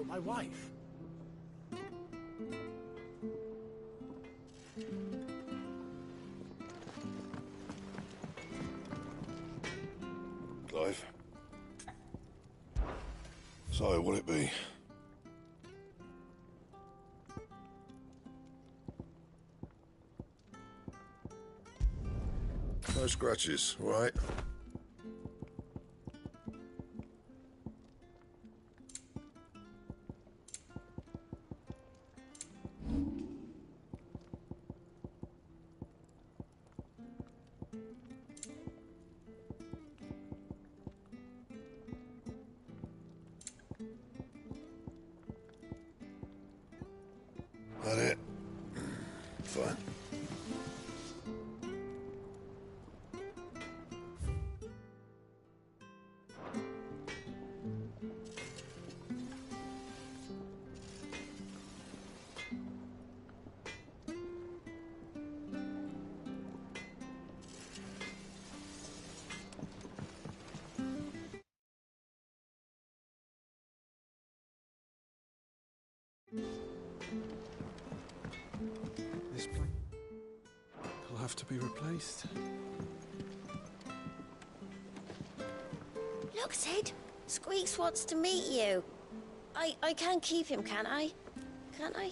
about my wife. Clive. So, what'll it be? No scratches, all right? That it? Fine. This plank will have to be replaced. Look, Sid. Squeaks wants to meet you. I can't keep him, can I? Can't I?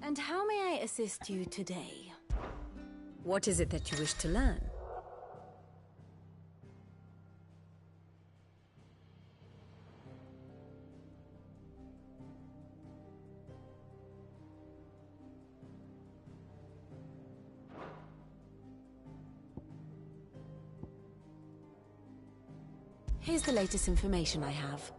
And how may I assist you today? What is it that you wish to learn? Here's the latest information I have.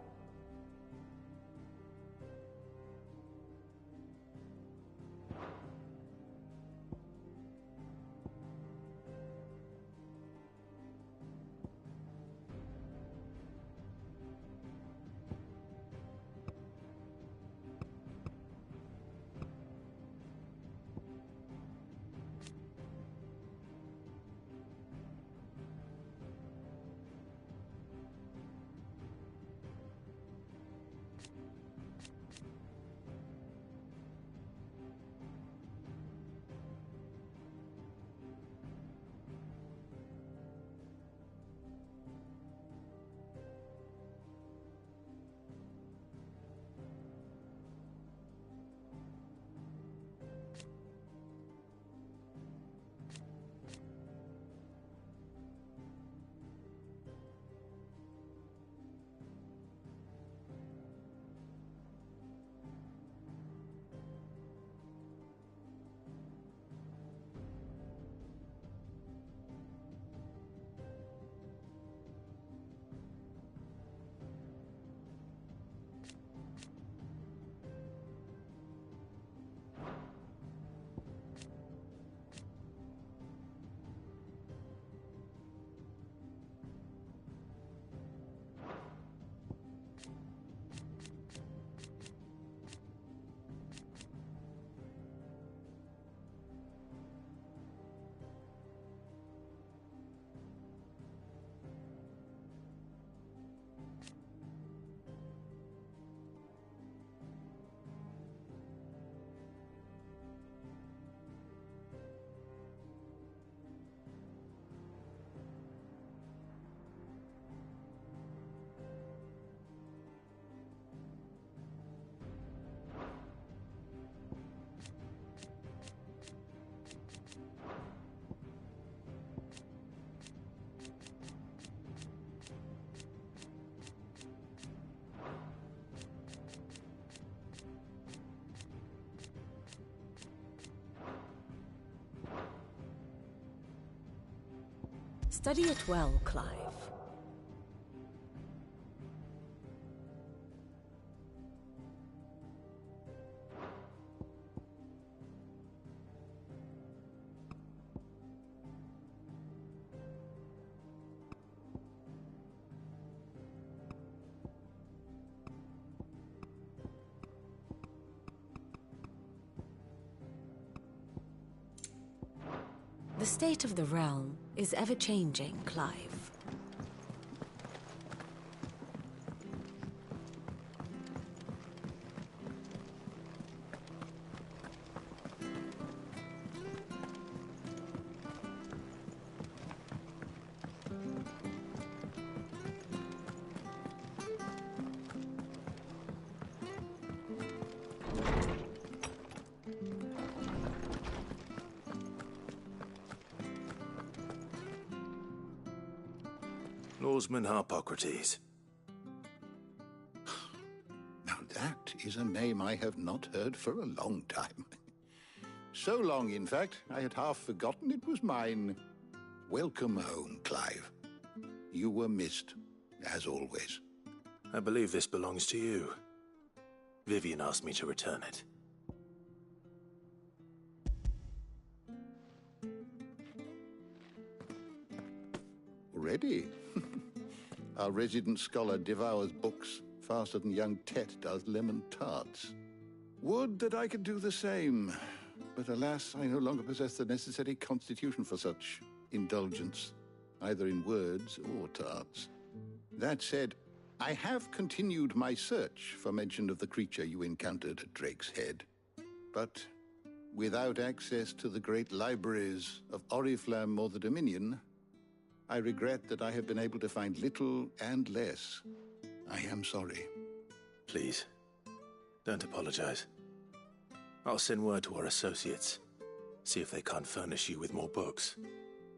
Study it well, Clive. The state of the realm is ever-changing, Clive. Norseman Harpocrates. Now that is a name I have not heard for a long time. So long, in fact, I had half forgotten it was mine. Welcome home, Clive. You were missed, as always. I believe this belongs to you. Vivian asked me to return it. Already? Our resident scholar devours books faster than young Tet does lemon tarts. Would that I could do the same. But alas, I no longer possess the necessary constitution for such indulgence, either in words or tarts. That said, I have continued my search for mention of the creature you encountered at Drake's Head. But without access to the great libraries of Oriflamme or the Dominion, I regret that I have been able to find little and less. I am sorry. Please, don't apologize. I'll send word to our associates. See if they can't furnish you with more books.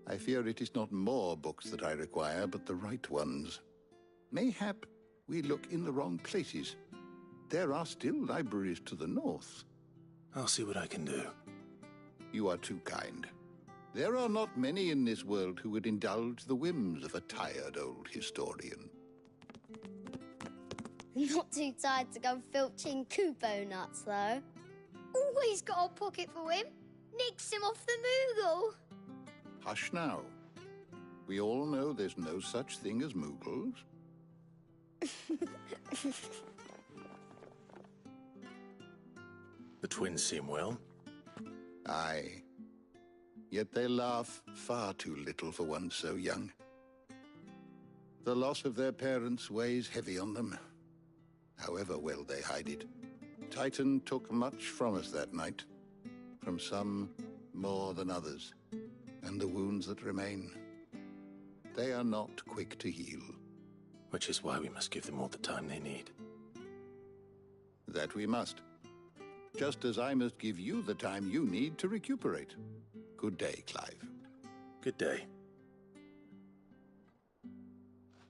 I fear it is not more books that I require, but the right ones. Mayhap we look in the wrong places. There are still libraries to the north. I'll see what I can do. You are too kind. There are not many in this world who would indulge the whims of a tired old historian. Not too tired to go filching Kupo nuts, though. Always got a pocket for him. Nicks him off the Moogle. Hush now. We all know there's no such thing as Moogles. The twins seem well. Aye. Yet they laugh far too little for one so young. The loss of their parents weighs heavy on them, however well they hide it. Titan took much from us that night, from some more than others, and the wounds that remain, they are not quick to heal. Which is why we must give them all the time they need. That we must. Just as I must give you the time you need to recuperate. Good day, Clive. Good day.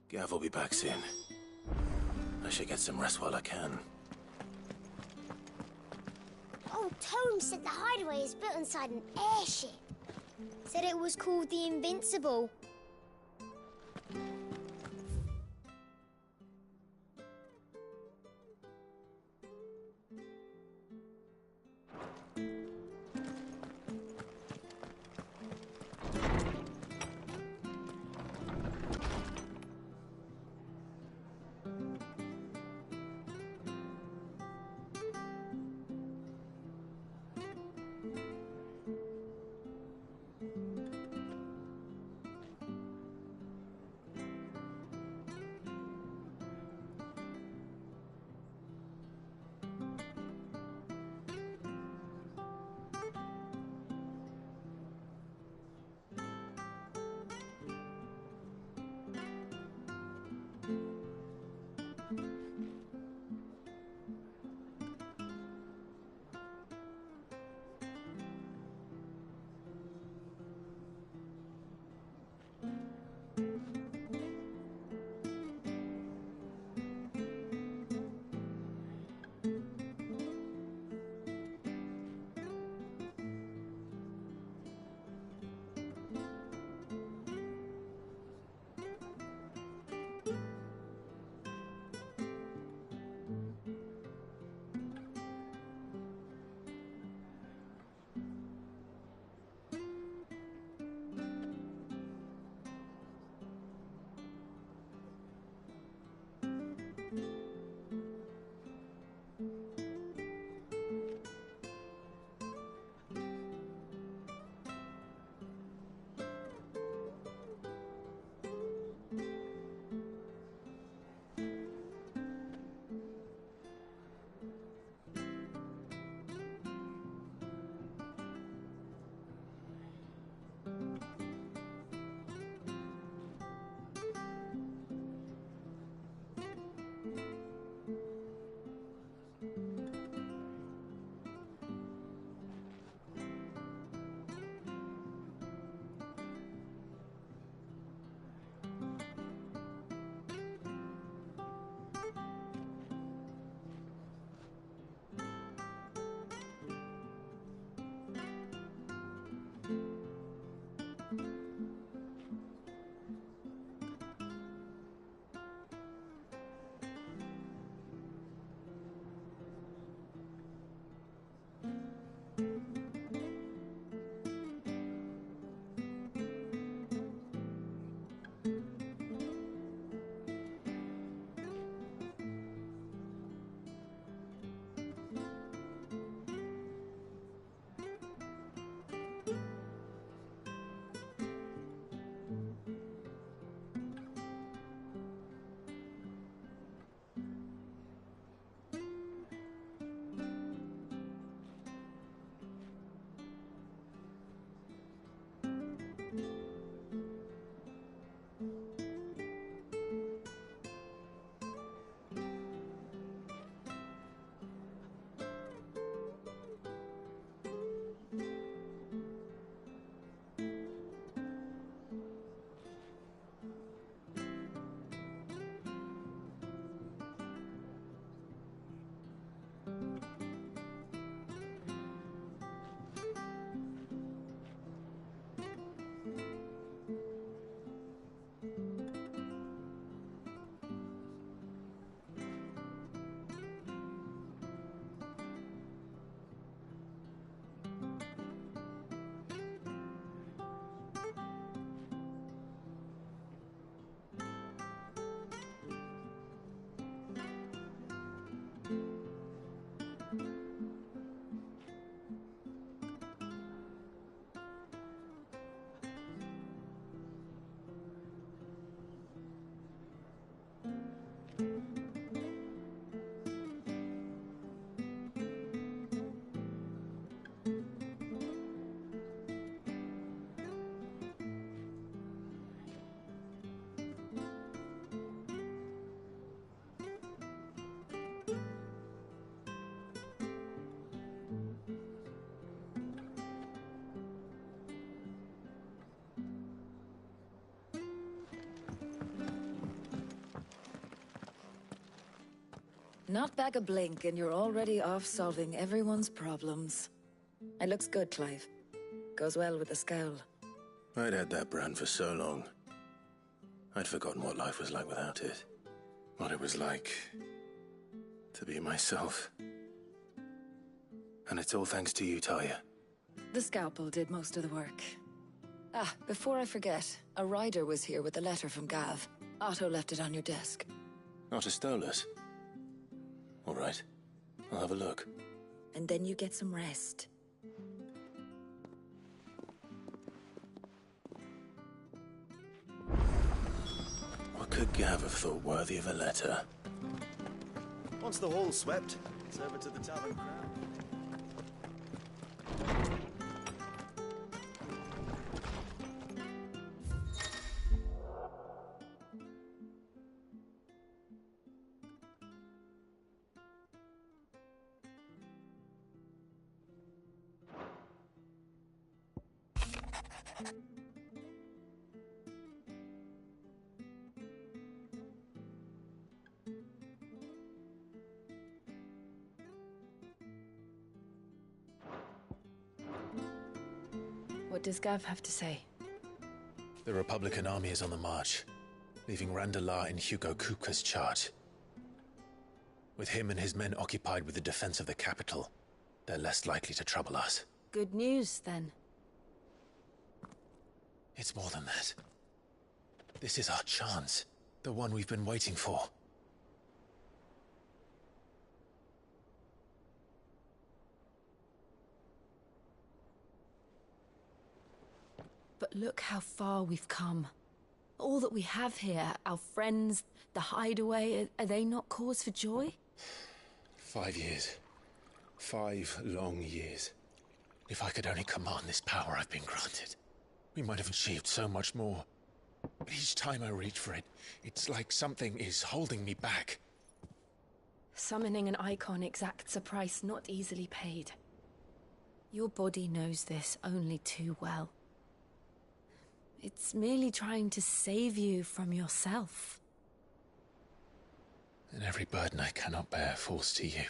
Gav will be back soon. I should get some rest while I can. Old Tome said the hideaway is built inside an airship. Said it was called the Invincible. Not back a blink and you're already off solving everyone's problems. It looks good, Clive. Goes well with the scowl. I'd had that brand for so long. I'd forgotten what life was like without it. What it was like to be myself. And it's all thanks to you, Talia. The scalpel did most of the work. Ah, before I forget, a rider was here with a letter from Gav. Otto left it on your desk. Otto stole us. All right. I'll have a look. And then you get some rest. What could Gav have thought worthy of a letter? Once the hall's swept, it's over to the tavern crowd. What does Gav have to say? The Republican army is on the march, leaving Randalar in Hugo Kupka's charge. With him and his men occupied with the defense of the capital, they're less likely to trouble us. Good news, then. It's more than that. This is our chance. The one we've been waiting for. But look how far we've come. All that we have here, our friends, the hideaway, are they not cause for joy? 5 years. 5 long years. If I could only command this power I've been granted, we might have achieved so much more. But each time I reach for it, it's like something is holding me back. Summoning an icon exacts a price not easily paid. Your body knows this only too well. It's merely trying to save you from yourself. And every burden I cannot bear falls to you.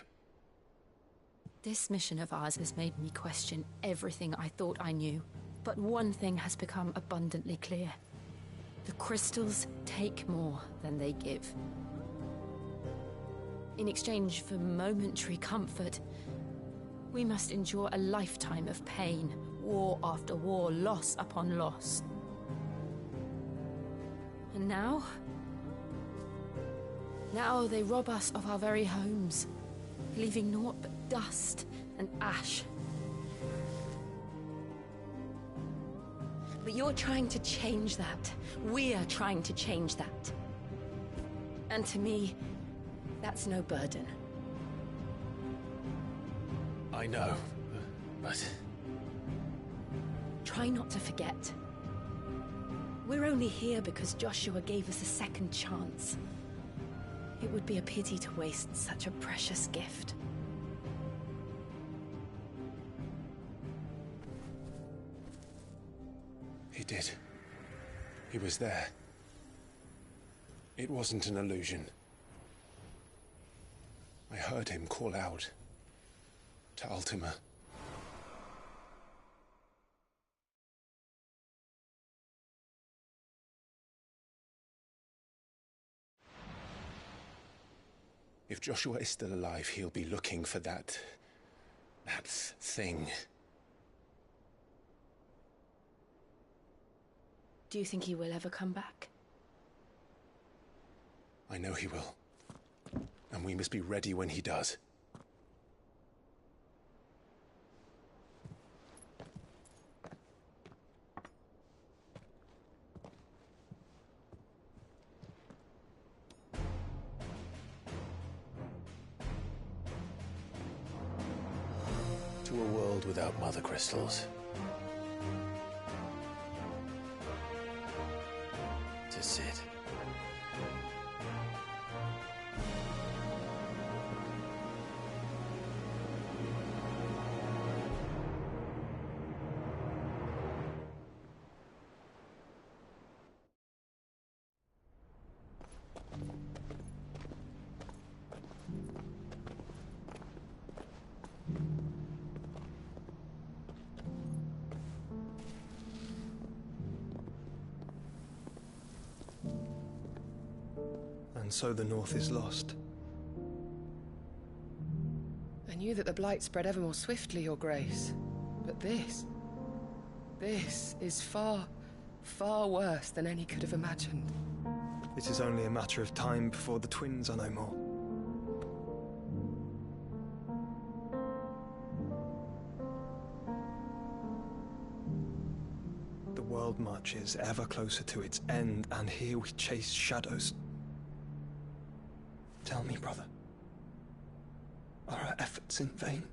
This mission of ours has made me question everything I thought I knew. But one thing has become abundantly clear. The crystals take more than they give. In exchange for momentary comfort, we must endure a lifetime of pain, war after war, loss upon loss. And now they rob us of our very homes, leaving naught but dust and ash. But you're trying to change that. We're trying to change that. And to me, that's no burden. I know, but... Try not to forget. We're only here because Joshua gave us a second chance. It would be a pity to waste such a precious gift. He did. He was there. It wasn't an illusion. I heard him call out to Ultima. If Joshua is still alive, he'll be looking for that thing. Do you think he will ever come back? I know he will. And we must be ready when he does. To a world without mother crystals. To Sid. and so the North is lost. I knew that the Blight spread ever more swiftly, Your Grace. But this is far, far worse than any could have imagined. It is only a matter of time before the twins are no more. The world marches ever closer to its end, and here we chase shadows. Tell me, brother, are our efforts in vain?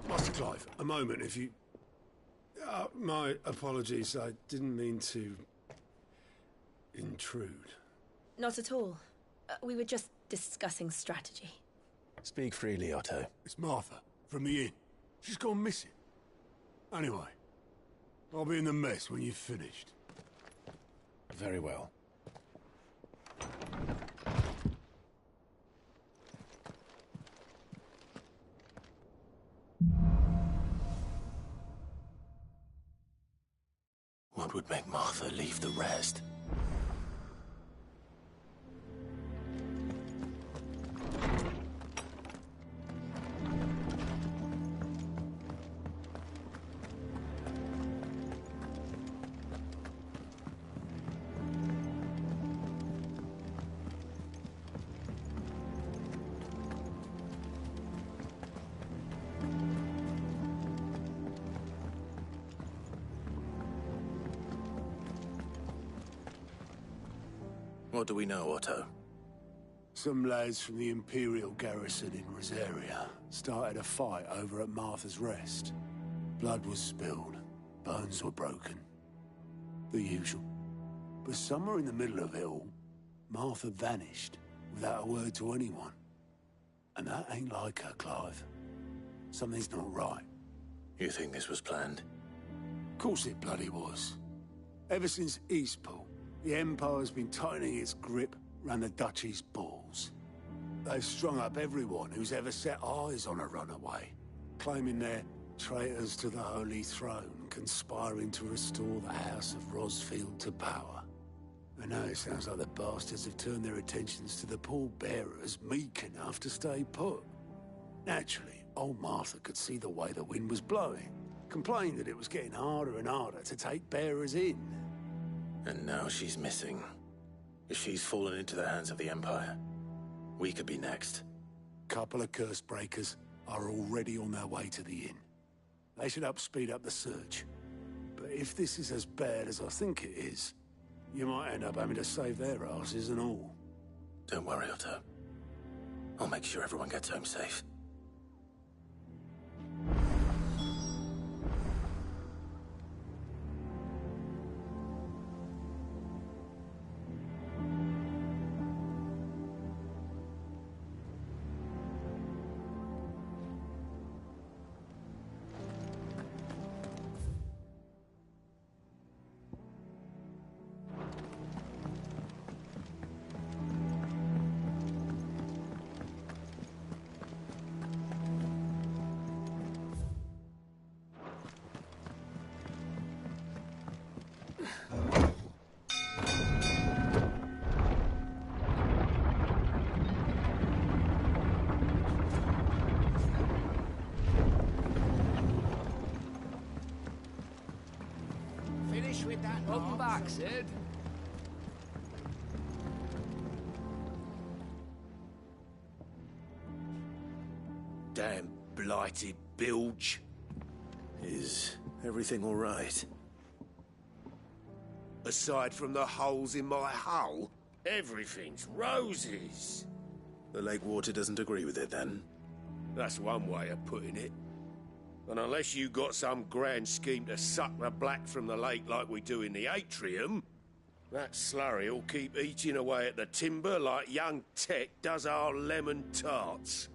Master Clive, a moment, if you... my apologies, I didn't mean to... intrude. Not at all. We were just discussing strategy. Speak freely, Otto. It's Martha, from the inn. She's gone missing. Anyway, I'll be in the mess when you've finished. Very well. What would make Martha leave the rest? What do we know, Otto? Some lads from the Imperial garrison in Rosaria started a fight over at Martha's Rest. Blood was spilled, bones were broken. The usual. But somewhere in the middle of it all, Martha vanished without a word to anyone. And that ain't like her, Clive. Something's not right. You think this was planned? Of course it bloody was. Ever since Eastpool, the Empire's been tightening its grip round the Duchy's balls. They've strung up everyone who's ever set eyes on a runaway, claiming they're traitors to the Holy Throne, conspiring to restore the House of Rosfield to power. And now it sounds like the bastards have turned their attentions to the pallbearers meek enough to stay put. Naturally, old Martha could see the way the wind was blowing, complained that it was getting harder and harder to take bearers in. And now she's missing. If she's fallen into the hands of the Empire, we could be next. Couple of curse breakers are already on their way to the inn. They should help speed up the search. But if this is as bad as I think it is, you might end up having to save their asses and all. Don't worry, Otto. I'll make sure everyone gets home safe. With that welcome back, Sid. Damn blighted bilge. Is everything all right? Aside from the holes in my hull, everything's roses. The lake water doesn't agree with it, then? That's one way of putting it. And unless you got some grand scheme to suck the black from the lake like we do in the atrium, that slurry'll keep eating away at the timber like young Tech does our lemon tarts.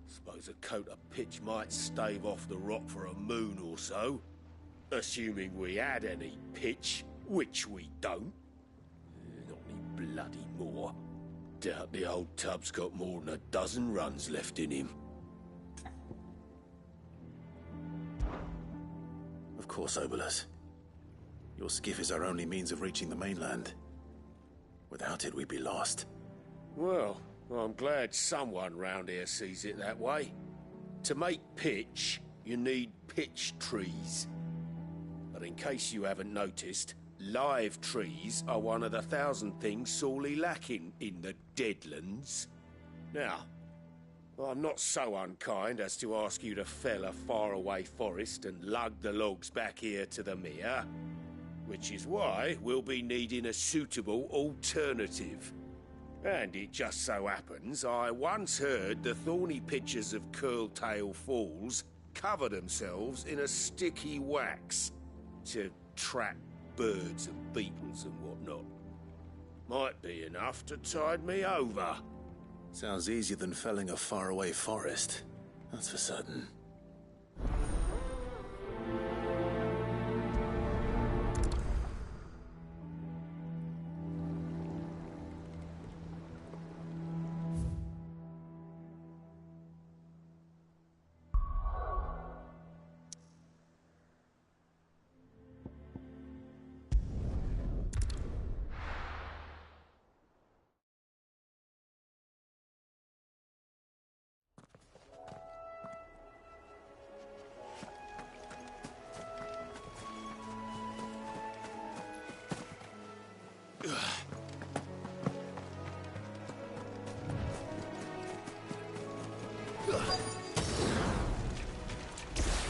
Suppose a coat of pitch might stave off the rot for a moon or so, assuming we had any pitch, which we don't. Not any bloody more. Doubt the old tub's got more than a dozen runs left in him. Of course, Obolus. Your skiff is our only means of reaching the mainland. Without it, we'd be lost. Well, I'm glad someone round here sees it that way. To make pitch, you need pitch trees. But in case you haven't noticed, live trees are one of the 1,000 things sorely lacking in the Deadlands. Now, I'm not so unkind as to ask you to fell a faraway forest and lug the logs back here to the mere, which is why we'll be needing a suitable alternative. And it just so happens I once heard the thorny pitchers of Curltail Falls cover themselves in a sticky wax to trap birds and beetles and whatnot. Might be enough to tide me over. Sounds easier than felling a faraway forest. That's for certain.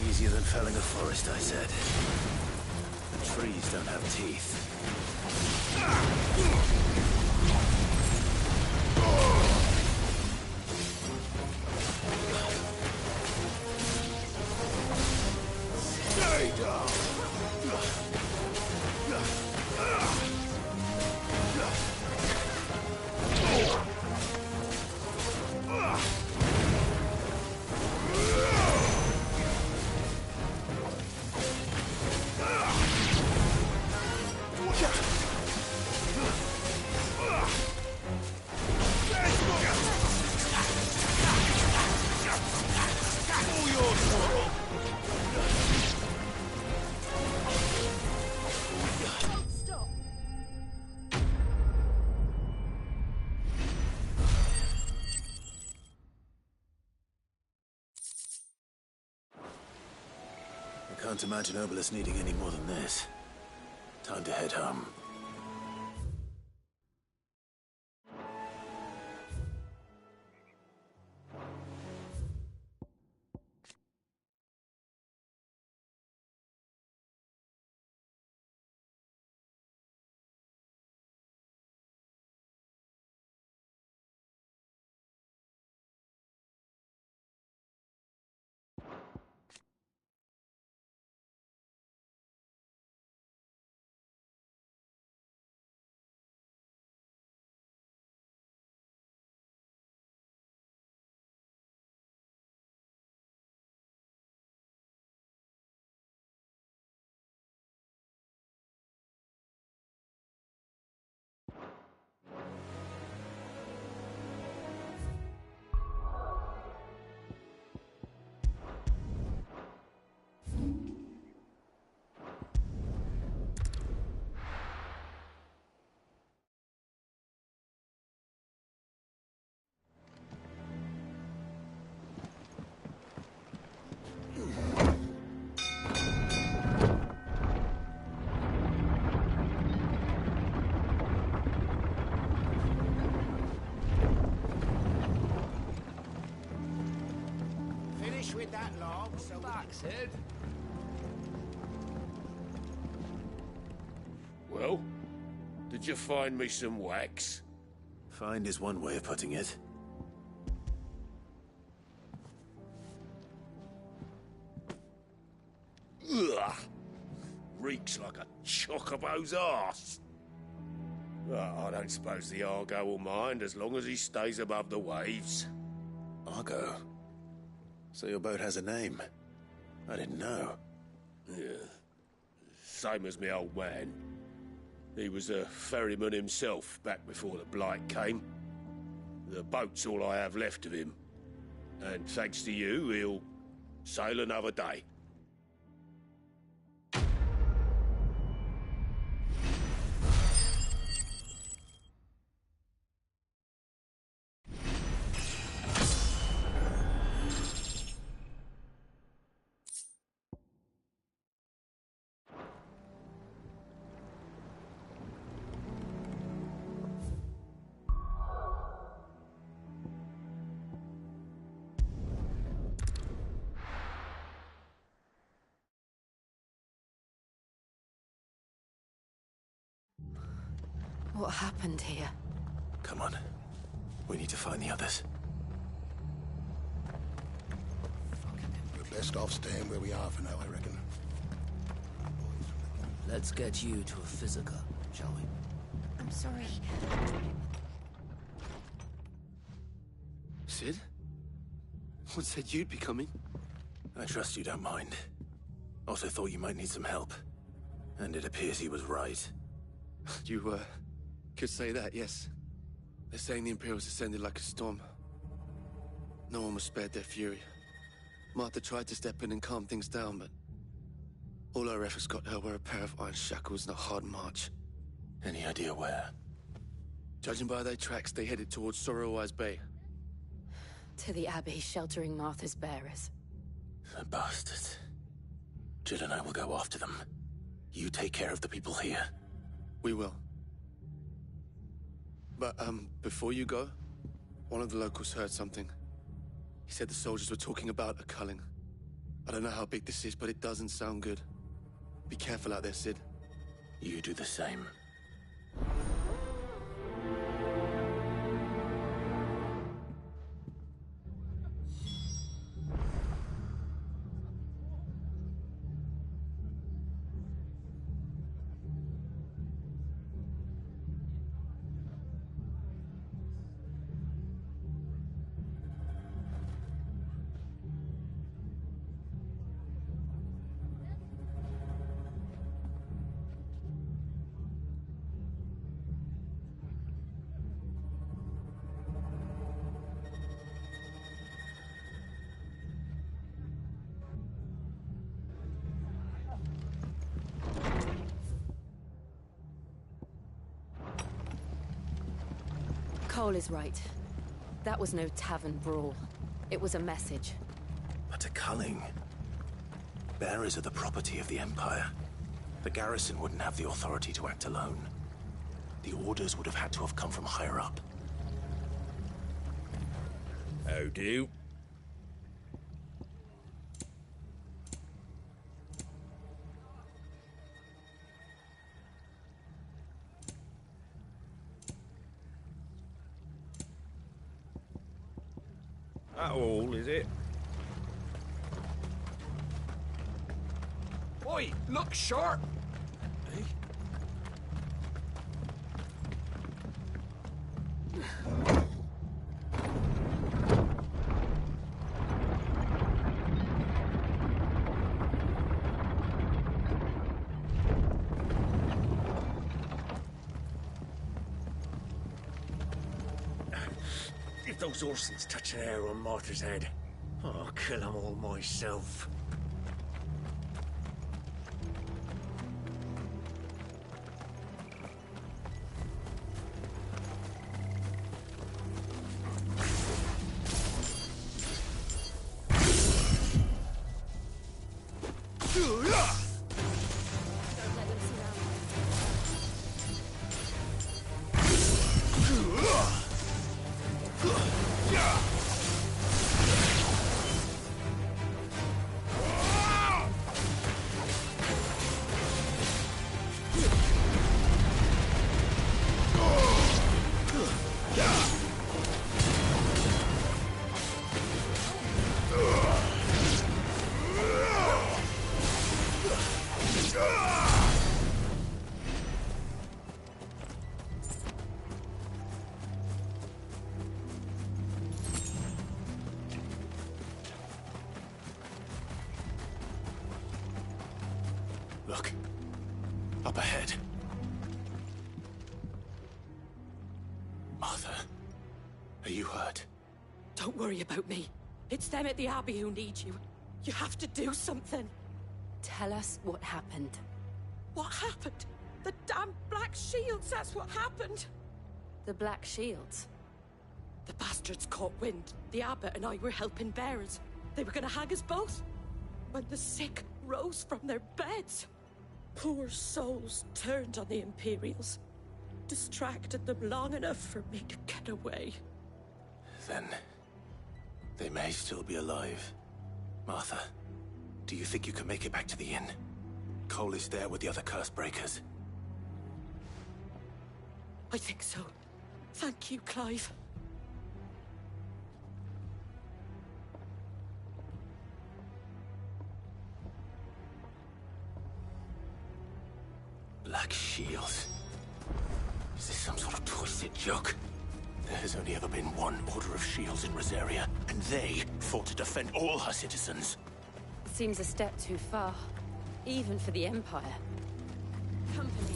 Easier than felling a forest, I said. The trees don't have teeth. Stay down! I can't imagine Obolus needing any more than this. Time to head home. With that log, so back, Sid. Well, did you find me some wax? Find is one way of putting it. Ugh! Reeks like a chocobo's arse. I don't suppose the Argo will mind as long as he stays above the waves. Argo? So your boat has a name? I didn't know. Yeah. Same as me old man. He was a ferryman himself back before the Blight came. The boat's all I have left of him. And thanks to you, he'll sail another day. What happened here? Come on. We need to find the others. We're best off staying where we are for now, I reckon. Let's get you to a physical, shall we? I'm sorry. Sid? What said you'd be coming? I trust you don't mind. Also thought you might need some help. And it appears he was right. You, could say that, yes. They're saying the Imperials ascended like a storm. No one was spared their fury. Martha tried to step in and calm things down, but all her efforts got her were a pair of iron shackles and a hard march. Any idea where? Judging by their tracks, they headed towards Sorrowwise Bay. To the Abbey, sheltering Martha's bearers. The bastards. Jill and I will go after them. You take care of the people here. We will. But, before you go, one of the locals heard something. He said the soldiers were talking about a culling. I don't know how big this is, but it doesn't sound good. Be careful out there, Sid. You do the same. Cole is right. That was no tavern brawl. It was a message. But a culling. Bearers are the property of the Empire. The garrison wouldn't have the authority to act alone. The orders would have had to have come from higher up. How do? That all, is it? Oi, look sharp! Eh? If those Orsons touch an arrow on Martha's head, I'll kill them all myself. Look. Up ahead. Martha. Are you hurt? Don't worry about me. It's them at the Abbey who need you. You have to do something. Tell us what happened. What happened? The damn Black Shields, that's what happened. The Black Shields? The bastards caught wind. The Abbot and I were helping bearers. They were gonna hang us both. When the sick rose from their beds, poor souls turned on the Imperials. Distracted them long enough for me to get away. Then they may still be alive. Martha, do you think you can make it back to the inn? Cole is there with the other curse breakers. I think so. Thank you, Clive. Black Shields. Is this some sort of twisted joke? There has only ever been one Order of Shields in Rosaria, and they fought to defend all her citizens. It seems a step too far, even for the Empire. Company.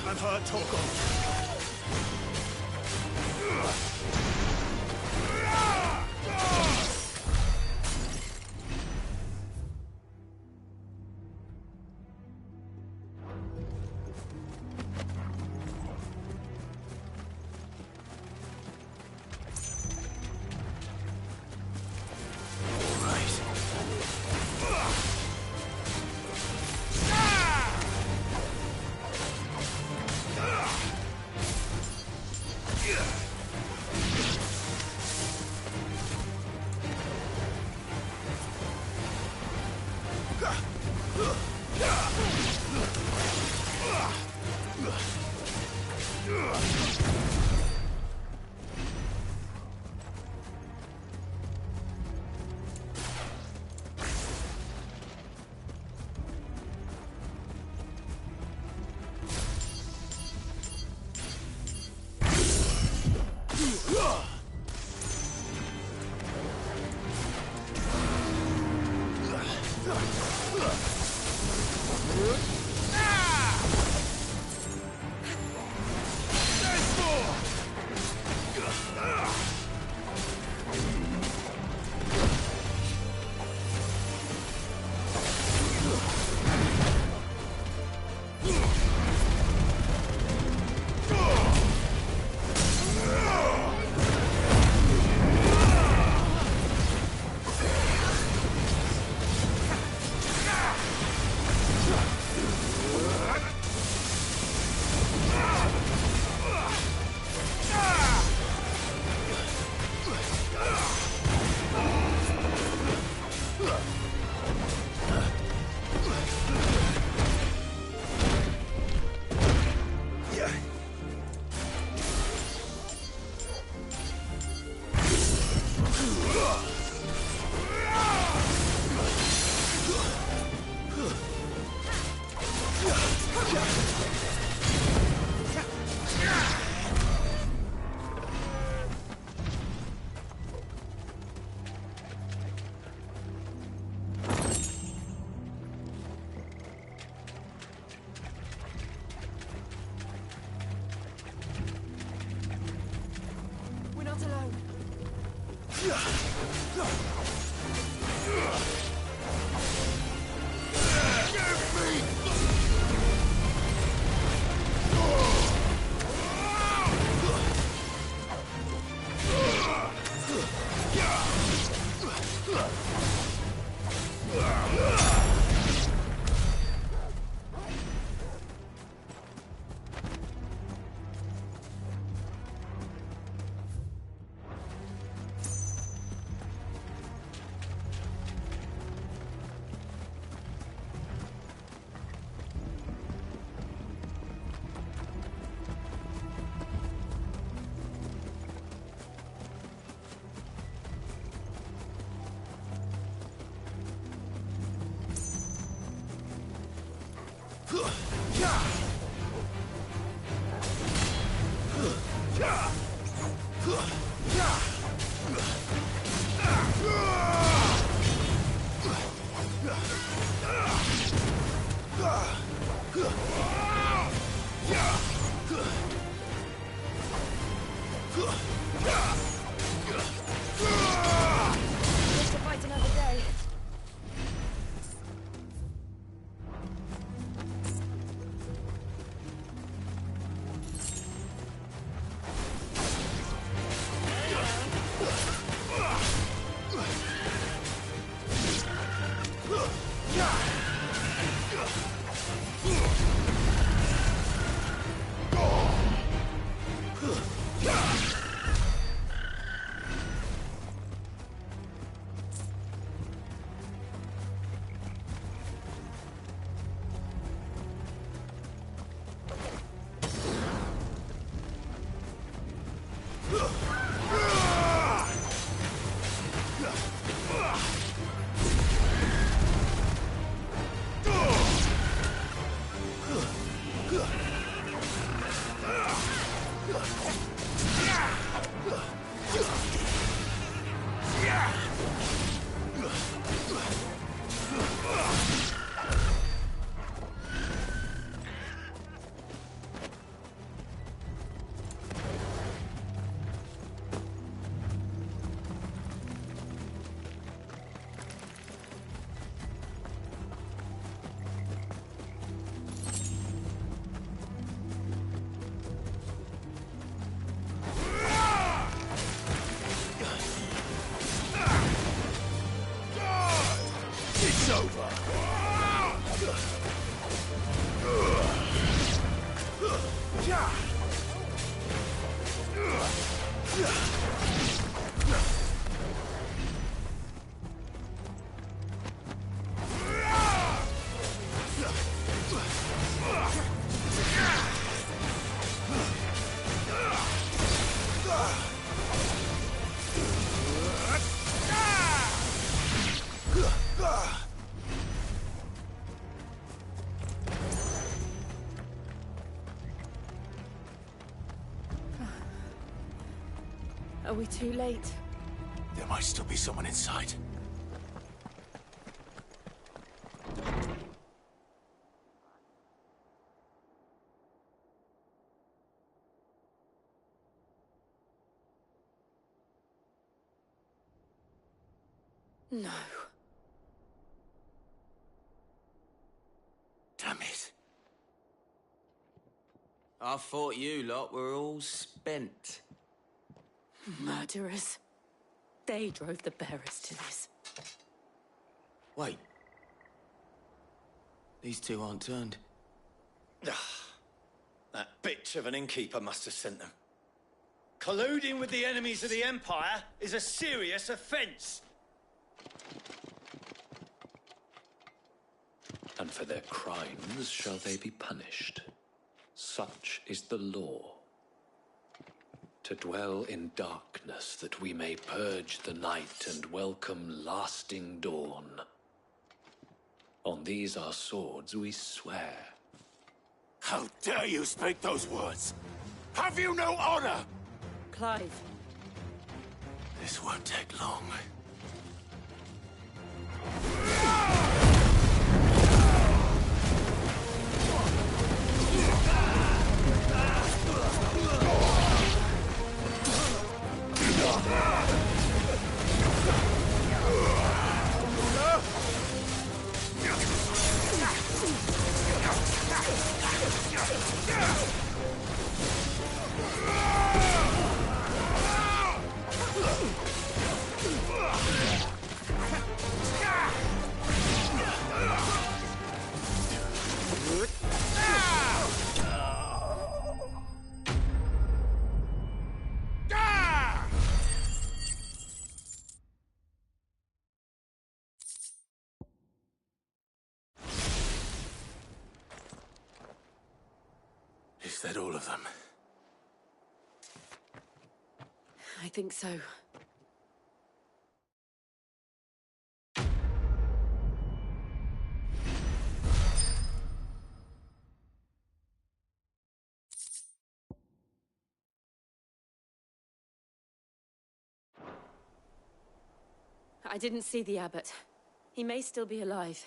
I've heard talk of. over. Are we too late? There might still be someone inside. No. Damn it. I thought you lot were all spent. Murderers. They drove the bearers to this. Wait. These two aren't turned. That bitch of an innkeeper must have sent them. Colluding with the enemies of the Empire is a serious offence. And for their crimes shall they be punished. Such is the law. To dwell in darkness that we may purge the night and welcome lasting dawn. On these our swords we swear. How dare you speak those words? Have you no honor? Clive. This won't take long. Is that all of them? I think so. I didn't see the abbot. He may still be alive.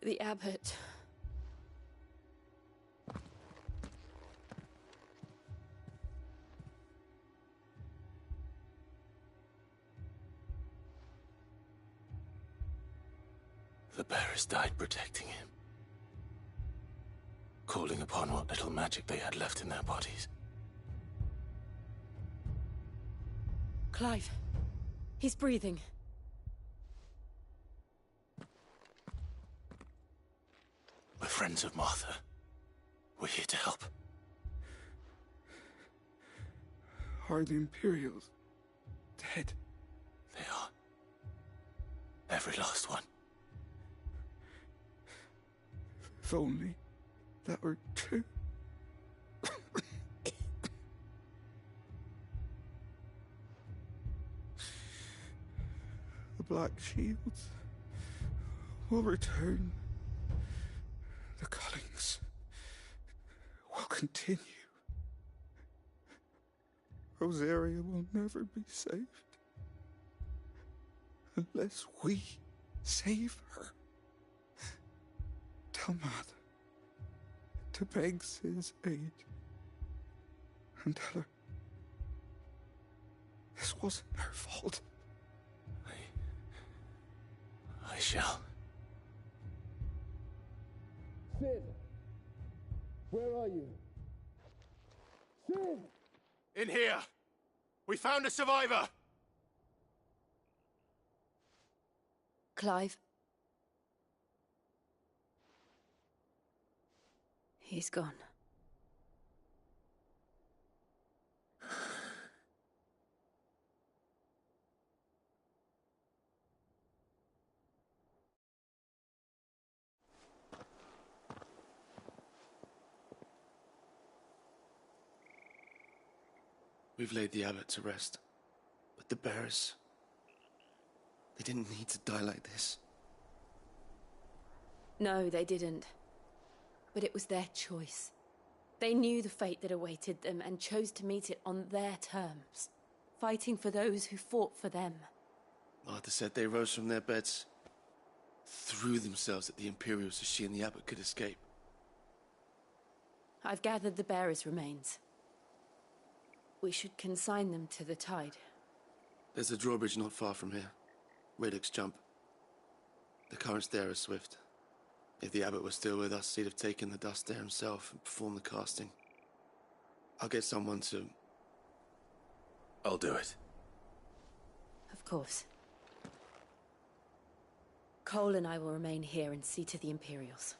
The abbot. The bearers died protecting him. Calling upon what little magic they had left in their bodies. Clive. He's breathing. We're friends of Martha. We're here to help. Are the Imperials dead? They are. Every last one. If only that were true. The Black Shields will return. The Cullings will continue. Rosaria will never be saved. unless we save her. Tell Matt to beg Sis aid and tell her this wasn't her fault. I shall. Sid! Where are you? Sid! In here! We found a survivor! Clive. He's gone. We've laid the abbot to rest. But the bearers... they didn't need to die like this. No, they didn't. But it was their choice. They knew the fate that awaited them and chose to meet it on their terms, fighting for those who fought for them. Martha said they rose from their beds, threw themselves at the Imperials so she and the abbot could escape. I've gathered the bearers' remains. We should consign them to the tide. There's a drawbridge not far from here. Radix jump. The currents there are swift. If the abbot was still with us, he'd have taken the dust there himself and performed the casting. I'll get someone to... I'll do it. Of course. Cole and I will remain here and see to the Imperials.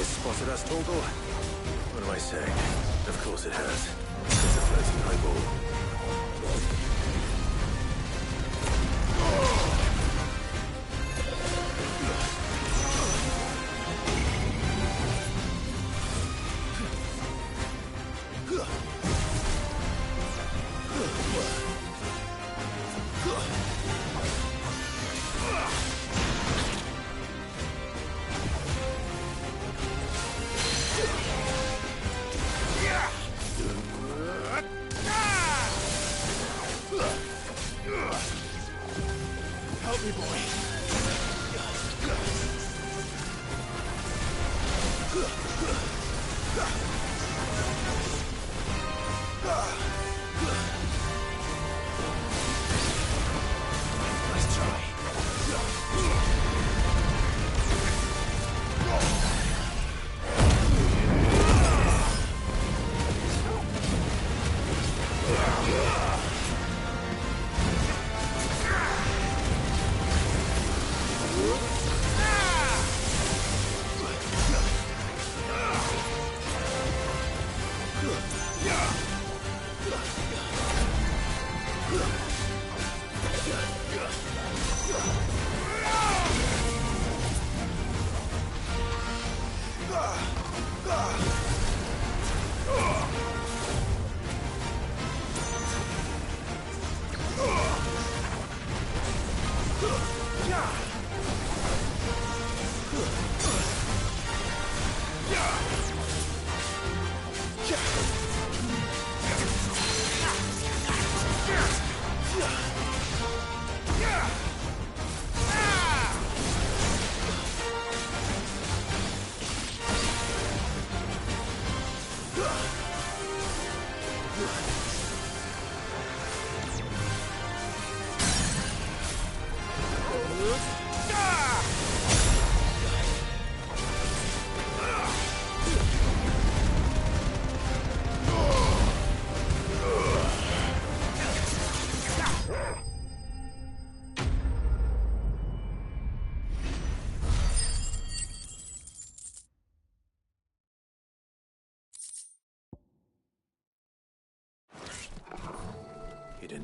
Spotted us, Torgal? What am I saying? Of course it has. It's a floating eyeball.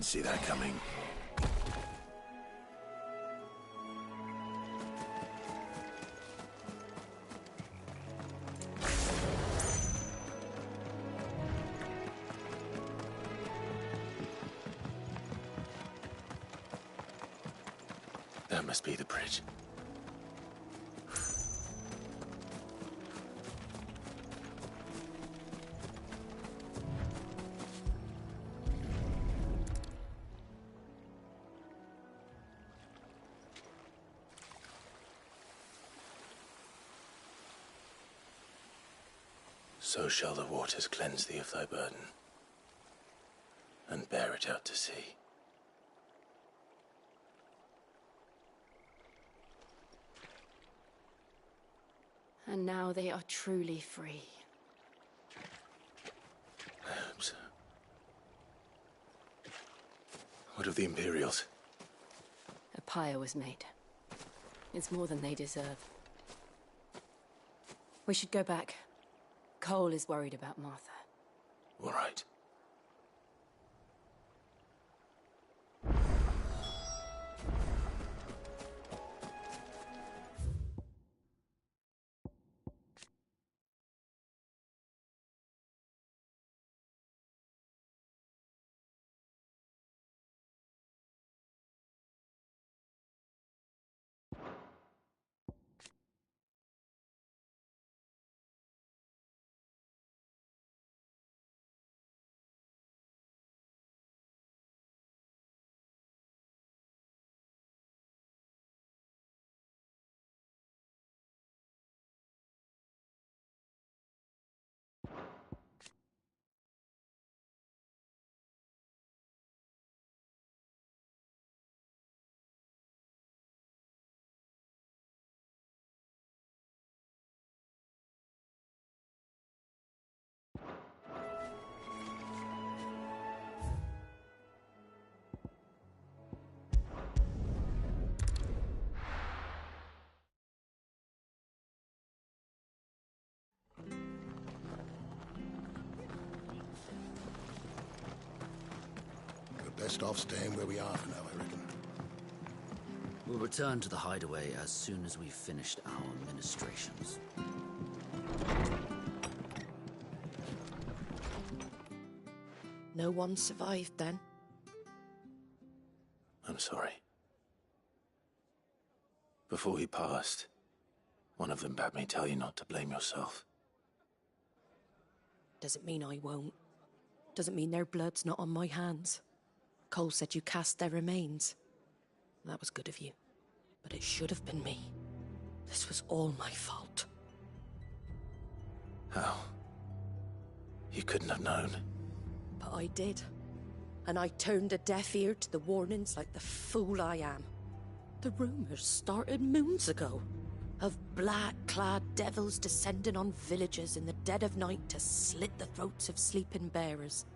Didn't see that coming. That must be the bridge. So shall the waters cleanse thee of thy burden, and bear it out to sea. And now they are truly free. I hope so. What of the Imperials? A pyre was made. It's more than they deserve. We should go back. Cole is worried about Martha. All right. We're best off staying where we are for now, I reckon. We'll return to the hideaway as soon as we've finished our ministrations. No one survived then? I'm sorry. Before he passed, one of them bade me tell you not to blame yourself. Doesn't mean I won't. Doesn't mean their blood's not on my hands. Cole said you cast their remains. That was good of you. But it should have been me. This was all my fault. How? You couldn't have known. But I did. And I turned a deaf ear to the warnings like the fool I am. The rumours started moons ago. Of black-clad devils descending on villages in the dead of night to slit the throats of sleeping bearers.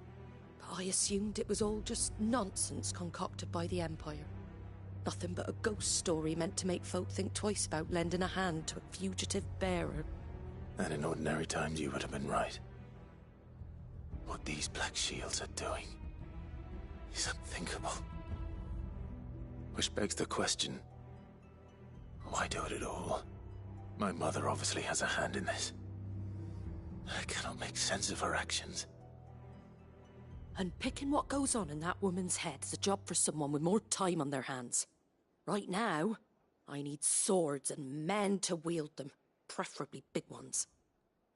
But I assumed it was all just nonsense concocted by the Empire. Nothing but a ghost story meant to make folk think twice about lending a hand to a fugitive bearer. And in ordinary times you would have been right. What these Black Shields are doing is unthinkable. Which begs the question, why do it at all? My mother obviously has a hand in this. I cannot make sense of her actions. And picking what goes on in that woman's head is a job for someone with more time on their hands. Right now, I need swords and men to wield them, preferably big ones.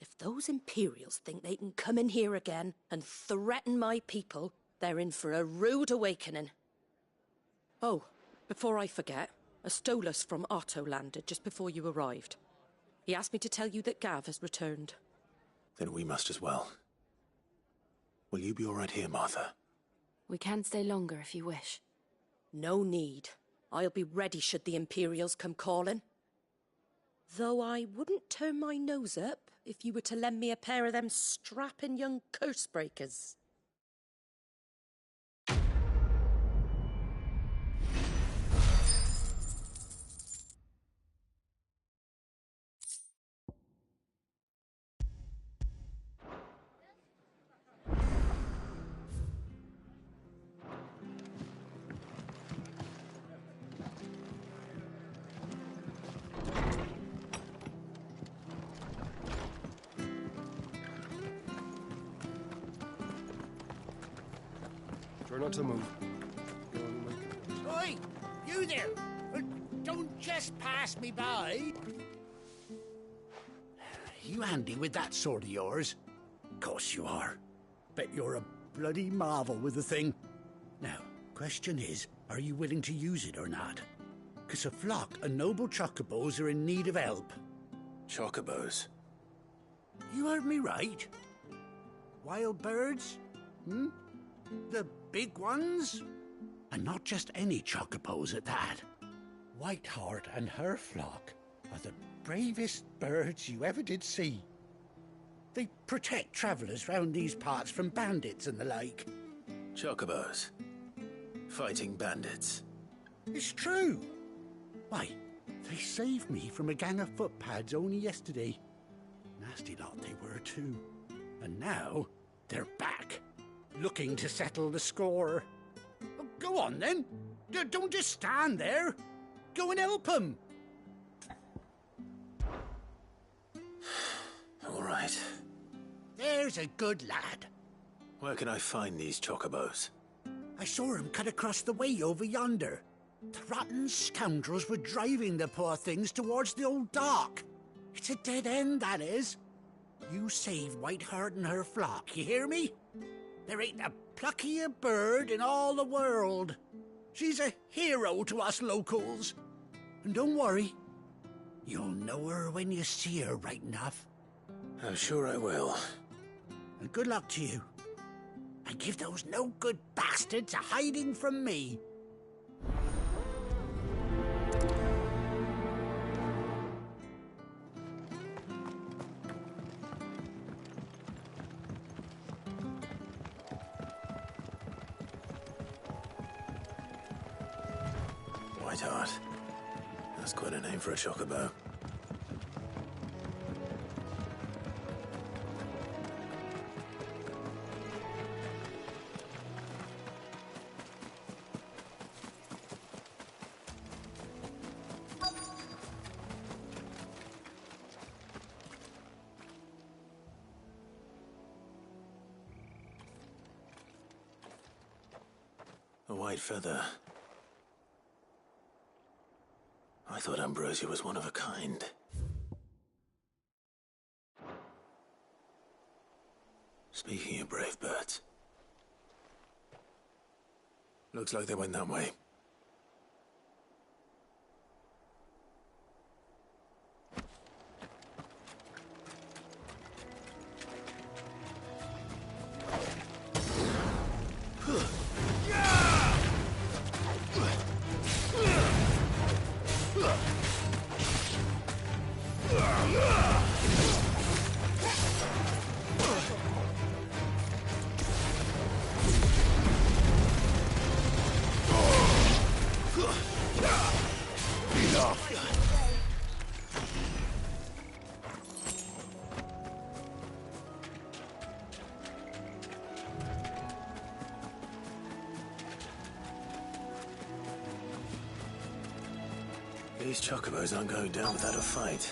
If those Imperials think they can come in here again and threaten my people, they're in for a rude awakening. Oh, before I forget, a Stolas from Otto landed just before you arrived. He asked me to tell you that Gav has returned. Then we must as well. Will you be all right here, Martha? We can stay longer if you wish. No need. I'll be ready should the Imperials come calling. Though I wouldn't turn my nose up if you were to lend me a pair of them strapping young curse breakers. Try not to move. Oi! You there! Don't just pass me by! You handy with that sword of yours? Course you are. Bet you're a bloody marvel with the thing. Now, question is, are you willing to use it or not? 'Cause a flock of noble chocobos are in need of help. Chocobos? You heard me right. Wild birds? Hmm? The big ones? And not just any chocobos at that. Whiteheart and her flock are the bravest birds you ever did see. They protect travellers round these parts from bandits and the like. Chocobos? Fighting bandits? It's true. Why, they saved me from a gang of footpads only yesterday. Nasty lot they were too. And now they're back, looking to settle the score. Well, go on then. Don't just stand there. Go and help them. All right. There's a good lad. Where can I find these chocobos? I saw him cut across the way over yonder. The rotten scoundrels were driving the poor things towards the old dock. It's a dead end, that is. You save Whiteheart and her flock, you hear me? There ain't a pluckier bird in all the world. She's a hero to us locals. And don't worry, you'll know her when you see her right enough. I'm sure I will. And good luck to you. And give those no-good bastards a hiding from me. Whiteheart. That's quite a name for a chocobo. A white feather. I thought Ambrosia was one of a kind. Speaking of brave birds. Looks like they went that way. These chocobos aren't going down without a fight.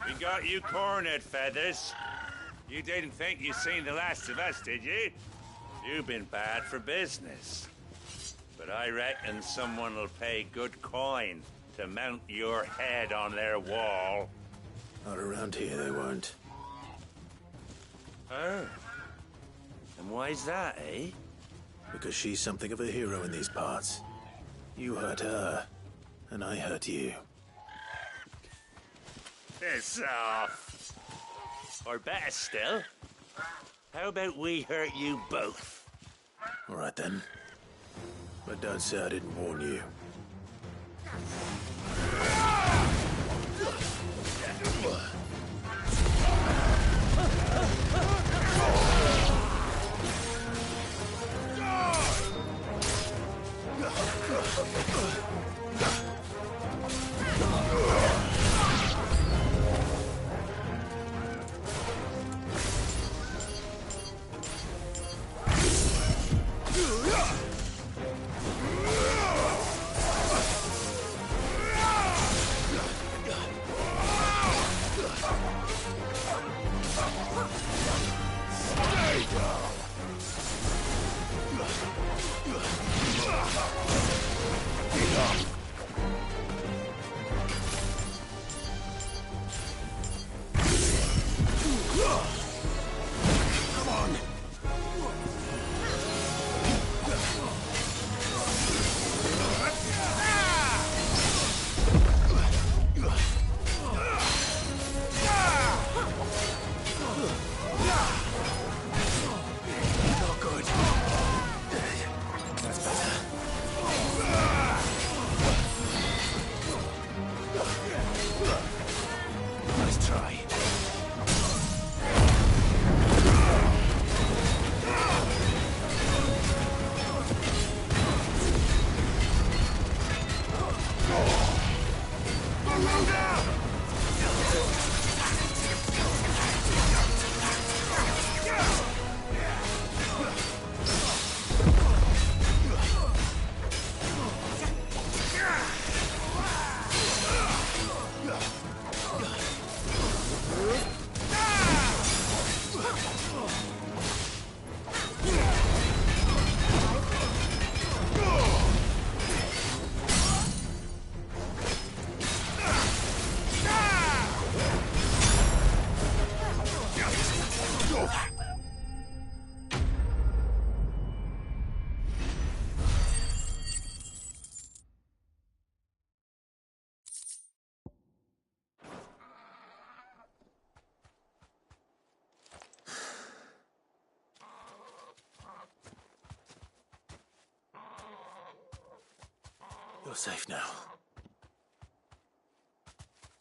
We got you cornered, Feathers. You didn't think you'd seen the last of us, did you? You've been bad for business. But I reckon someone will pay good coin to mount your head on their wall. Not around here, they won't. Oh. And why's that, eh? Because she's something of a hero in these parts. You hurt her, and I hurt you. Piss off. Or better still, how about we hurt you both? All right, then. But don't say I didn't warn you. You're safe now.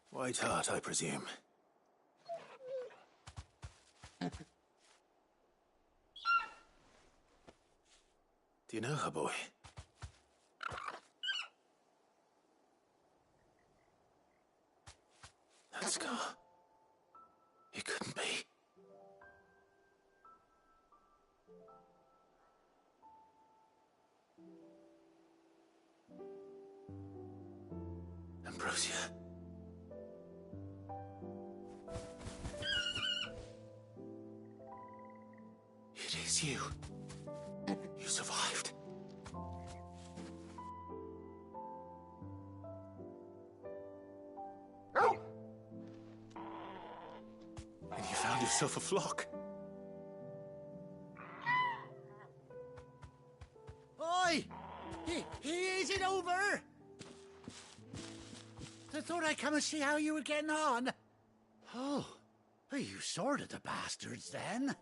White Hart, I presume. Do you know her, boy? That scar. It couldn't be. Ambrosia. It is you. You survived. And you found yourself a flock. Oi! Is it over? I thought I'd come and see how you were getting on. Oh, you sorted the bastards then.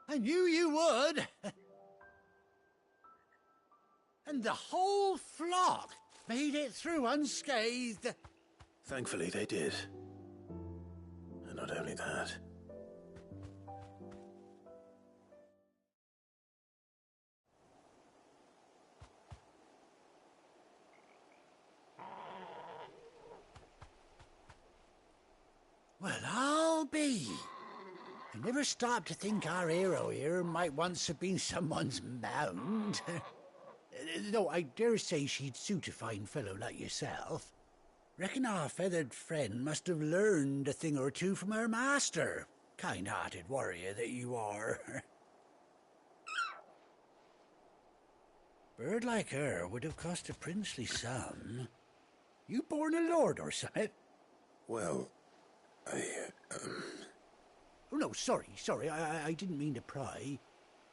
I knew you would. And the whole flock made it through unscathed. Thankfully, they did. And not only that. Well, I'll be. I never stopped to think our hero here might once have been someone's mount. Though I dare say she'd suit a fine fellow like yourself. Reckon our feathered friend must have learned a thing or two from her master. Kind-hearted warrior that you are. Bird like her would have cost a princely sum. You born a lord or something? Well, Oh, no, sorry. I didn't mean to pry.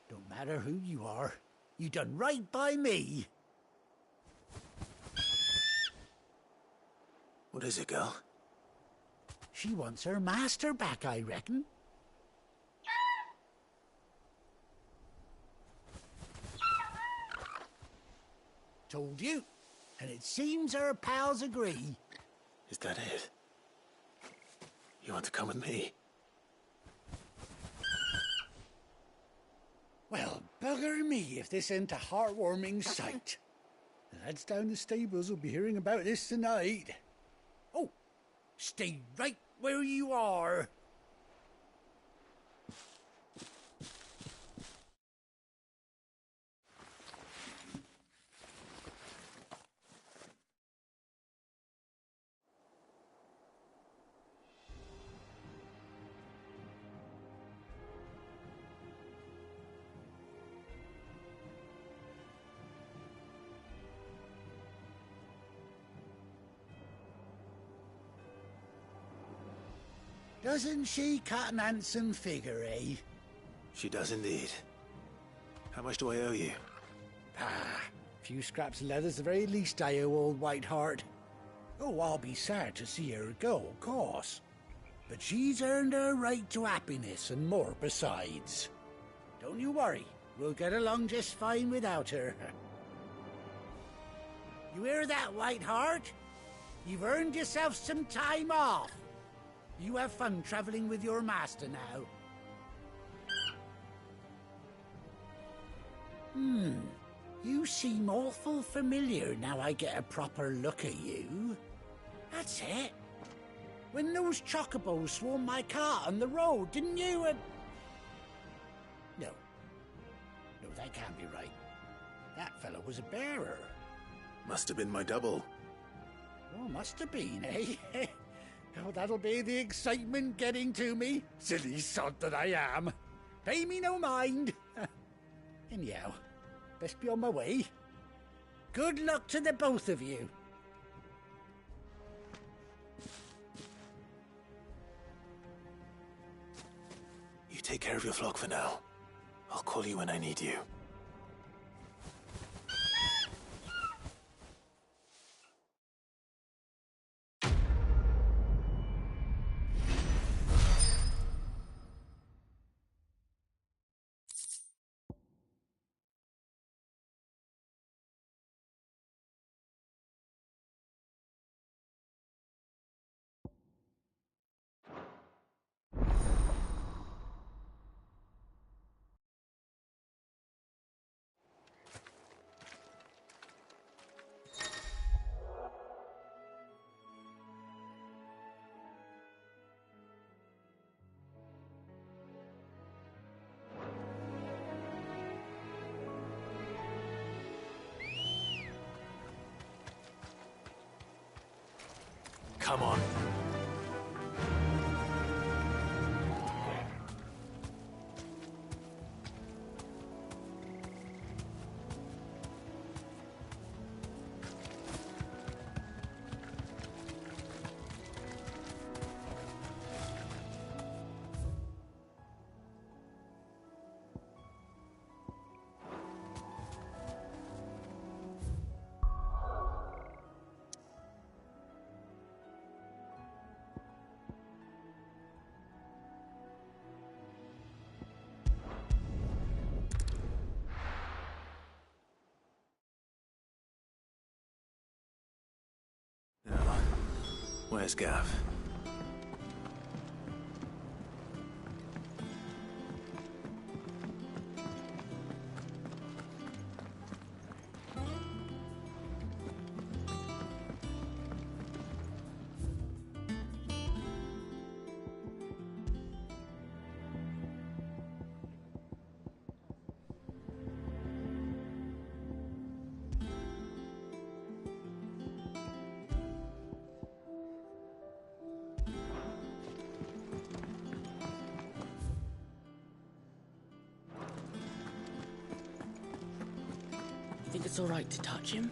Don't matter who you are. You done right by me. What is it, girl? She wants her master back, I reckon. Told you. And it seems her pals agree. Is that it? You want to come with me? Well, bugger me if this ain't a heartwarming sight. The lads down the stables will be hearing about this tonight. Oh, stay right where you are. Doesn't she cut an handsome figure, eh? She does indeed. How much do I owe you? Ah, a few scraps of leather's the very least I owe old White Hart. Oh, I'll be sad to see her go, of course. But she's earned her right to happiness and more besides. Don't you worry, we'll get along just fine without her. You hear that, White Hart? You've earned yourself some time off. You have fun traveling with your master now. You seem awful familiar now I get a proper look at you. That's it. When those chocobos swarmed my cart on the road, didn't you? No, that can't be right. That fellow was a bearer. Must have been my double. Oh, must have been, eh? Oh, that'll be the excitement getting to me. Silly sod that I am. Pay me no mind. Anyhow, best be on my way. Good luck to the both of you. You take care of your flock for now. I'll call you when I need you. Come on. Now, where's Gav? Think it's all right to touch him?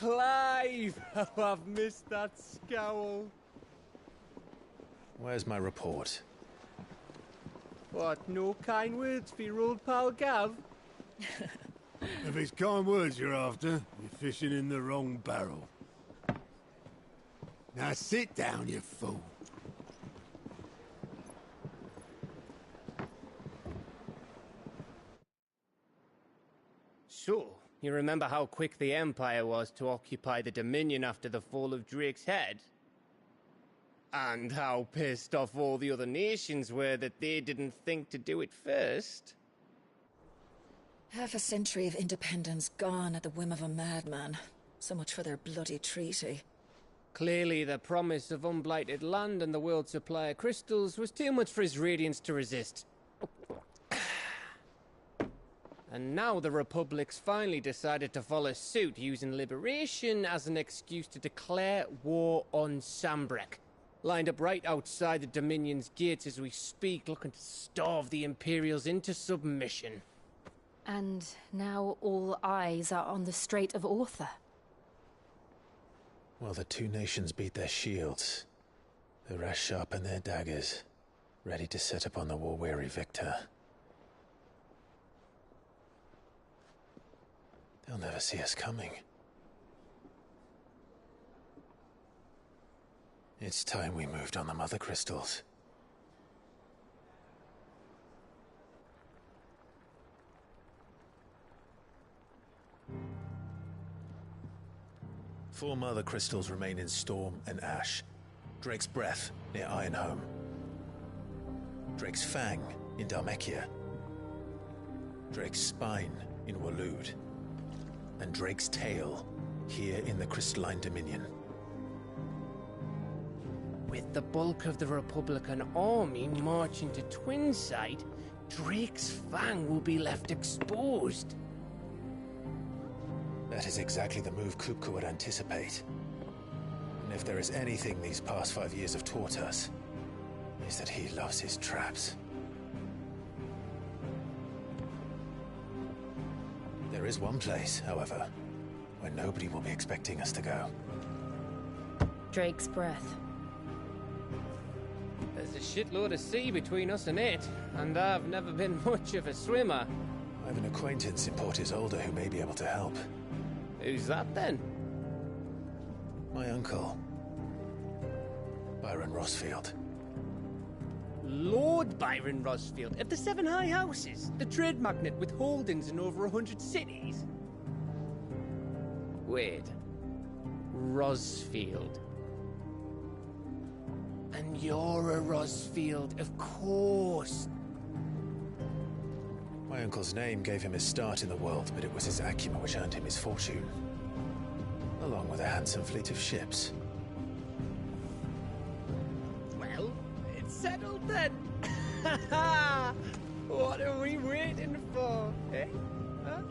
Clive! Oh, I've missed that scowl. Where's my report? What, no kind words for your old pal Gav? If it's kind words you're after, you're fishing in the wrong barrel. Now sit down, you fool. So, you remember how quick the Empire was to occupy the Dominion after the fall of Drake's head? And how pissed off all the other nations were that they didn't think to do it first? Half a century of independence gone at the whim of a madman. So much for their bloody treaty. Clearly, the promise of unblighted land and the world's supply of crystals was too much for his radiance to resist. And now the Republic's finally decided to follow suit, using liberation as an excuse to declare war on Sambrek. Lined up right outside the Dominion's gates as we speak, looking to starve the Imperials into submission. And now all eyes are on the Strait of Author. Well, the two nations beat their shields. The rest sharpen their daggers, ready to set upon the war-weary victor. They'll never see us coming. It's time we moved on the Mother Crystals. Four Mother Crystals remain in Storm and Ash. Drake's Breath near Ironhome. Drake's Fang in Dhalmekia. Drake's Spine in Waloed. And Drake's Tail here in the Crystalline Dominion. With the bulk of the Republican army marching to Twinside, Drake's Fang will be left exposed. That is exactly the move Kupka would anticipate. And if there is anything these past 5 years have taught us, is that he loves his traps. There is one place, however, where nobody will be expecting us to go. Drake's breath. There's a shitload of sea between us and it, and I've never been much of a swimmer. I have an acquaintance in Port Isolde who may be able to help. Who's that then? My uncle, Byron Rossfield. Lord Byron Rossfield of the Seven High Houses, the trade magnate with holdings in over 100 cities. Wait. Rossfield. And you're a Rossfield, of course. My uncle's name gave him his start in the world, but it was his acumen which earned him his fortune, along with a handsome fleet of ships. Well, it's settled then. What are we waiting for, eh? Huh?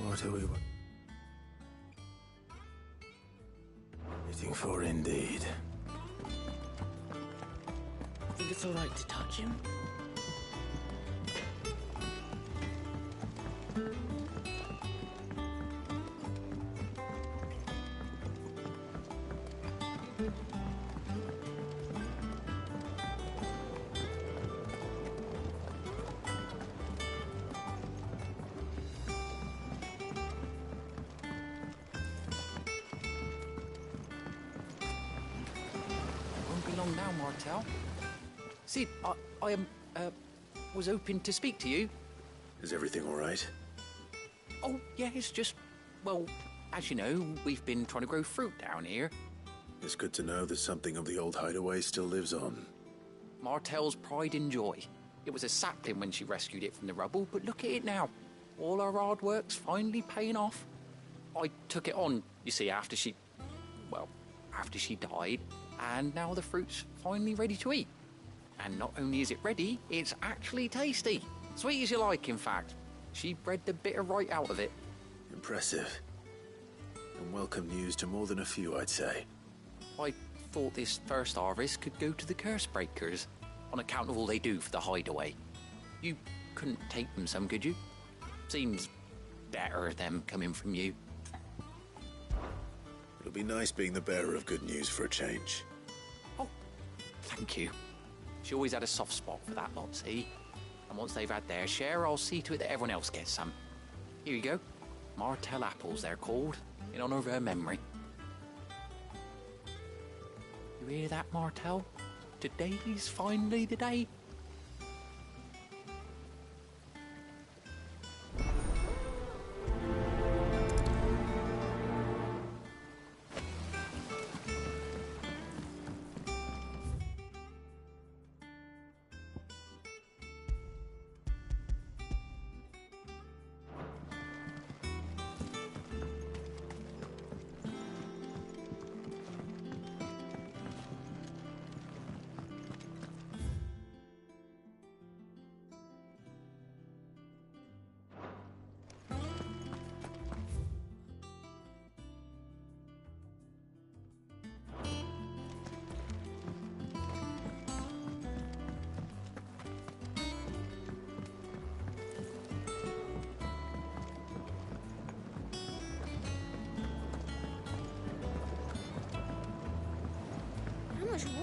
What are we waiting for, indeed? Think it's all right to touch him? Now, Martel. See, I was hoping to speak to you. Is everything all right? Oh, yeah, it's just, well, as you know, we've been trying to grow fruit down here. It's good to know that something of the old hideaway still lives on. Martel's pride and joy. It was a sapling when she rescued it from the rubble, but look at it now. All our hard work's finally paying off. I took it on, you see, after she died. And now the fruit's finally ready to eat. And not only is it ready, it's actually tasty. Sweet as you like, in fact. She bred the bitter right out of it. Impressive. And welcome news to more than a few, I'd say. I thought this first harvest could go to the curse breakers, on account of all they do for the hideaway. You couldn't take them some, could you? Seems better them coming from you. It'll be nice being the bearer of good news for a change. Oh, thank you. She always had a soft spot for that lot, see? And once they've had their share, I'll see to it that everyone else gets some. Here you go. Martel apples, they're called, in honor of her memory. You hear that, Martel? Today's finally the day.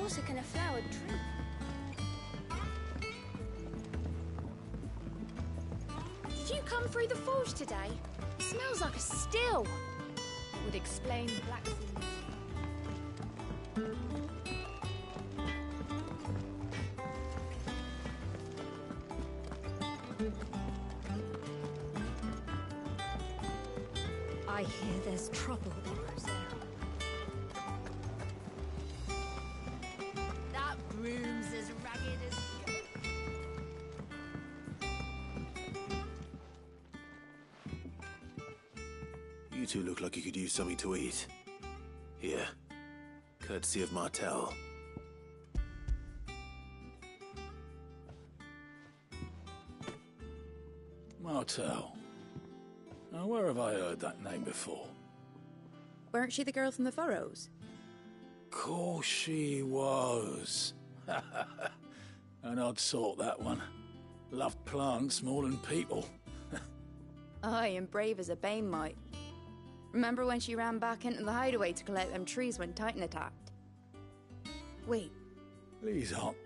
water can a flower drink? Did you come through the forge today? It smells like a still. It would explain the blacksmith's. I hear there's trouble in Rosera. That broom's as ragged as... You two look like you could use something to eat. Here, courtesy of Martel. Martel. Now, where have I heard that name before? Weren't she the girl from the Furrows? Course she was. An odd sort, that one. Loved plants more than people. Aye, and brave as a bane might. Remember when she ran back into the hideaway to collect them trees when Titan attacked? Wait. These aren't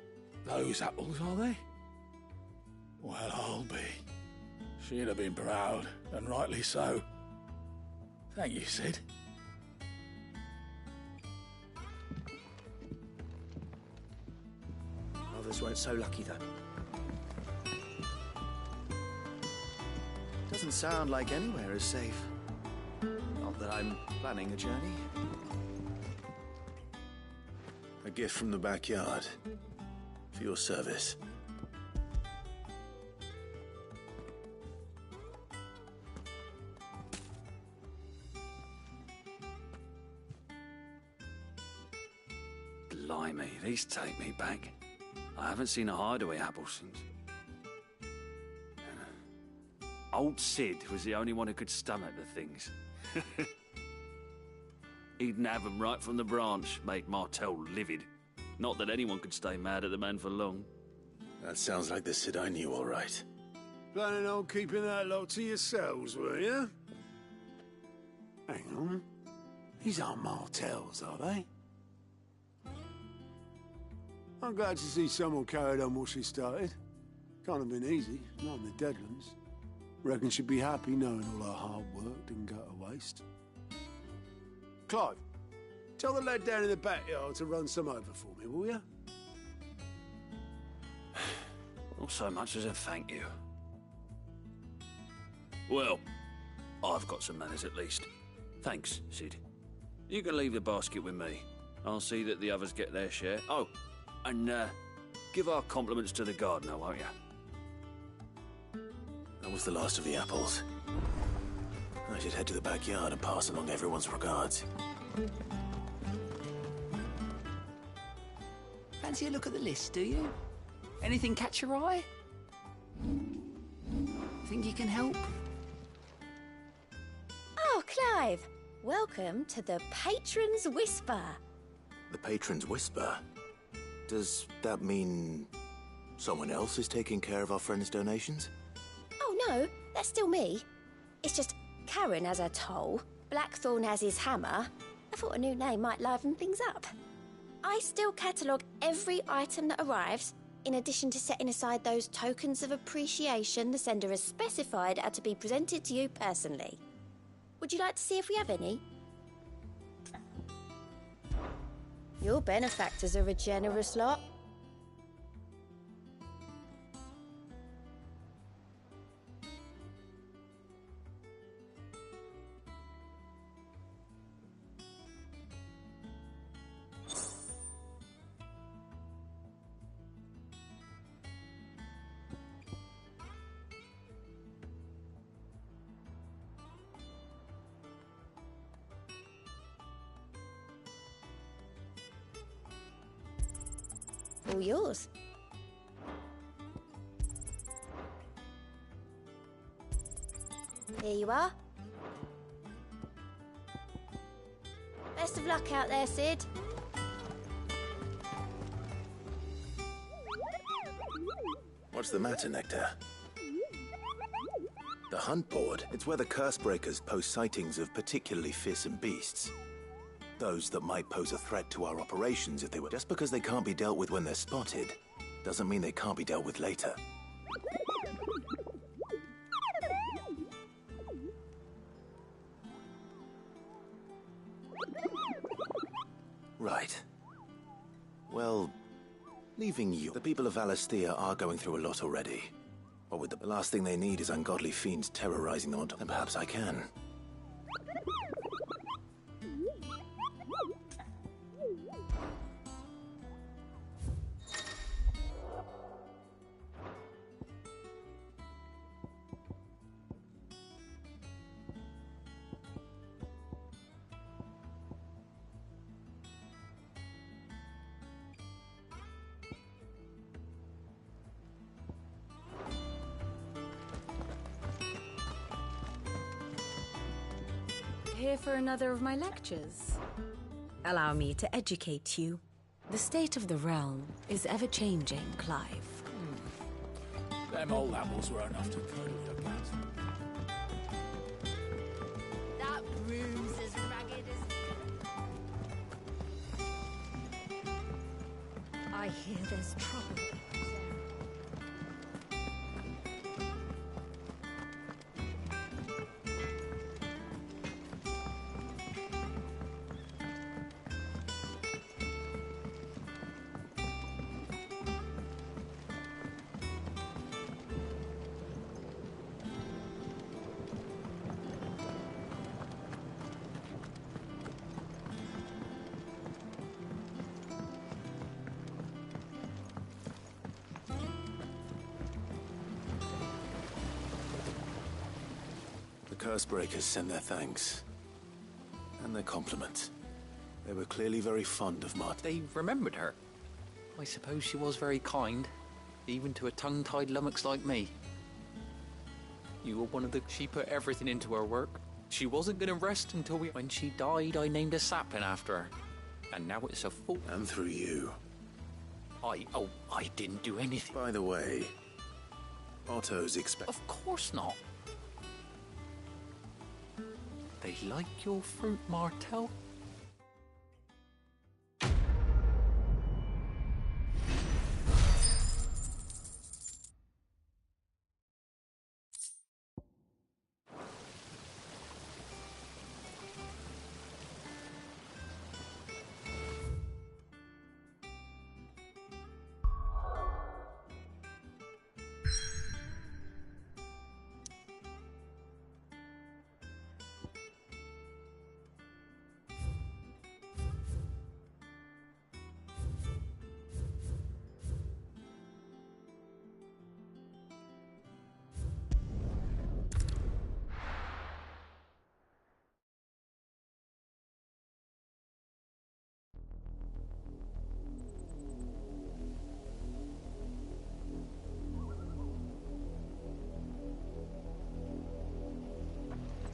those apples, are they? Well, I'll be. She'd have been proud, and rightly so. Thank you, Sid. Others weren't so lucky, though. Doesn't sound like anywhere is safe. Not that I'm planning a journey. A gift from the backyard. For your service. Blimey, these take me back. I haven't seen a hideaway apple since. Old Sid was the only one who could stomach the things. He'd nab 'em right from the branch, made Martel livid. Not that anyone could stay mad at the man for long. That sounds like the Sid I knew, all right. Planning on keeping that lot to yourselves, were you? Hang on. These aren't Martels, are they? I'm glad to see someone carried on what she started. Can't have been easy, not in the Deadlands. Reckon she'd be happy knowing all her hard work didn't go to waste. Clive, tell the lad down in the backyard to run some over for me, will you? Not so much as a thank you. Well, I've got some manners at least. Thanks, Sid. You can leave the basket with me. I'll see that the others get their share. Oh, and give our compliments to the gardener, won't you? That was the last of the apples. I should head to the backyard and pass along everyone's regards. Fancy a look at the list, do you? Anything catch your eye? Think you can help? Oh, Clive! Welcome to the Patron's Whisper. The Patron's Whisper? Does that mean someone else is taking care of our friend's donations? Oh, no, that's still me. It's just Karen has her toll, Blackthorn has his hammer. I thought a new name might liven things up. I still catalogue every item that arrives, in addition to setting aside those tokens of appreciation the sender has specified are to be presented to you personally. Would you like to see if we have any? Your benefactors are a generous lot. All yours. Here you are. Best of luck out there, Sid. What's the matter, Nectar? The hunt board. It's where the curse breakers post sightings of particularly fearsome beasts. Those that might pose a threat to our operations if they were... Just because they can't be dealt with when they're spotted, doesn't mean they can't be dealt with later. Right. Well, leaving you. The people of Valisthea are going through a lot already. But with the last thing they need is ungodly fiends terrorizing them, then perhaps I can. Here for another of my lectures. Allow me to educate you. The state of the realm is ever-changing, Clive. Them old apples were enough to cuddle your cat. That room's as ragged as... I hear there's trouble. The Cursebreakers send their thanks. And their compliments. They were clearly very fond of Mart. They remembered her. I suppose she was very kind, even to a tongue-tied lummox like me. You were one of the... She put everything into her work. She wasn't going to rest until we... When she died, I named a sapling after her. And now it's a full... And through you. I didn't do anything. By the way, Otto's expect... Of course not. They like your fruit, Martel.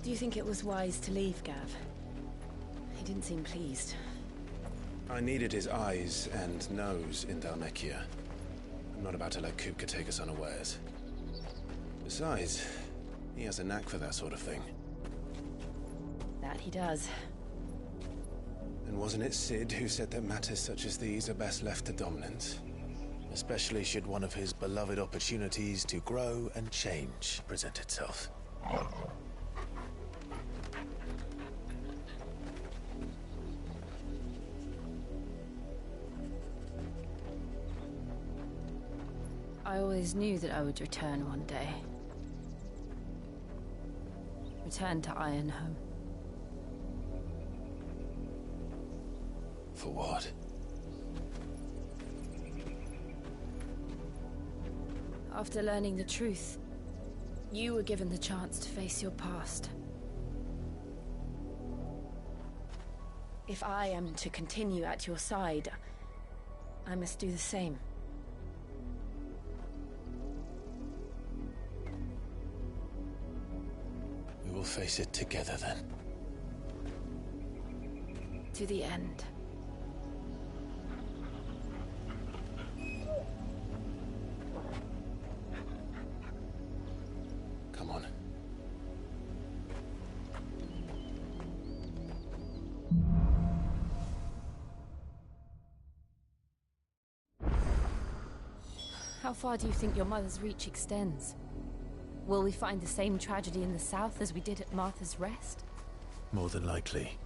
Do you think it was wise to leave, Gav? He didn't seem pleased. I needed his eyes and nose in Dhalmekia. I'm not about to let Kupka take us unawares. Besides, he has a knack for that sort of thing. That he does. And wasn't it Sid who said that matters such as these are best left to dominance? Especially should one of his beloved opportunities to grow and change present itself. I always knew that I would return one day. Return to Ironhome. For what? After learning the truth, you were given the chance to face your past. If I am to continue at your side, I must do the same. We will face it together then. To the end. Come on. How far do you think your mother's reach extends? Will we find the same tragedy in the south as we did at Martha's Rest? More than likely.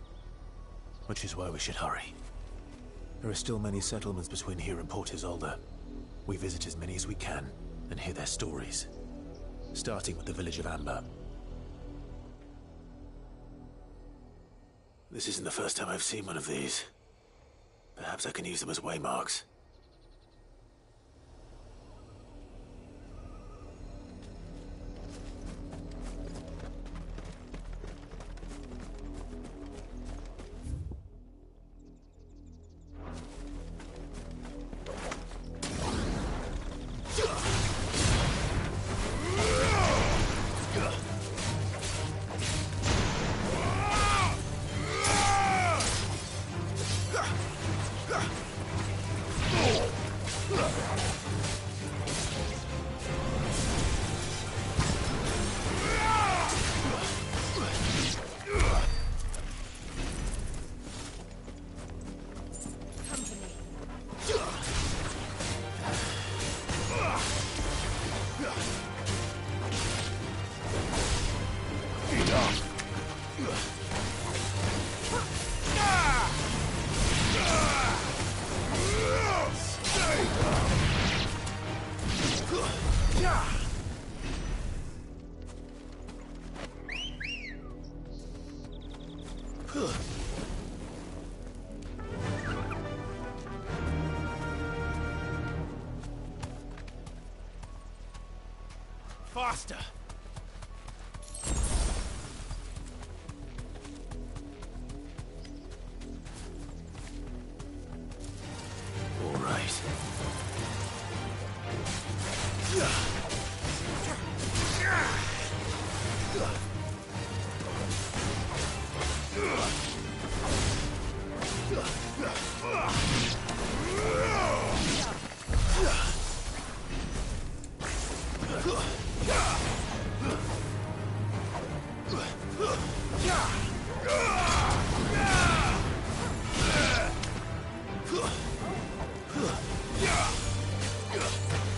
Which is why we should hurry. There are still many settlements between here and Port Isolde. We visit as many as we can and hear their stories. Starting with the village of Amber. This isn't the first time I've seen one of these. Perhaps I can use them as waymarks. Faster! All right.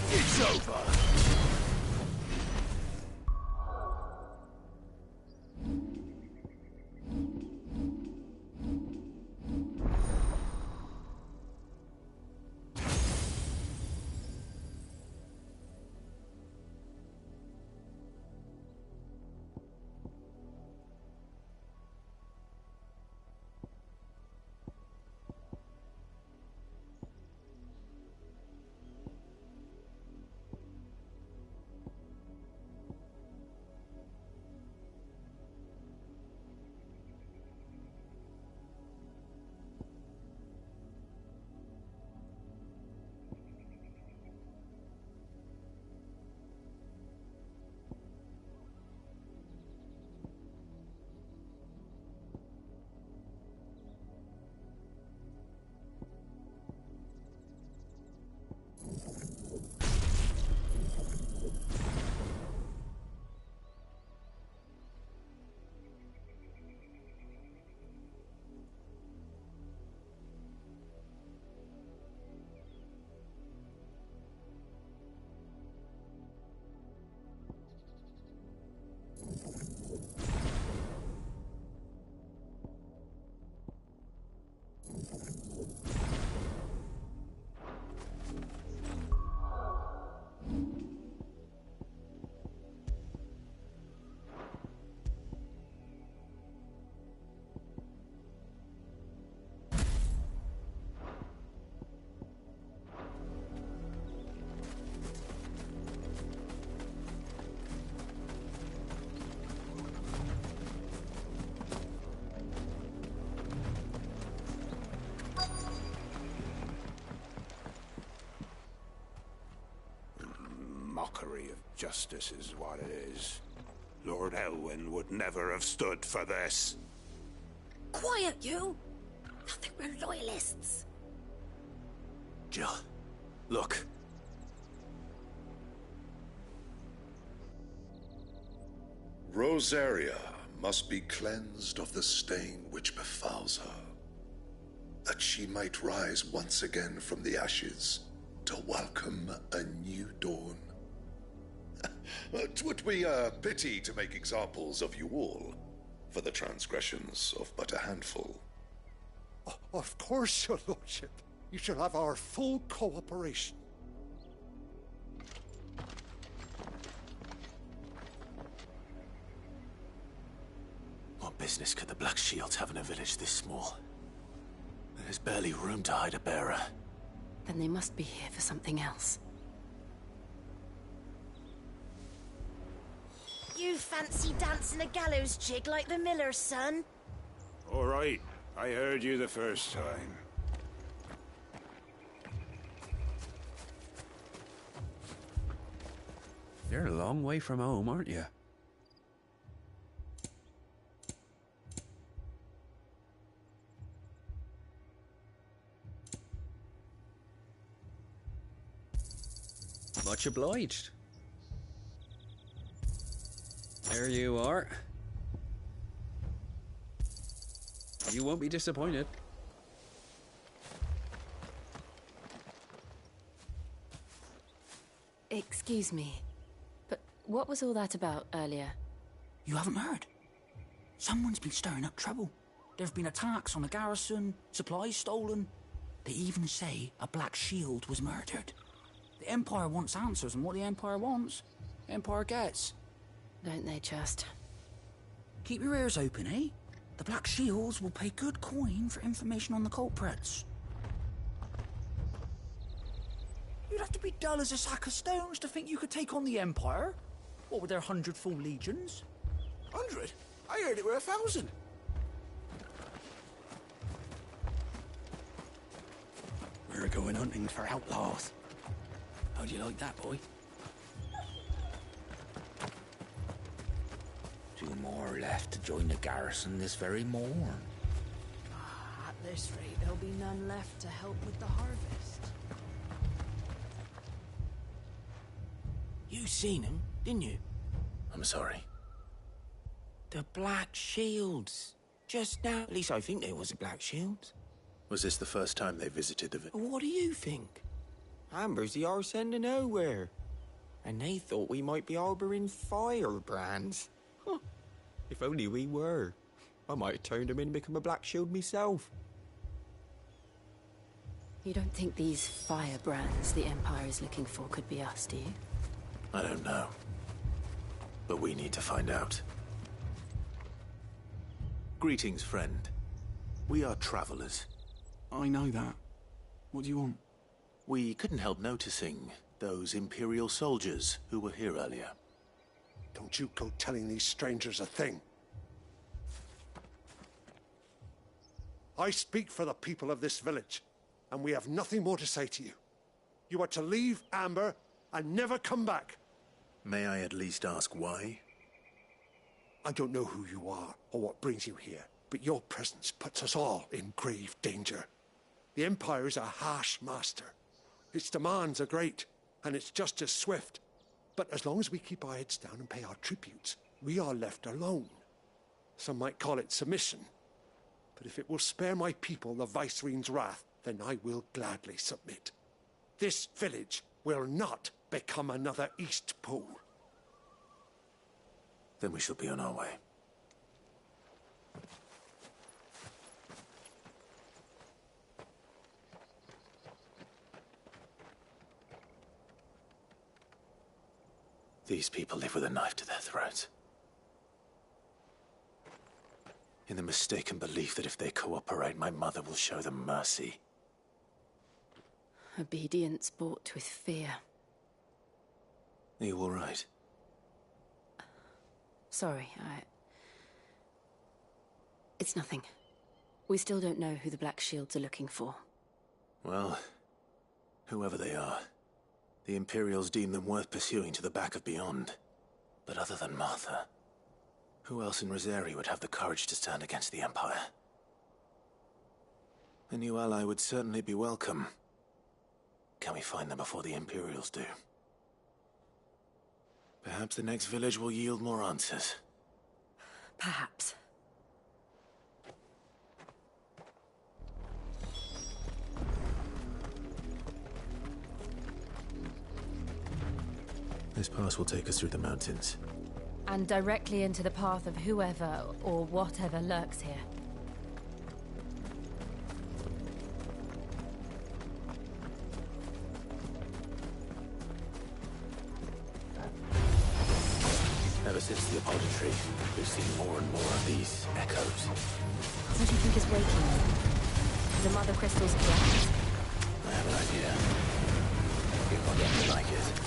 It's over. Mockery of justice is what it is. Lord Elwyn would never have stood for this. Quiet, you! Nothing, we're loyalists. Jill, look. Rosaria must be cleansed of the stain which befouls her, that she might rise once again from the ashes to welcome a new dawn. It would be a pity to make examples of you all for the transgressions of but a handful. Of course, your lordship. You shall have our full cooperation. What business could the Black Shields have in a village this small? There's barely room to hide a bearer. Then they must be here for something else. You fancy dancing a gallows jig like the miller's son? All right, I heard you the first time. You're a long way from home, aren't you? Much obliged. There you are. You won't be disappointed. Excuse me, but what was all that about earlier? You haven't heard? Someone's been stirring up trouble. There have been attacks on the garrison, supplies stolen. They even say a Black Shield was murdered. The Empire wants answers, and what the Empire wants, the Empire gets. Don't they just? Keep your ears open, eh? The Black Shields will pay good coin for information on the culprits. You'd have to be dull as a sack of stones to think you could take on the Empire. What with their 100 full legions? 100? I heard it were 1,000. We're going hunting for outlaws. How do you like that, boy? 2 more left to join the garrison this very morn. At this rate, there'll be none left to help with the harvest. You seen him, didn't you? I'm sorry. The Black Shields. Just now. At least I think there was a Black Shields. Was this the first time they visited the village? What do you think? Amber's the arse end of nowhere. And they thought we might be harbouring firebrands. Huh. If only we were. I might have turned them in and become a Black Shield myself. You don't think these firebrands the Empire is looking for could be us, do you? I don't know. But we need to find out. Greetings, friend. We are travelers. I know that. What do you want? We couldn't help noticing those Imperial soldiers who were here earlier. Don't you go telling these strangers a thing. I speak for the people of this village, and we have nothing more to say to you. You are to leave Amber and never come back. May I at least ask why? I don't know who you are or what brings you here, but your presence puts us all in grave danger. The Empire is a harsh master. Its demands are great, and its justice swift. But as long as we keep our heads down and pay our tributes, we are left alone. Some might call it submission. But if it will spare my people the Viceroy's wrath, then I will gladly submit. This village will not become another Eastpool. Then we shall be on our way. These people live with a knife to their throats. In the mistaken belief that if they cooperate, my mother will show them mercy. Obedience bought with fear. Are you all right? Sorry, It's nothing. We still don't know who the Black Shields are looking for. Well, whoever they are, the Imperials deem them worth pursuing to the back of beyond. But other than Martha, who else in Rosari would have the courage to stand against the Empire? A new ally would certainly be welcome. Can we find them before the Imperials do? Perhaps the next village will yield more answers. Perhaps. This pass will take us through the mountains. And directly into the path of whoever or whatever lurks here. Ever since the apology, we've seen more and more of these echoes. What do you think is waking them? The mother crystals collapse? I have an idea. You're not going to like it.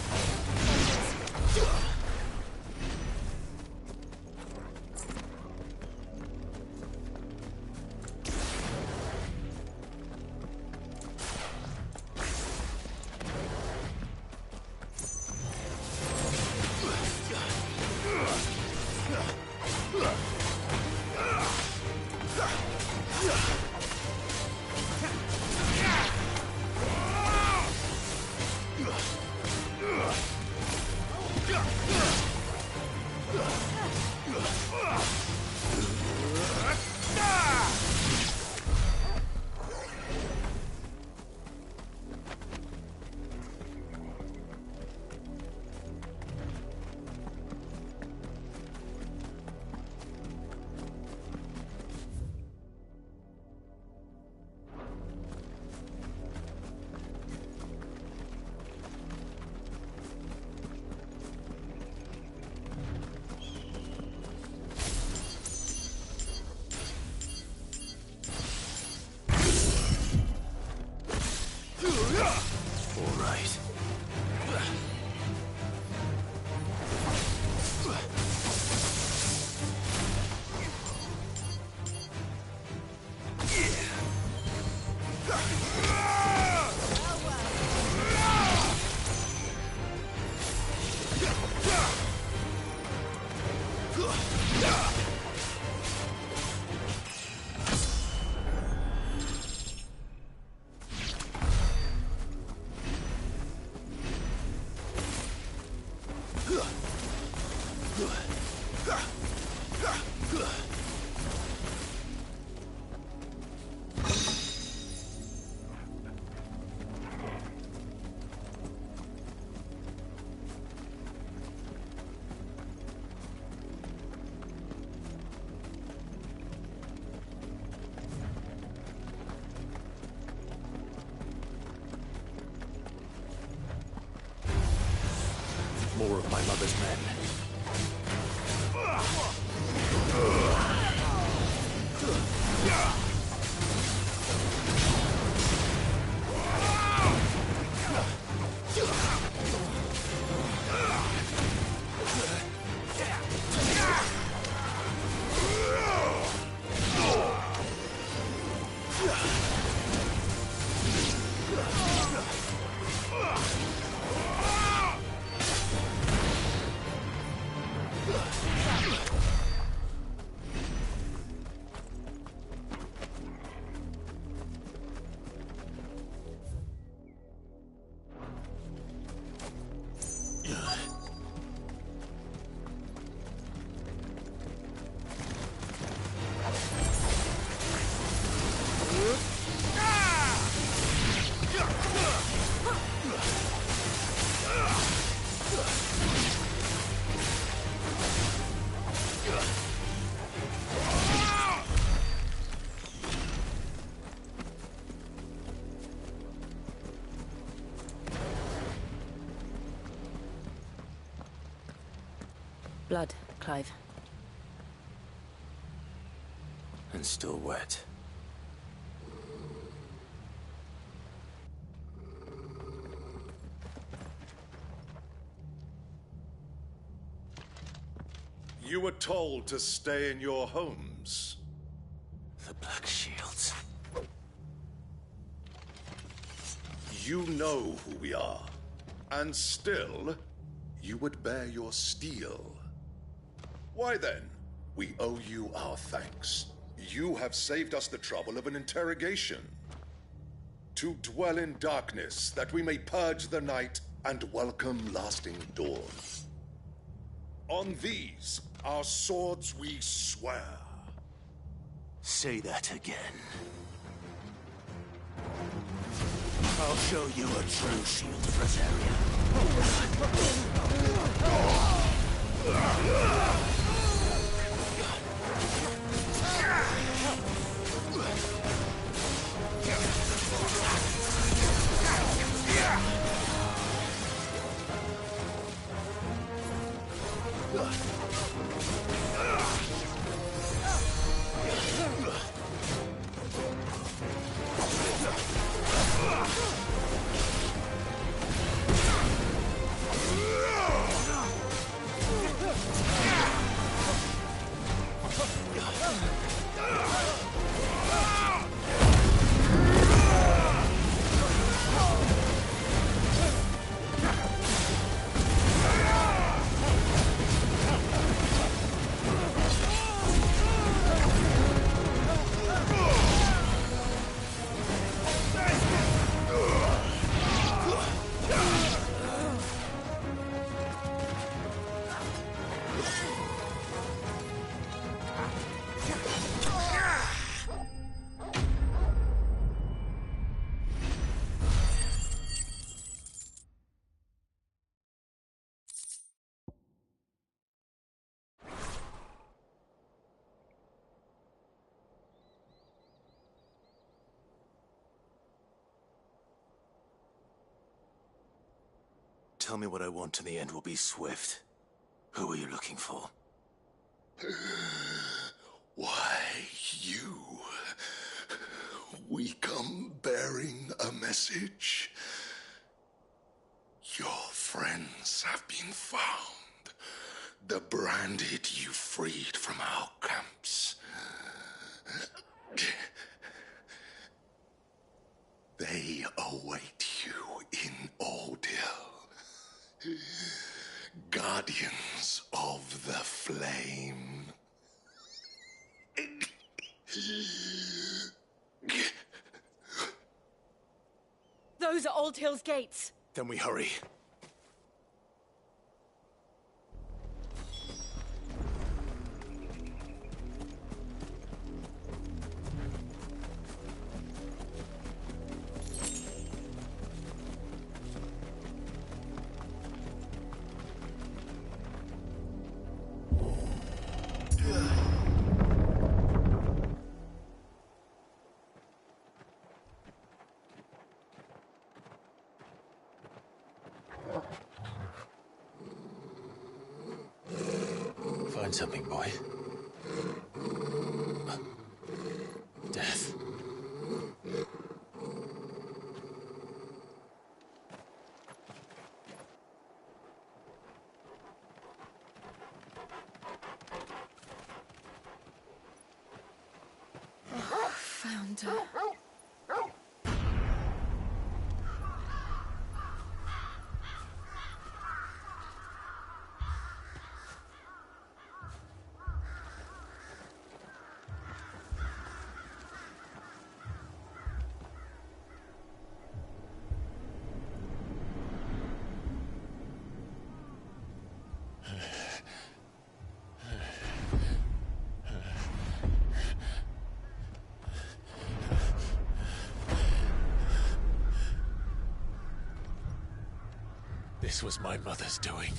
More of my mother's men. Blood, Clive. And still wet. You were told to stay in your homes. The Black Shields. You know who we are. And still, you would bear your steel. Why then, we owe you our thanks. You have saved us the trouble of an interrogation. To dwell in darkness, that we may purge the night and welcome lasting dawn. On these, our swords we swear. Say that again. I'll show you a true shield, Brazaria. Tell me what I want and the end will be swift. Who are you looking for? Why, you. We come bearing a message. Your friends have been found. The branded you freed from our camps. They await you in Ordeal. Guardians of the Flame. Those are Old Hill's gates. Then we hurry. Find something, boy. Death. Found her. This was my mother's doing.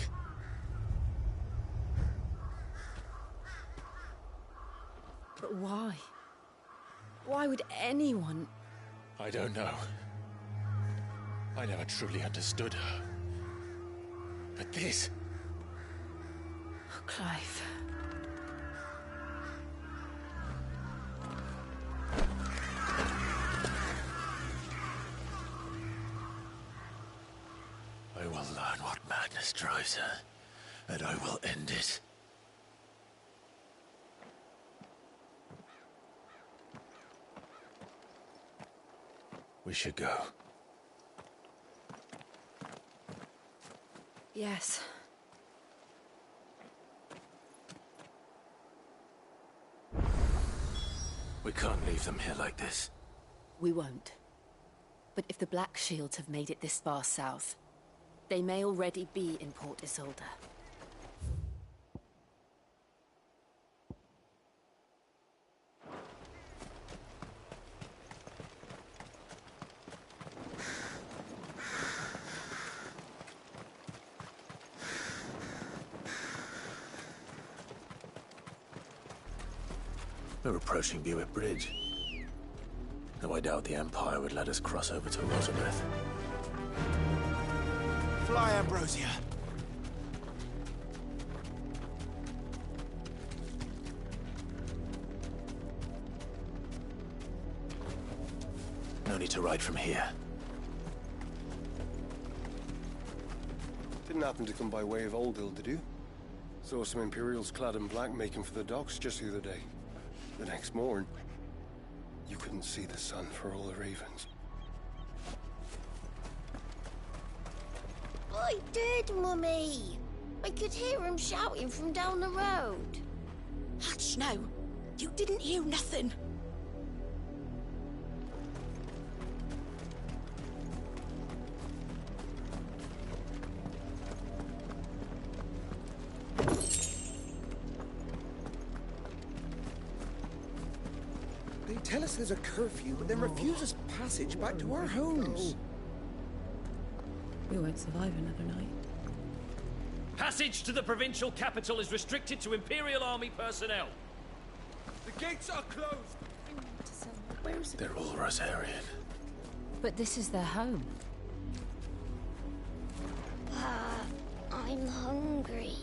But why? Why would anyone? I don't know. I never truly understood her. But this... Oh, Clive. I will learn what madness drives her, and I will end it. We should go. Yes. We can't leave them here like this. We won't. But if the Black Shields have made it this far south, they may already be in Port Isolde. We're approaching Buick Bridge. Though I doubt the Empire would let us cross over to Rosabeth. Fly, Ambrosia. only to ride from here. Didn't happen to come by way of Oldville, did you? Saw some Imperials clad in black making for the docks just the other day. The next morn, you couldn't see the sun for all the ravens. I did, Mummy. I could hear him shouting from down the road. Hush now. You didn't hear nothing. They tell us there's a curfew, but then refuse us passage back to our homes. We won't survive another night. Passage to the provincial capital is restricted to Imperial Army personnel. The gates are closed. Where's They're all Rosarian. But this is their home. I'm hungry.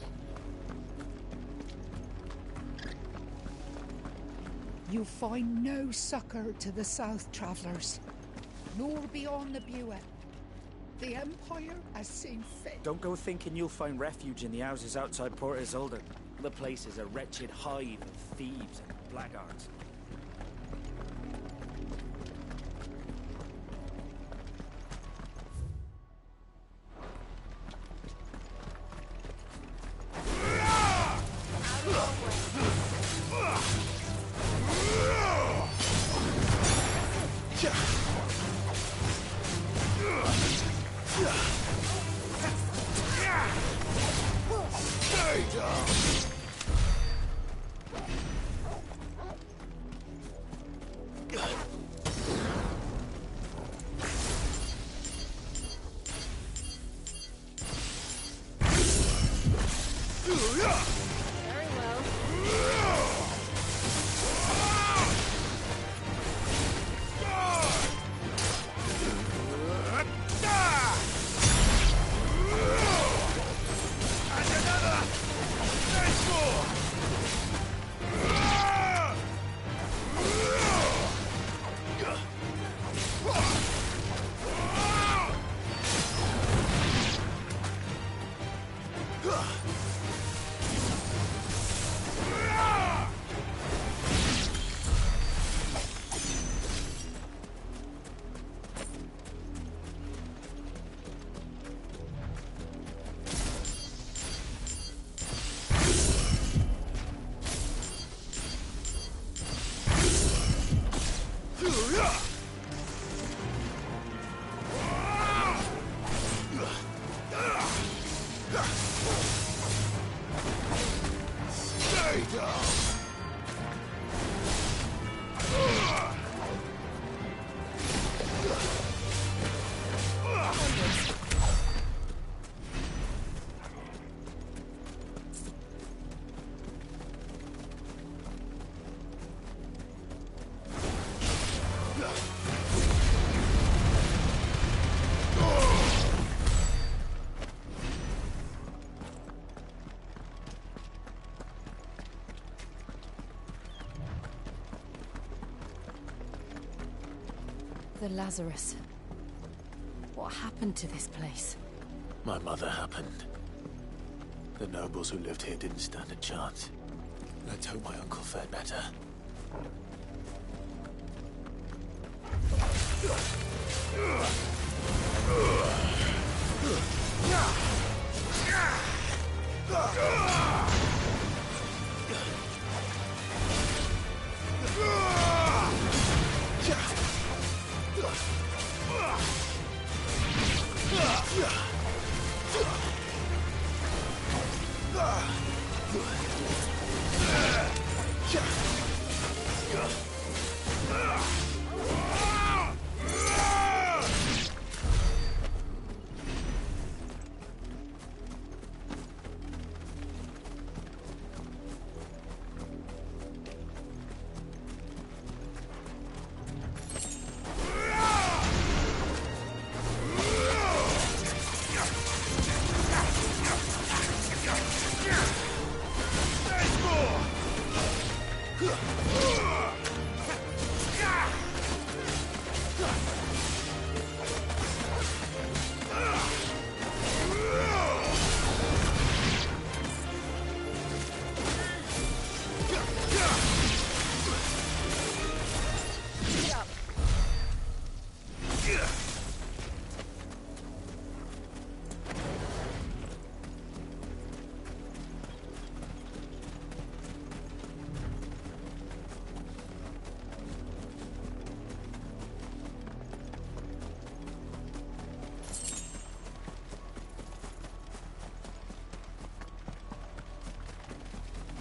You find no succor to the south travellers, nor beyond the Buet. The Empire has seen fit. Don't go thinking you'll find refuge in the houses outside Port Isolde. The place is a wretched hive of thieves and blackguards. The Lazarus. What happened to this place? My mother happened. The nobles who lived here didn't stand a chance. Let's hope my uncle fared better.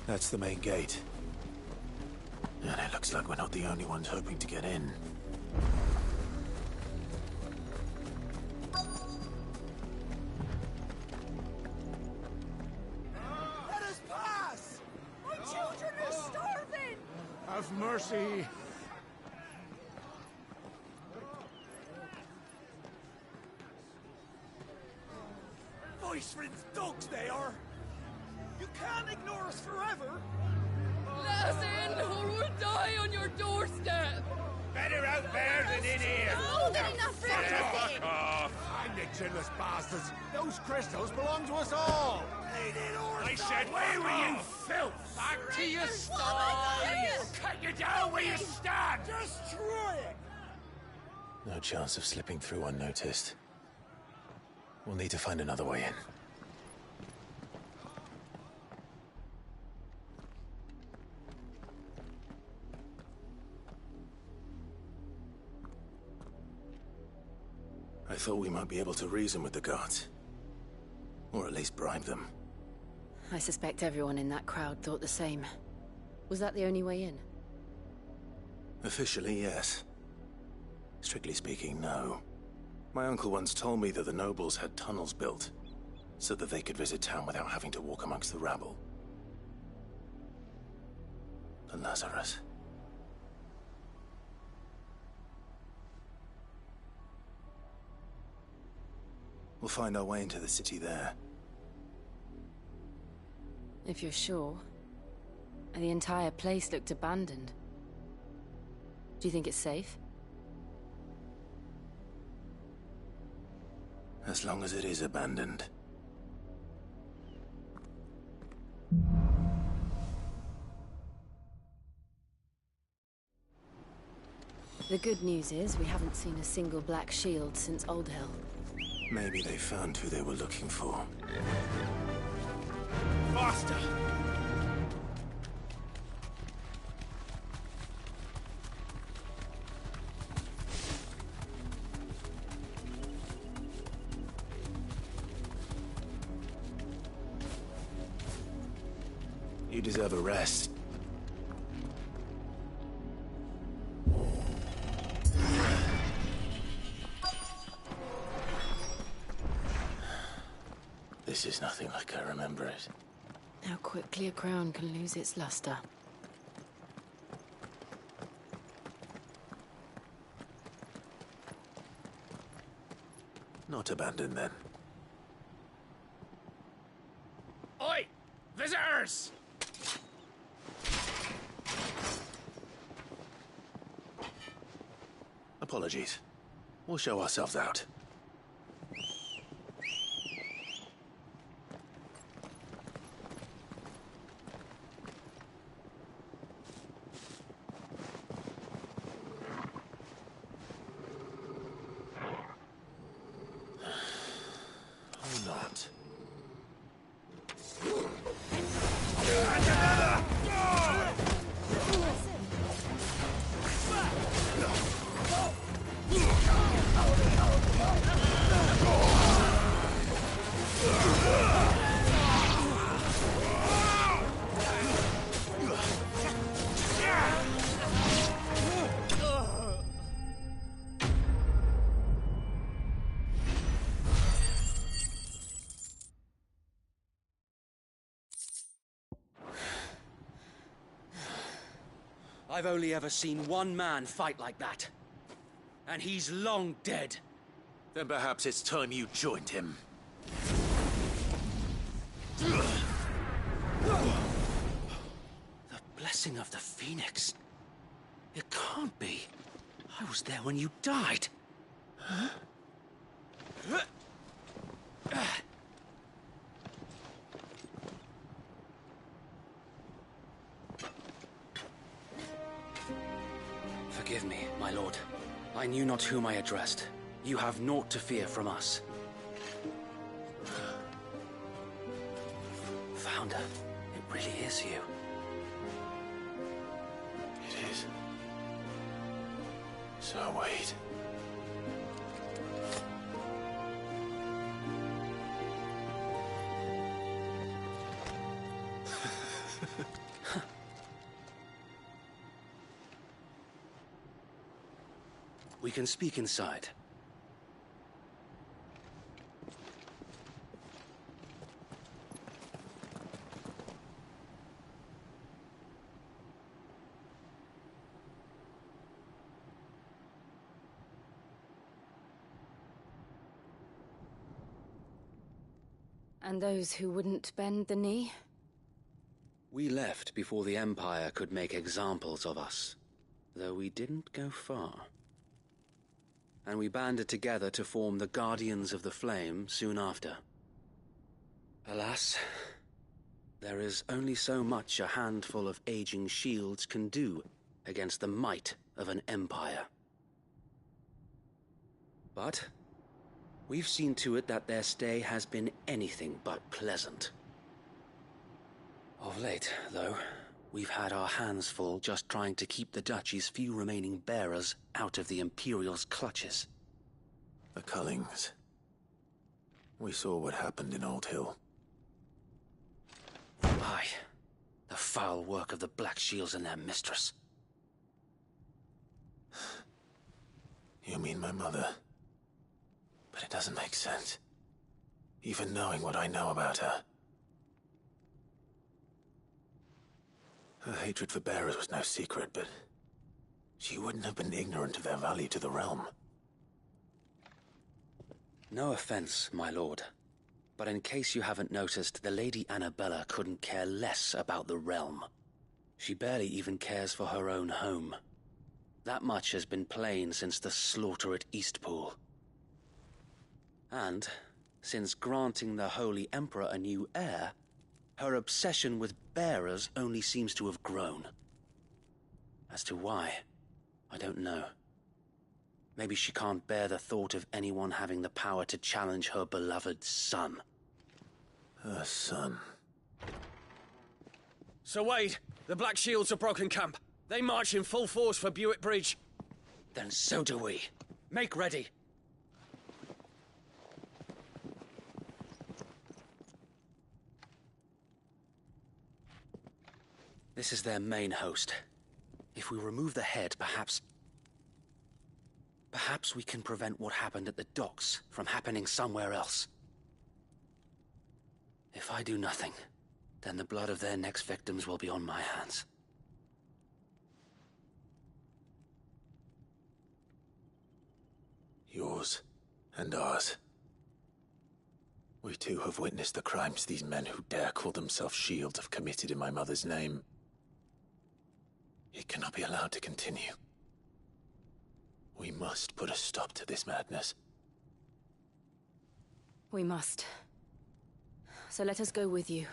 That's the main gate. And it looks like we're not the only ones hoping to get in. Let us pass! My children are starving! Have mercy. Viceroy's dogs they are! You can't ignore us forever! Let us in, or we'll die on your doorstep! Better out there than in here! More than enough for everything! off! Find the chinless bastards! Those crystals belong to us all! I said, where were you, filth? Back to your sties! Cut you down where you stand! Destroy it! No chance of slipping through unnoticed. We'll need to find another way in. I thought we might be able to reason with the guards. Or at least bribe them. I suspect everyone in that crowd thought the same. Was that the only way in? Officially, yes. Strictly speaking, no. My uncle once told me that the nobles had tunnels built, so that they could visit town without having to walk amongst the rabble. The Lazarus. We'll find our way into the city there. If you're sure. The entire place looked abandoned. Do you think it's safe? As long as it is abandoned. The good news is we haven't seen a single black shield since Old Hill. Maybe they found who they were looking for. Faster! You deserve a rest. This is nothing like I remember it. How quickly a crown can lose its luster. Not abandoned, then. Oi! Visitors! Apologies. We'll show ourselves out. Or not. I've only ever seen one man fight like that. And he's long dead. Then perhaps it's time you joined him. The blessing of the Phoenix. It can't be. I was there when you died. Huh? Forgive me, my lord. I knew not whom I addressed. You have naught to fear from us. Founder, it really is you. It is. So wait. We can speak inside. And those who wouldn't bend the knee? We left before the Empire could make examples of us, though we didn't go far. And we banded together to form the Guardians of the Flame soon after. Alas, there is only so much a handful of aging shields can do against the might of an empire. But we've seen to it that their stay has been anything but pleasant. Of late, though, we've had our hands full just trying to keep the Duchy's few remaining bearers out of the Imperial's clutches. The Cullings. We saw what happened in Old Hill. Aye, the foul work of the Black Shields and their mistress. You mean my mother? But it doesn't make sense. Even knowing what I know about her. Her hatred for bearers was no secret, but she wouldn't have been ignorant of their value to the realm. No offense, my lord, but in case you haven't noticed, the Lady Annabella couldn't care less about the realm. She barely even cares for her own home. That much has been plain since the slaughter at Eastpool. And, since granting the Holy Emperor a new heir, her obsession with bearers only seems to have grown. As to why, I don't know. Maybe she can't bear the thought of anyone having the power to challenge her beloved son. Her son. Sir Wade, the Black Shields have broken camp. They march in full force for Buick Bridge. Then so do we. Make ready. This is their main host. If we remove the head, perhaps we can prevent what happened at the docks from happening somewhere else. If I do nothing, then the blood of their next victims will be on my hands. Yours and ours. We too have witnessed the crimes these men who dare call themselves Shields have committed in my mother's name. It cannot be allowed to continue. We must put a stop to this madness. We must. So let us go with you.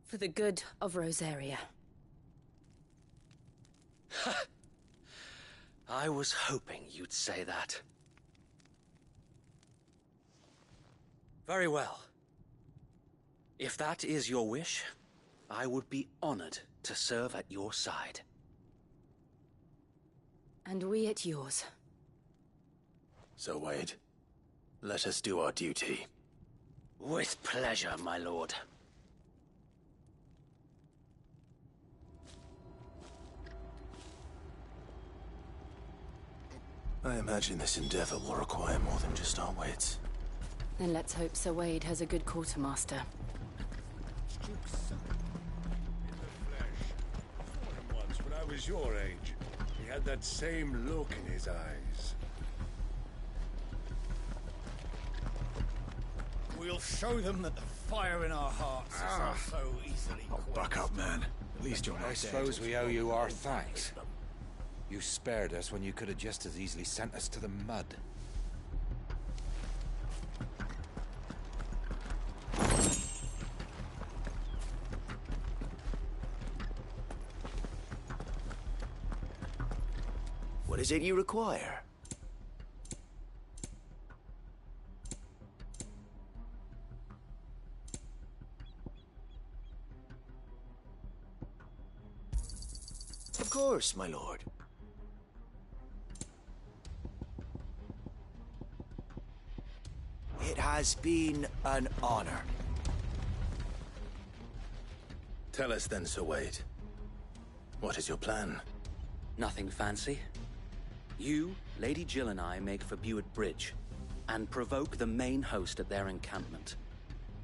For the good of Rosaria. I was hoping you'd say that. Very well. If that is your wish, I would be honored to serve at your side. And we at yours. So, Wade, let us do our duty. With pleasure, my lord. I imagine this endeavor will require more than just our wits. Then let's hope Sir Wade has a good quartermaster. Once, when I was your age, he had that same look in his eyes. We'll show them that the fire in our hearts is not so easily quenched. Buck up, man. At least you're not I suppose we owe you our thanks. You spared us when you could have just as easily sent us to the mud. What is it you require? Of course, my lord. It has been an honor. Tell us then, Sir Wade. What is your plan? Nothing fancy. You Lady Jill and I make for Buett Bridge and provoke the main host at their encampment.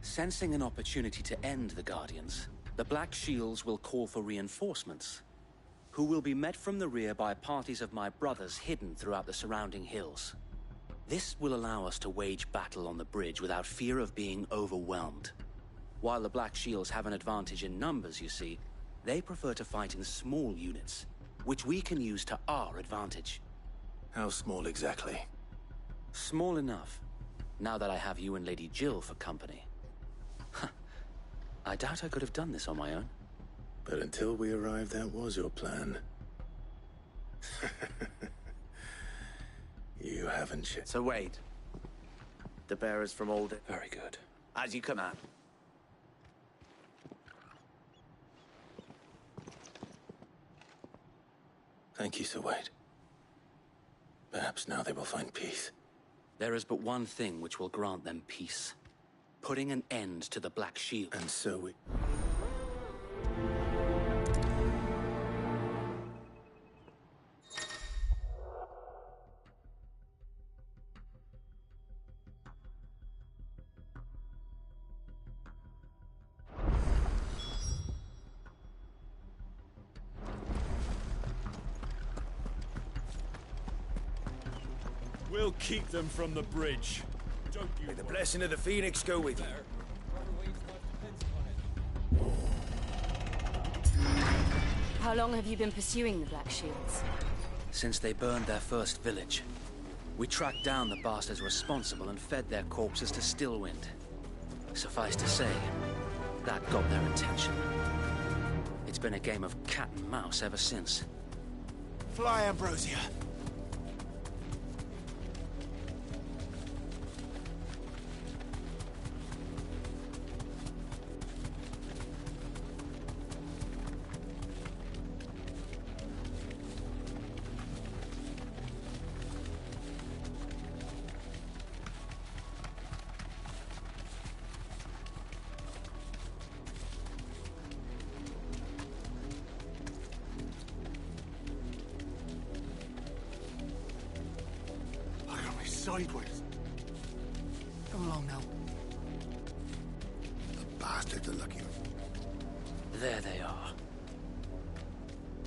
Sensing an opportunity to end the Guardians, the Black Shields will call for reinforcements, who will be met from the rear by parties of my brothers hidden throughout the surrounding hills. This will allow us to wage battle on the bridge without fear of being overwhelmed. While the Black Shields have an advantage in numbers, you see, they prefer to fight in small units, which we can use to our advantage. How small exactly? Small enough, now that I have you and Lady Jill for company. I doubt I could have done this on my own. But until we arrived, that was your plan. You haven't yet. So wait. The bearers from Old... Very good. As you command. Thank you, Sir Wade. Perhaps now they will find peace. There is but one thing which will grant them peace. Putting an end to the Black Shield. And so we... We'll keep them from the bridge. Don't you... May the blessing of the Phoenix go with you. How long have you been pursuing the Black Shields? Since they burned their first village. We tracked down the bastards responsible and fed their corpses to Stillwind. Suffice to say, that got their attention. It's been a game of cat and mouse ever since. Fly, Ambrosia. Sideways. Come along now. The bastards are lucky. There they are.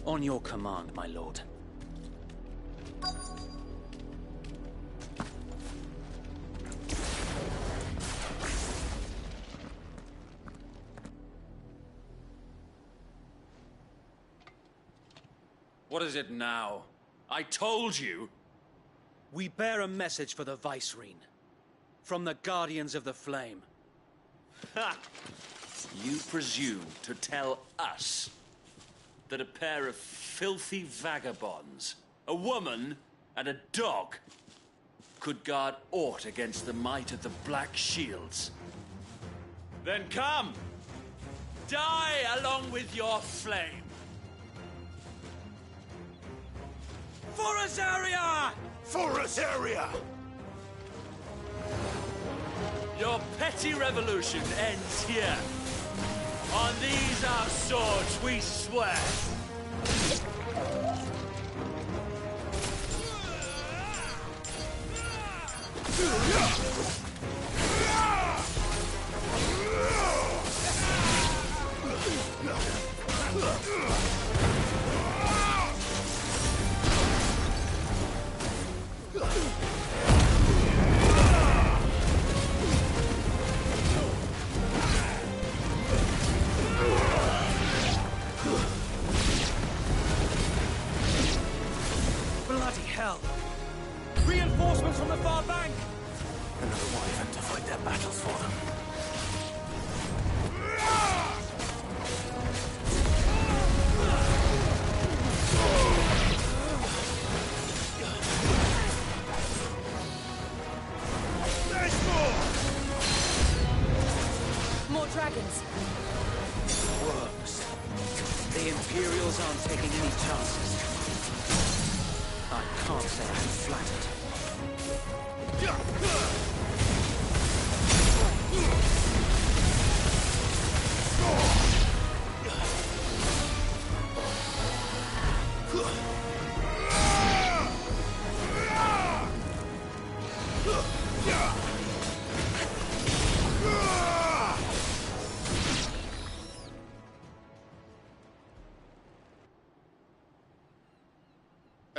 On your command, my lord. What is it now? I told you! We bear a message for the Vicereine. From the Guardians of the Flame. Ha! You presume to tell us that a pair of filthy vagabonds, a woman and a dog, could guard aught against the might of the Black Shields? Then come! Die along with your flame! For Azaria! For Azaria! Your petty revolution ends here. On these our swords we swear. Bloody hell! Reinforcements from the far bank! Another wyvern to fight their battles for them. There's more! More dragons. Worms. The Imperials aren't taking any chances. I can't say I'm flattered.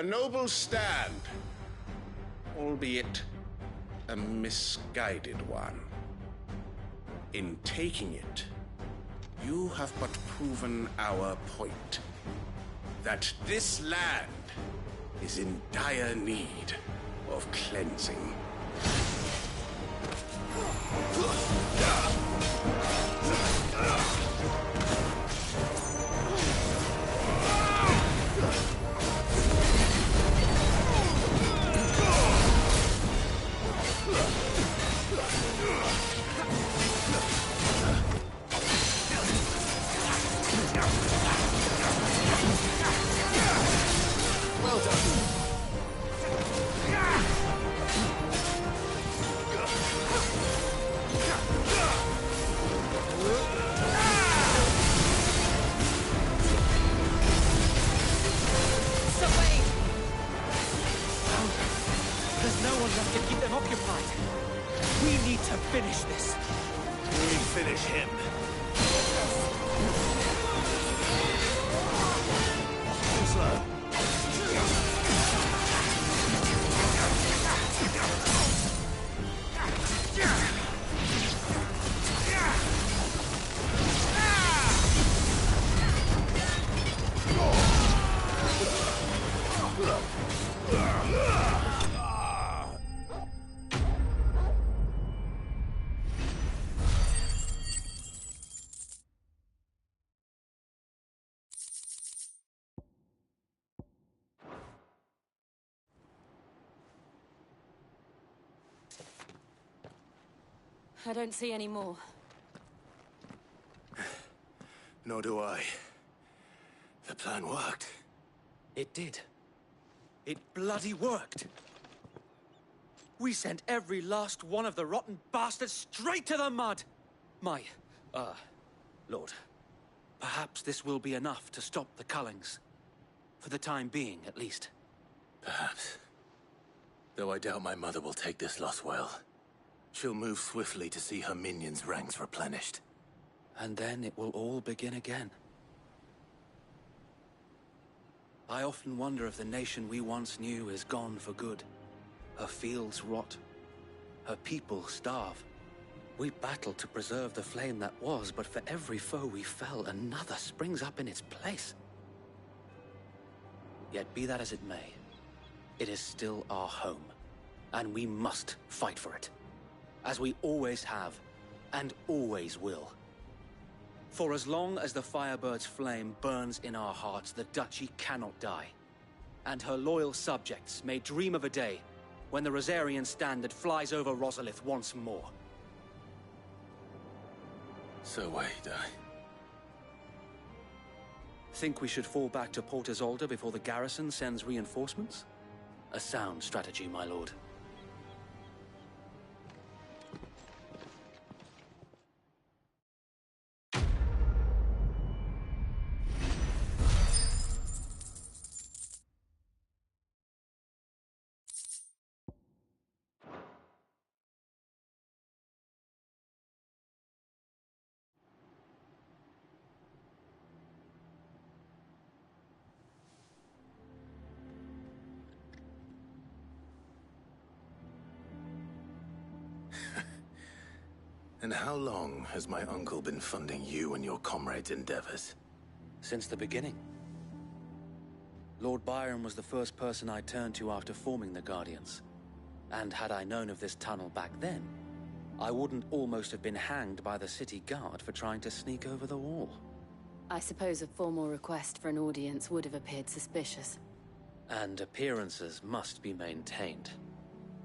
A noble stand, albeit a misguided one. In taking it, you have but proven our point. That this land is in dire need of cleansing. Well done. There's no one left to keep them occupied. We need to finish this. We finish him. Too slow. I don't see any more. Nor do I. The plan worked. It did. It bloody worked. We sent every last one of the rotten bastards straight to the mud! Lord, perhaps this will be enough to stop the Cullings. For the time being, at least. Perhaps. Though I doubt my mother will take this loss well. She'll move swiftly to see her minions' ranks replenished. And then it will all begin again. I often wonder if the nation we once knew is gone for good. Her fields rot. Her people starve. We battled to preserve the flame that was, but for every foe we fell, another springs up in its place. Yet be that as it may, it is still our home, and we must fight for it. As we always have, and always will. For as long as the Firebird's flame burns in our hearts, the Duchy cannot die. And her loyal subjects may dream of a day when the Rosarian standard flies over Rosalith once more. So wait, Think we should fall back to Port Isolde before the garrison sends reinforcements? A sound strategy, my lord. And how long has my uncle been funding you and your comrades' endeavors? Since the beginning. Lord Byron was the first person I turned to after forming the Guardians. And had I known of this tunnel back then, I wouldn't almost have been hanged by the city guard for trying to sneak over the wall. I suppose a formal request for an audience would have appeared suspicious. And appearances must be maintained.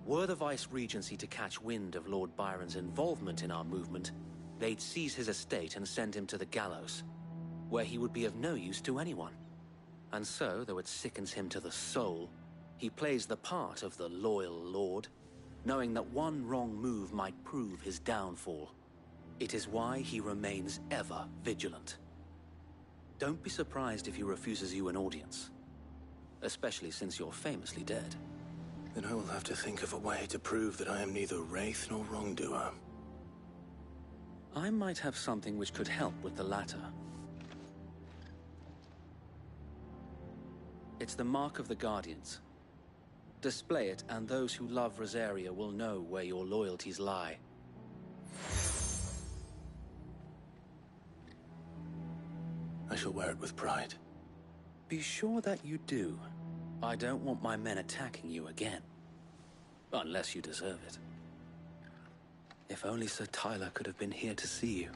Were the Vice-Regency to catch wind of Lord Byron's involvement in our movement, they'd seize his estate and send him to the gallows, where he would be of no use to anyone. And so, though it sickens him to the soul, he plays the part of the loyal lord, knowing that one wrong move might prove his downfall. It is why he remains ever vigilant. Don't be surprised if he refuses you an audience, especially since you're famously dead. Then I will have to think of a way to prove that I am neither wraith nor wrongdoer. I might have something which could help with the latter. It's the mark of the Guardians. Display it, and those who love Rosaria will know where your loyalties lie. I shall wear it with pride. Be sure that you do. I don't want my men attacking you again. Unless you deserve it. If only Sir Tyler could have been here to see you.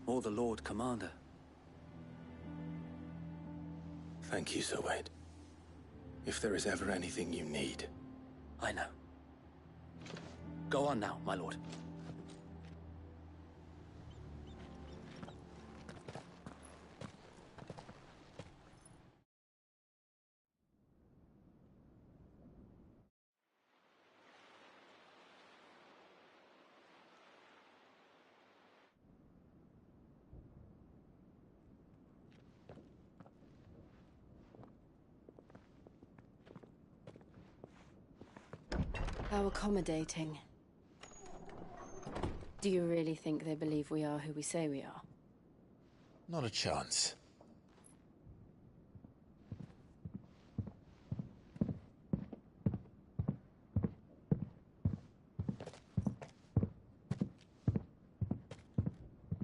Or the Lord Commander. Thank you, Sir Wade. If there is ever anything you need... I know. Go on now, my lord. How accommodating. Do you really think they believe we are who we say we are? Not a chance.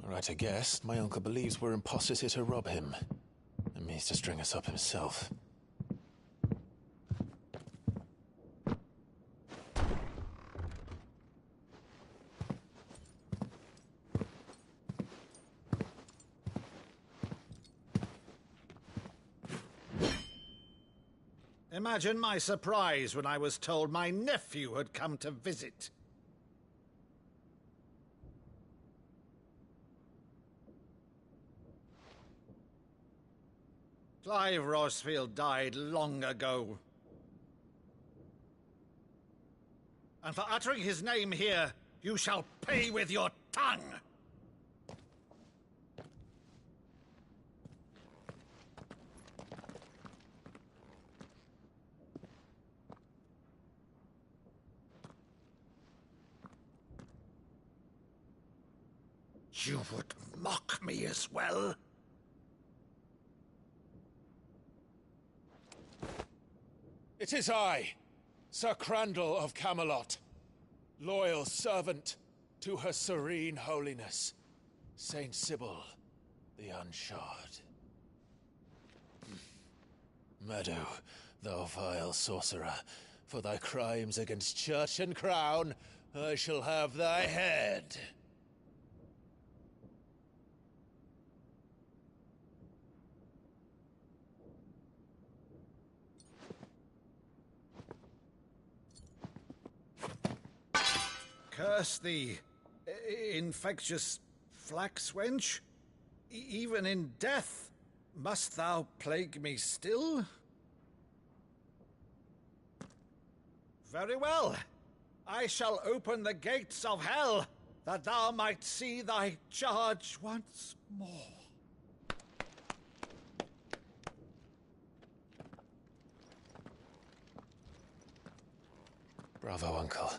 Right, I guess. My uncle believes we're imposters here to rob him. And means to string us up himself. Imagine my surprise when I was told my nephew had come to visit. Clive Rosefield died long ago. And for uttering his name here, you shall pay with your tongue! You would mock me as well? It is I, Sir Crandall of Camelot, loyal servant to Her Serene Holiness, Saint Sybil the Unshod. Meadow, thou vile sorcerer, for thy crimes against church and crown, I shall have thy head. Curse thee, infectious flax wench. Even in death, must thou plague me still? Very well. I shall open the gates of hell, that thou might see thy charge once more. Bravo, Uncle.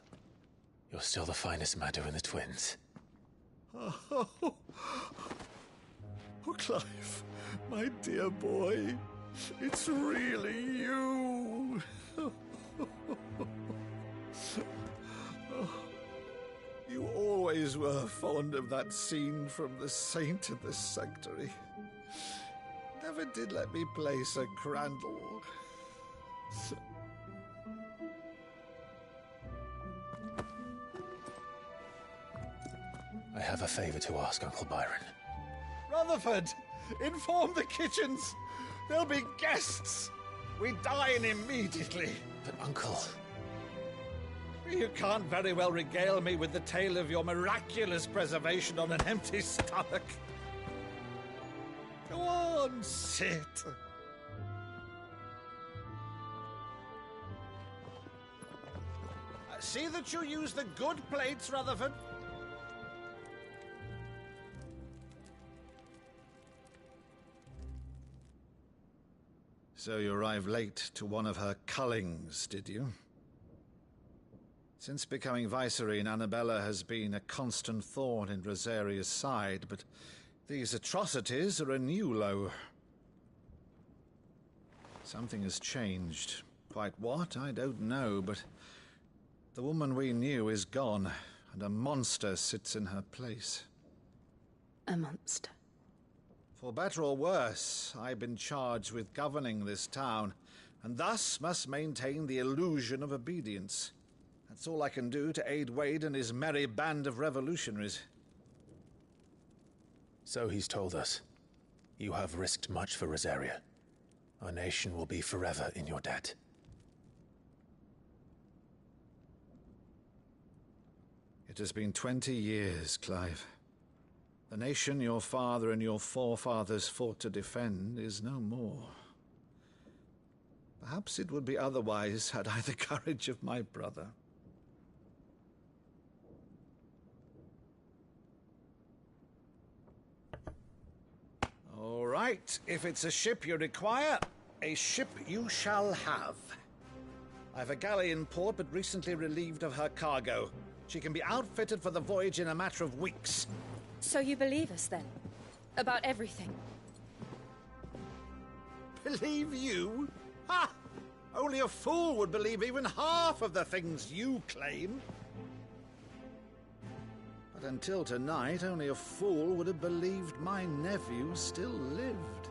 You're still the finest Maddo in the twins. Oh, Clive, my dear boy, it's really you. You always were fond of that scene from The Saint in the Sanctuary. Never did let me play Sir Crandall. I have a favor to ask, Uncle Byron. Rutherford, inform the kitchens. There'll be guests. We dine immediately. But, Uncle... You can't very well regale me with the tale of your miraculous preservation on an empty stomach. Go on, sit. See that you use the good plates, Rutherford. So you arrived late to one of her cullings, did you? Since becoming Vicereine, Annabella has been a constant thorn in Rosaria's side, but these atrocities are a new low. Something has changed. Quite what, I don't know, but the woman we knew is gone, and a monster sits in her place. A monster? For better or worse, I've been charged with governing this town, and thus must maintain the illusion of obedience. That's all I can do to aid Wade and his merry band of revolutionaries. So he's told us. You have risked much for Rosaria. Our nation will be forever in your debt. It has been 20 years, Clive. The nation your father and your forefathers fought to defend is no more. Perhaps it would be otherwise had I the courage of my brother. All right, if it's a ship you require, a ship you shall have. I've a galley in port, but recently relieved of her cargo. She can be outfitted for the voyage in a matter of weeks. So you believe us, then? About everything? Believe you? Ha! Only a fool would believe even half of the things you claim. But until tonight, only a fool would have believed my nephew still lived.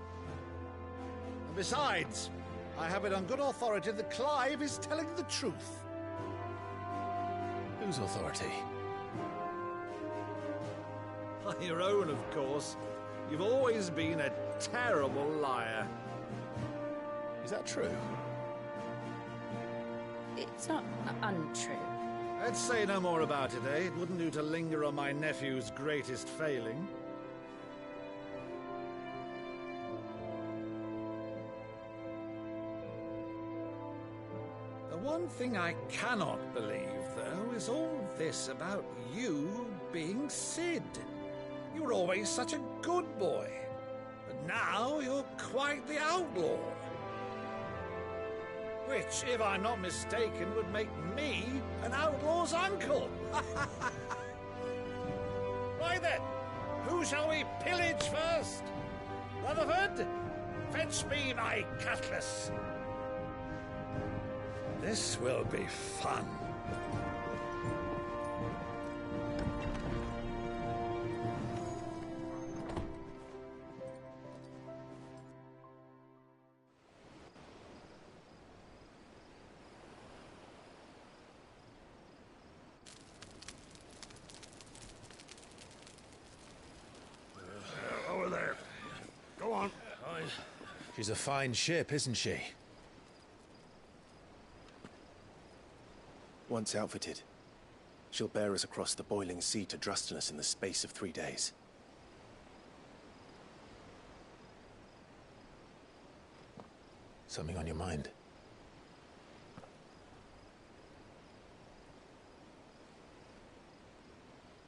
And besides, I have it on good authority that Clive is telling the truth. Whose authority? Your own, of course. You've always been a terrible liar. Is that true? It's not untrue. Let's say no more about it, eh? It wouldn't do to linger on my nephew's greatest failing. The one thing I cannot believe, though, is all this about you being Sid. You were always such a good boy, but now you're quite the outlaw. Which, if I'm not mistaken, would make me an outlaw's uncle. Right then, who shall we pillage first? Rutherford, fetch me my cutlass. This will be fun. Over there. Go on. She's a fine ship, isn't she? Once outfitted, she'll bear us across the boiling sea to Drustinus in the space of 3 days. Something on your mind?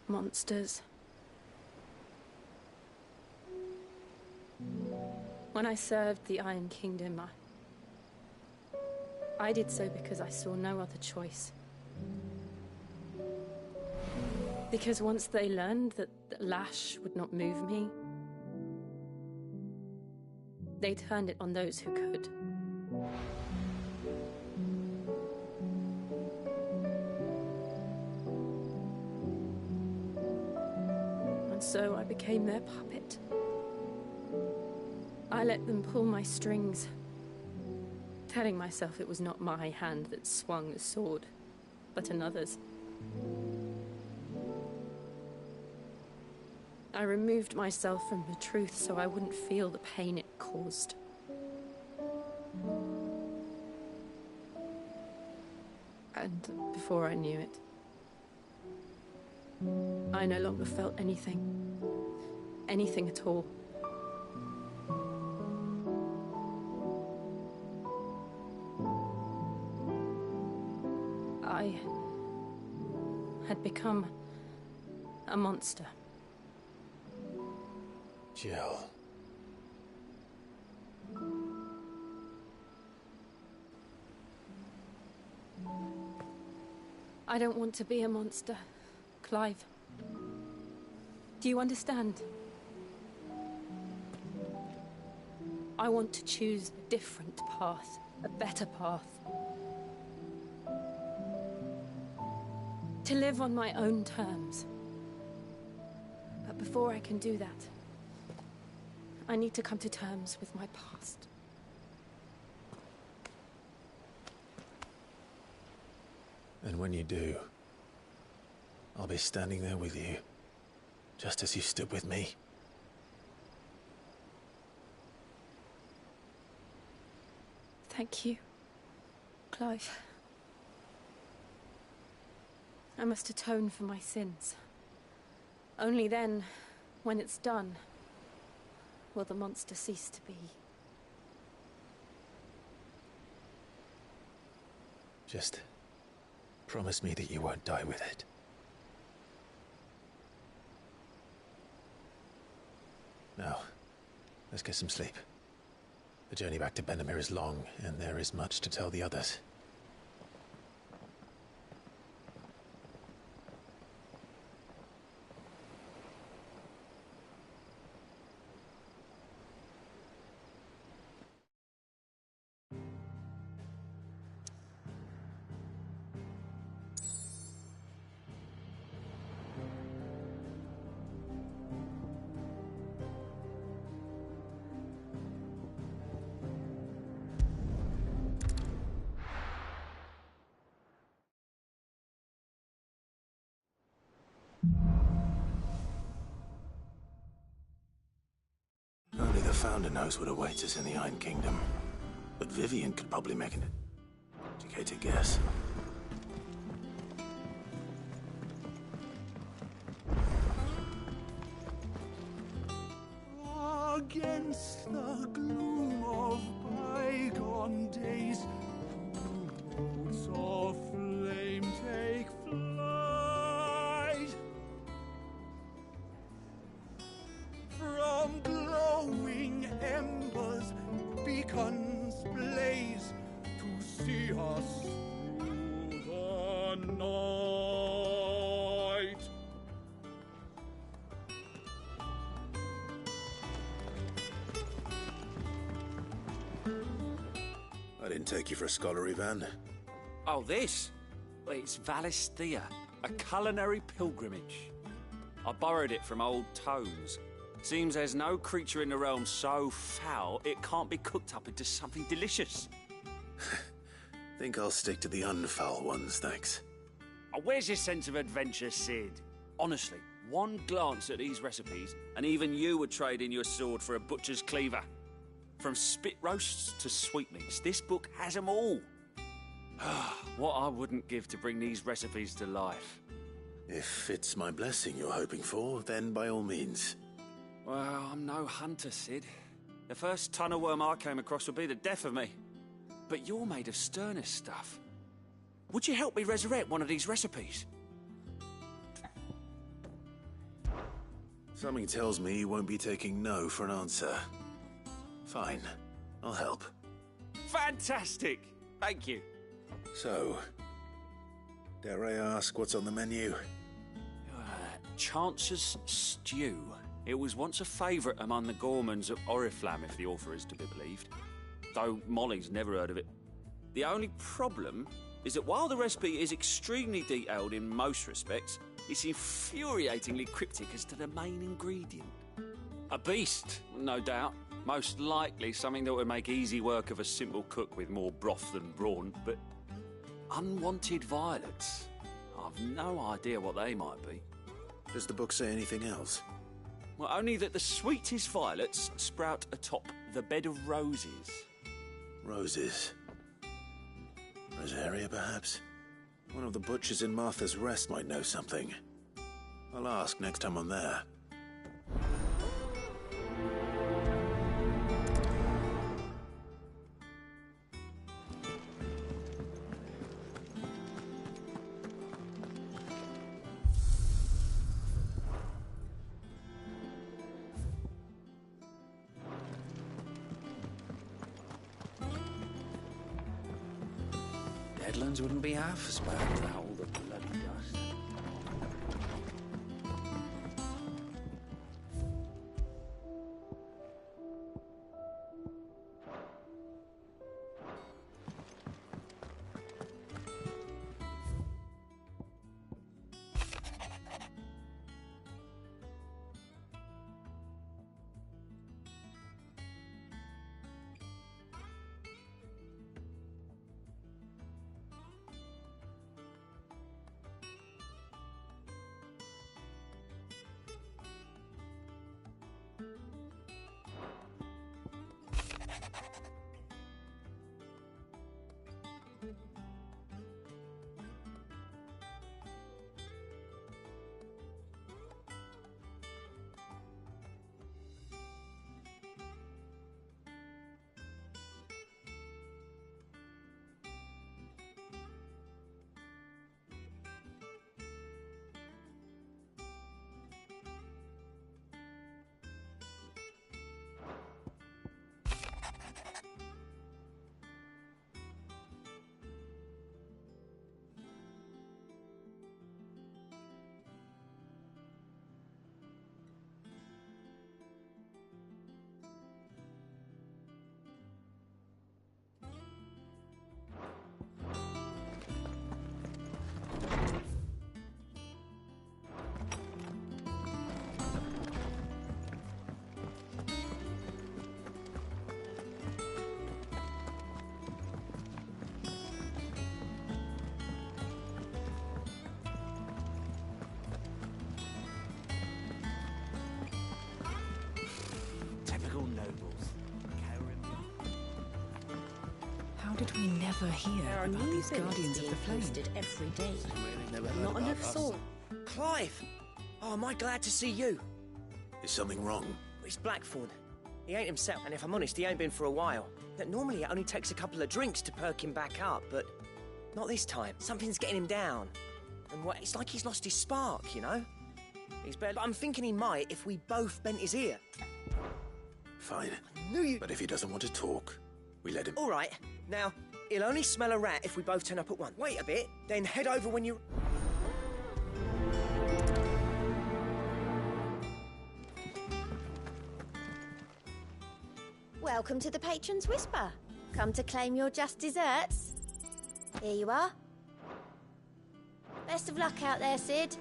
Monsters. When I served the Iron Kingdom, I did so because I saw no other choice. Because once they learned that the lash would not move me, they turned it on those who could. And so I became their puppet. I let them pull my strings, telling myself it was not my hand that swung the sword, but another's. I removed myself from the truth so I wouldn't feel the pain it caused. And before I knew it, I no longer felt anything. Anything at all. I had become a monster. Jill. I don't want to be a monster, Clive. Do you understand? I want to choose a different path, a better path. To live on my own terms. But before I can do that, I need to come to terms with my past. And when you do, I'll be standing there with you, just as you stood with me. Thank you, Clive. I must atone for my sins. Only then, when it's done, will the monster cease to be. Just promise me that you won't die with it. Now, let's get some sleep. The journey back to Benamir is long, and there is much to tell the others. Only the Founder knows what awaits us in the Iron Kingdom. But Vivian could probably make an educated guess. Against the gloom of bygone days, boats of flame take flight. From glowing embers, beacons blaze to see us through the night. I didn't take you for a scholar, Ivan. Oh, this? Well, it's Valisthea, a culinary pilgrimage. I borrowed it from old tomes. Seems there's no creature in the realm so foul it can't be cooked up into something delicious. Think I'll stick to the unfoul ones, thanks. Oh, where's your sense of adventure, Sid? Honestly, one glance at these recipes, and even you would trade in your sword for a butcher's cleaver. From spit roasts to sweetmeats, this book has them all. What I wouldn't give to bring these recipes to life. If it's my blessing you're hoping for, then by all means. Well, I'm no hunter, Sid. The first ton of worm I came across would be the death of me. But you're made of sterner stuff. Would you help me resurrect one of these recipes? Something tells me you won't be taking no for an answer. Fine, I'll help. Fantastic! Thank you. So, dare I ask what's on the menu? Chance's Stew. It was once a favourite among the gourmands of Oriflamme, if the author is to be believed. Though Molly's never heard of it. The only problem is that while the recipe is extremely detailed in most respects, it's infuriatingly cryptic as to the main ingredient. A beast, no doubt. Most likely something that would make easy work of a simple cook with more broth than brawn, but unwanted violets. I've no idea what they might be. Does the book say anything else? Well, only that the sweetest violets sprout atop the bed of roses. Roses. Rosaria, perhaps? One of the butchers in Martha's Rest might know something. I'll ask next time I'm there. Deadlands wouldn't be half as bad without all the bloody dust. did we never hear There are about new these things Guardians of being the Flame? posted every day. Never Not heard enough about thought. Clive! Oh, am I glad to see you? Is something wrong? It's Blackthorn. He ain't himself, and if I'm honest, he ain't been for a while. That normally it only takes a couple of drinks to perk him back up, but not this time. Something's getting him down. And what? It's like he's lost his spark, you know? But I'm thinking he might if we both bent his ear. Fine. I knew you... But if he doesn't want to talk, we let him... All right. Now, he'll only smell a rat if we both turn up at once. Wait a bit, then head over when you... Welcome to the Patron's Whisper. Come to claim your just desserts. Here you are. Best of luck out there, Sid.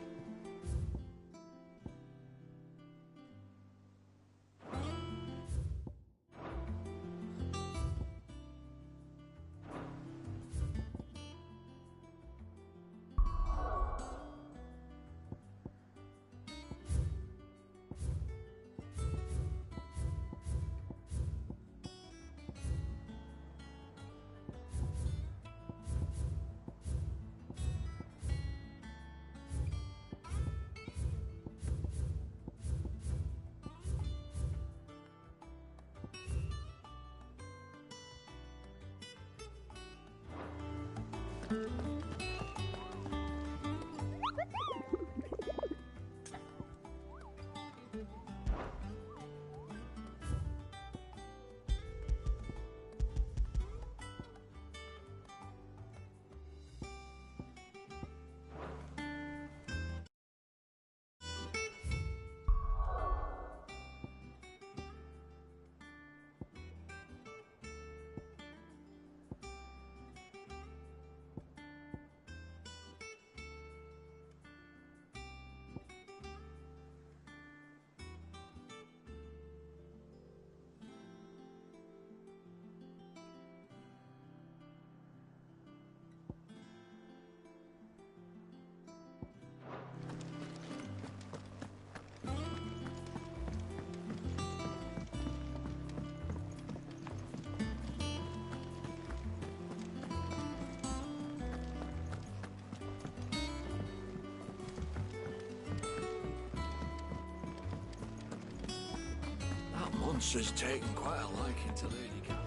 That monster's taken quite a liking to Lady Callum.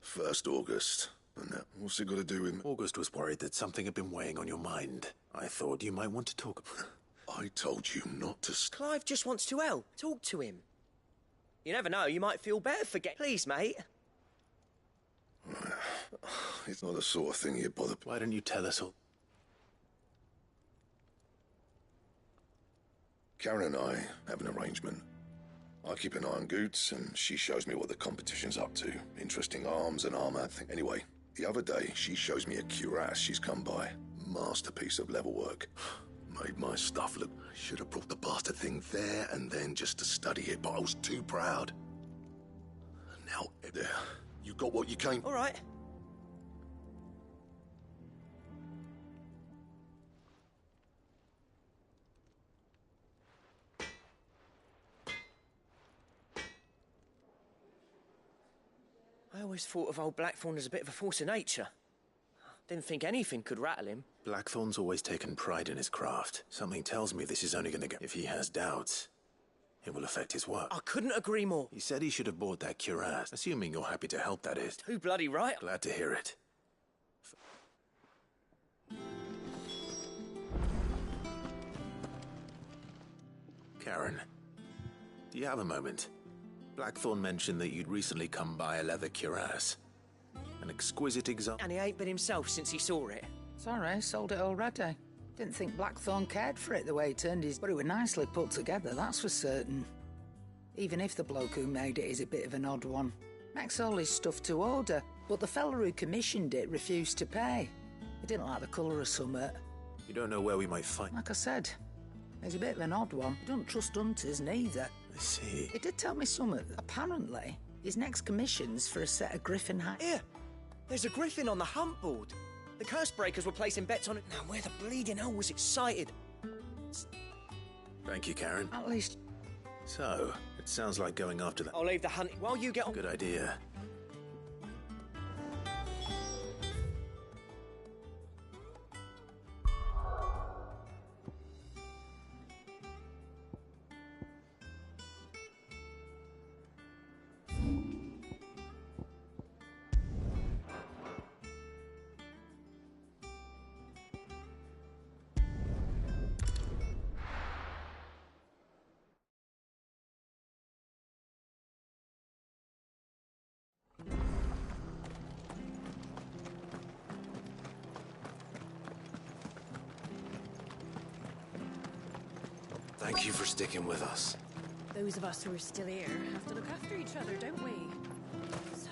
First August. And that, what's it got to do with me? August was worried that something had been weighing on your mind. I thought you might want to talk. I told you not to... Clive just wants to help. Talk to him. You never know, you might feel better for Please, mate. It's not the sort of thing you bother... Why don't you tell us all? Karen and I have an arrangement. I keep an eye on Goots, and she shows me what the competition's up to. Interesting arms and armor. Anyway, the other day, she shows me a cuirass she's come by. Masterpiece of level work. Made my stuff look... I should have brought the bastard thing there and then just to study it, but I was too proud. And now, there. You got what you came... All right. I always thought of old Blackthorn as a bit of a force of nature. Didn't think anything could rattle him. Blackthorn's always taken pride in his craft. Something tells me this is only going to go... If he has doubts, it will affect his work. I couldn't agree more. He said he should have bought that cuirass. Assuming you're happy to help, that is. Too bloody right. Glad to hear it. Karen, do you have a moment? Blackthorn mentioned that you'd recently come by a leather cuirass. An exquisite example. And he ain't been himself since he saw it. Sorry, sold it already. Didn't think Blackthorn cared for it the way he turned his... But it was nicely put together, that's for certain. Even if the bloke who made it is a bit of an odd one. Makes all his stuff to order, but the fella who commissioned it refused to pay. He didn't like the colour of summit. You don't know where we might find... Like I said, he's a bit of an odd one. He don't trust hunters neither. I see. He did tell me something. Apparently, his next commission's for a set of griffin hats. Here, there's a griffin on the hunt board. The curse breakers were placing bets on it. Now, where the bleeding hell was excited? Thank you, Karen. At least... So, it sounds like going after that. I'll leave the hunting while you get on. Good idea. Thank you for sticking with us. Those of us who are still here have to look after each other, don't we? So...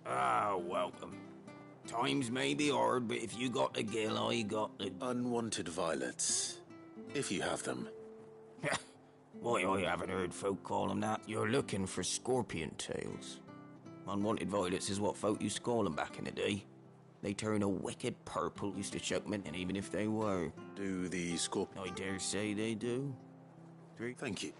Ah, welcome. Times may be hard, but if you got the gill, I got the... Unwanted violets. If you have them. Why, I haven't heard folk call them that. You're looking for scorpion tails. Unwanted violets is what folk used to call them back in the day. They turn a wicked purple, used to choke men, and even if they were. Do the scorpion... I dare say they do. Thank you.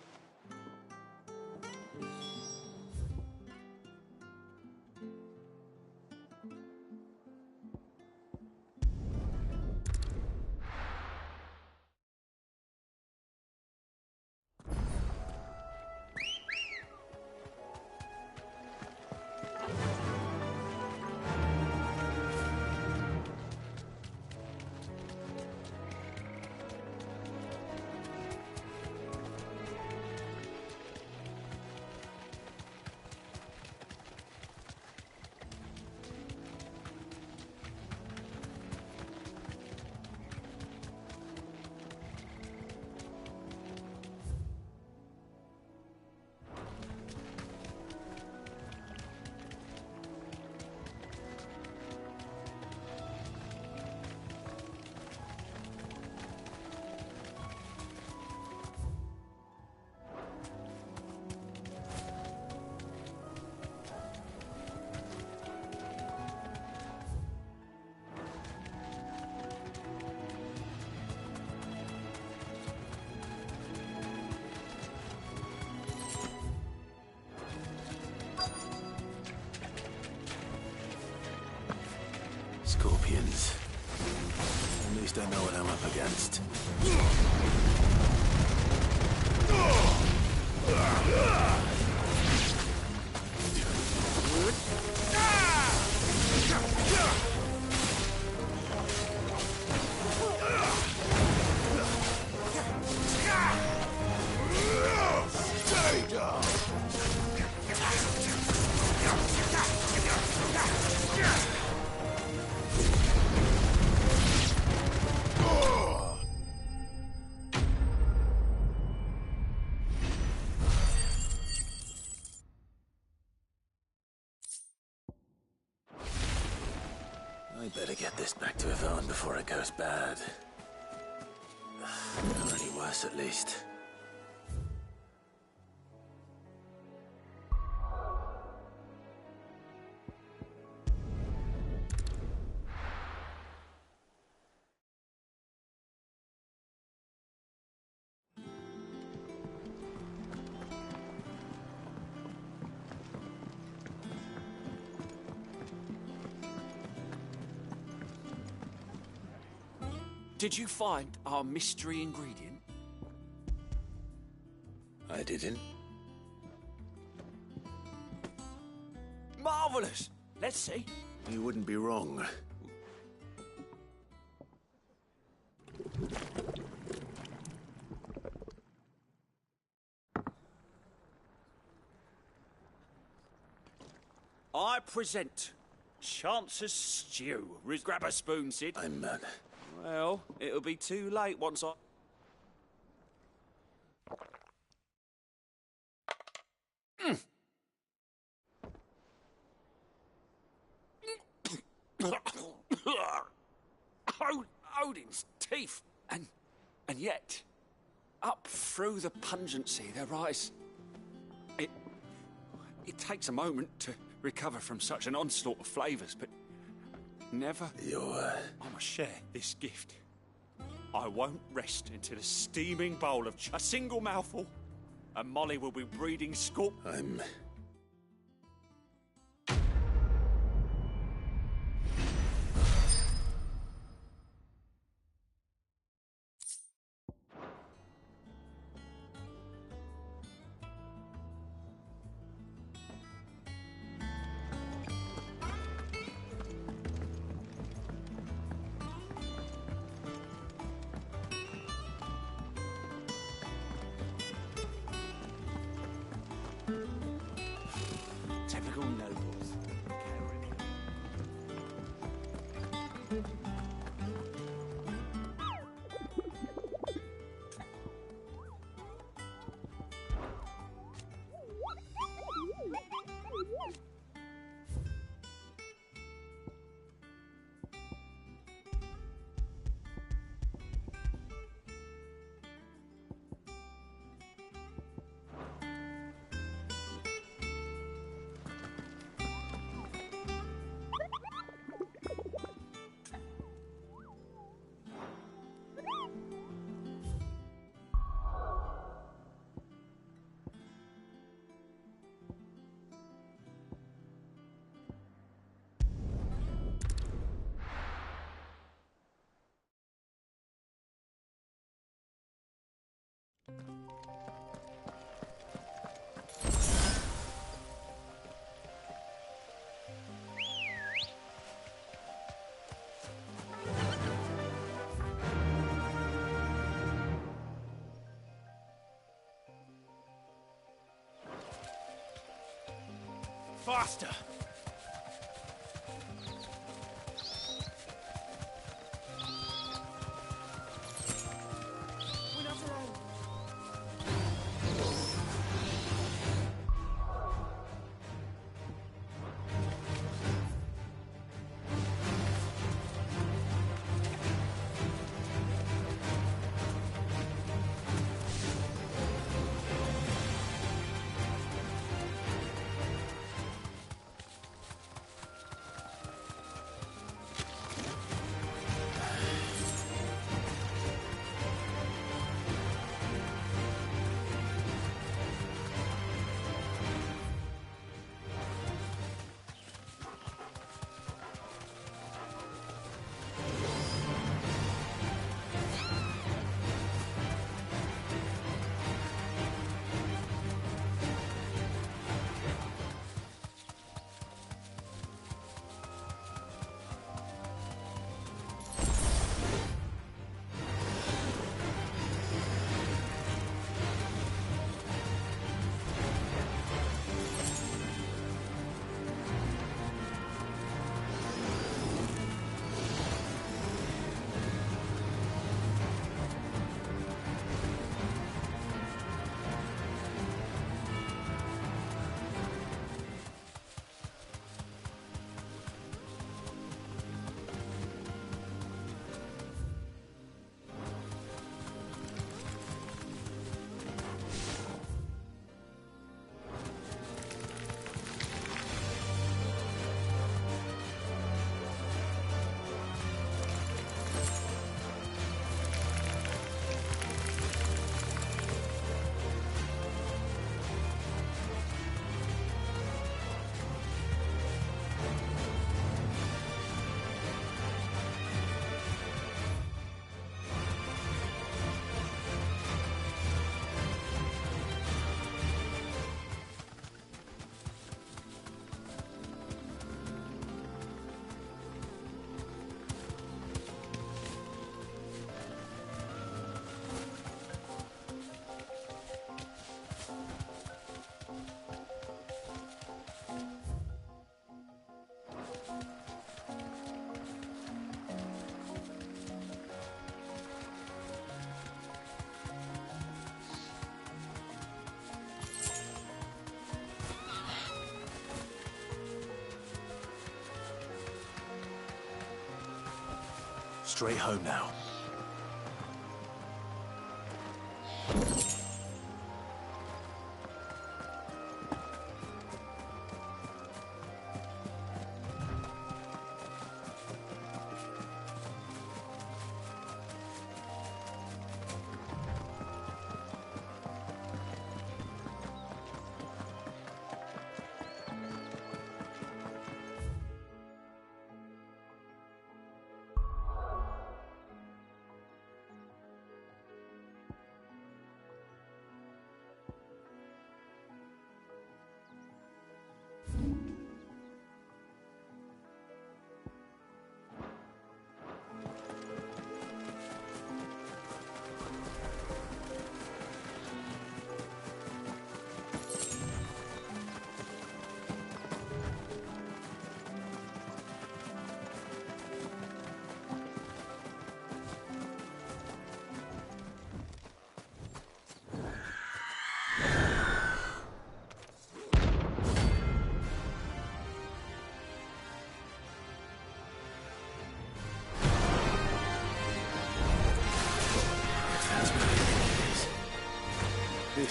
Scorpions. At least I know what I'm up against. Stay down! I better get this back to Yvonne before it goes bad. Not any worse, at least. Did you find our mystery ingredient? I didn't. Marvellous! Let's see. You wouldn't be wrong. I present Chance's Stew. Grab a spoon, Sid. I'm mad. Well, it'll be too late once I... Odin's teeth. And yet, up through the pungency there rise... It takes a moment to recover from such an onslaught of flavours, but Never. You're, I must share this gift. I won't rest until a steaming bowl of a single mouthful, and Molly will be breeding I'm... Typical nobles. Faster! We're not alone. Straight home now.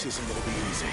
This isn't gonna be easy.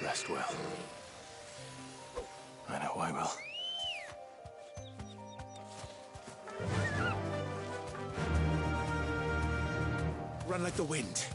Rest well. I know I will. Run like the wind.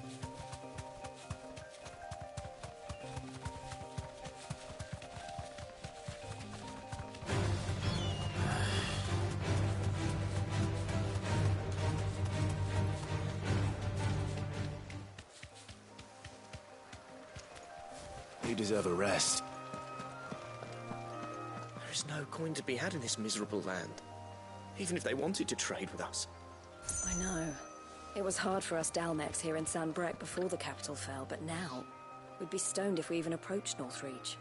You deserve a rest. There is no coin to be had in this miserable land, even if they wanted to trade with us. I know. It was hard for us Dalmex here in San Brek before the capital fell, but now we'd be stoned if we even approached Northreach.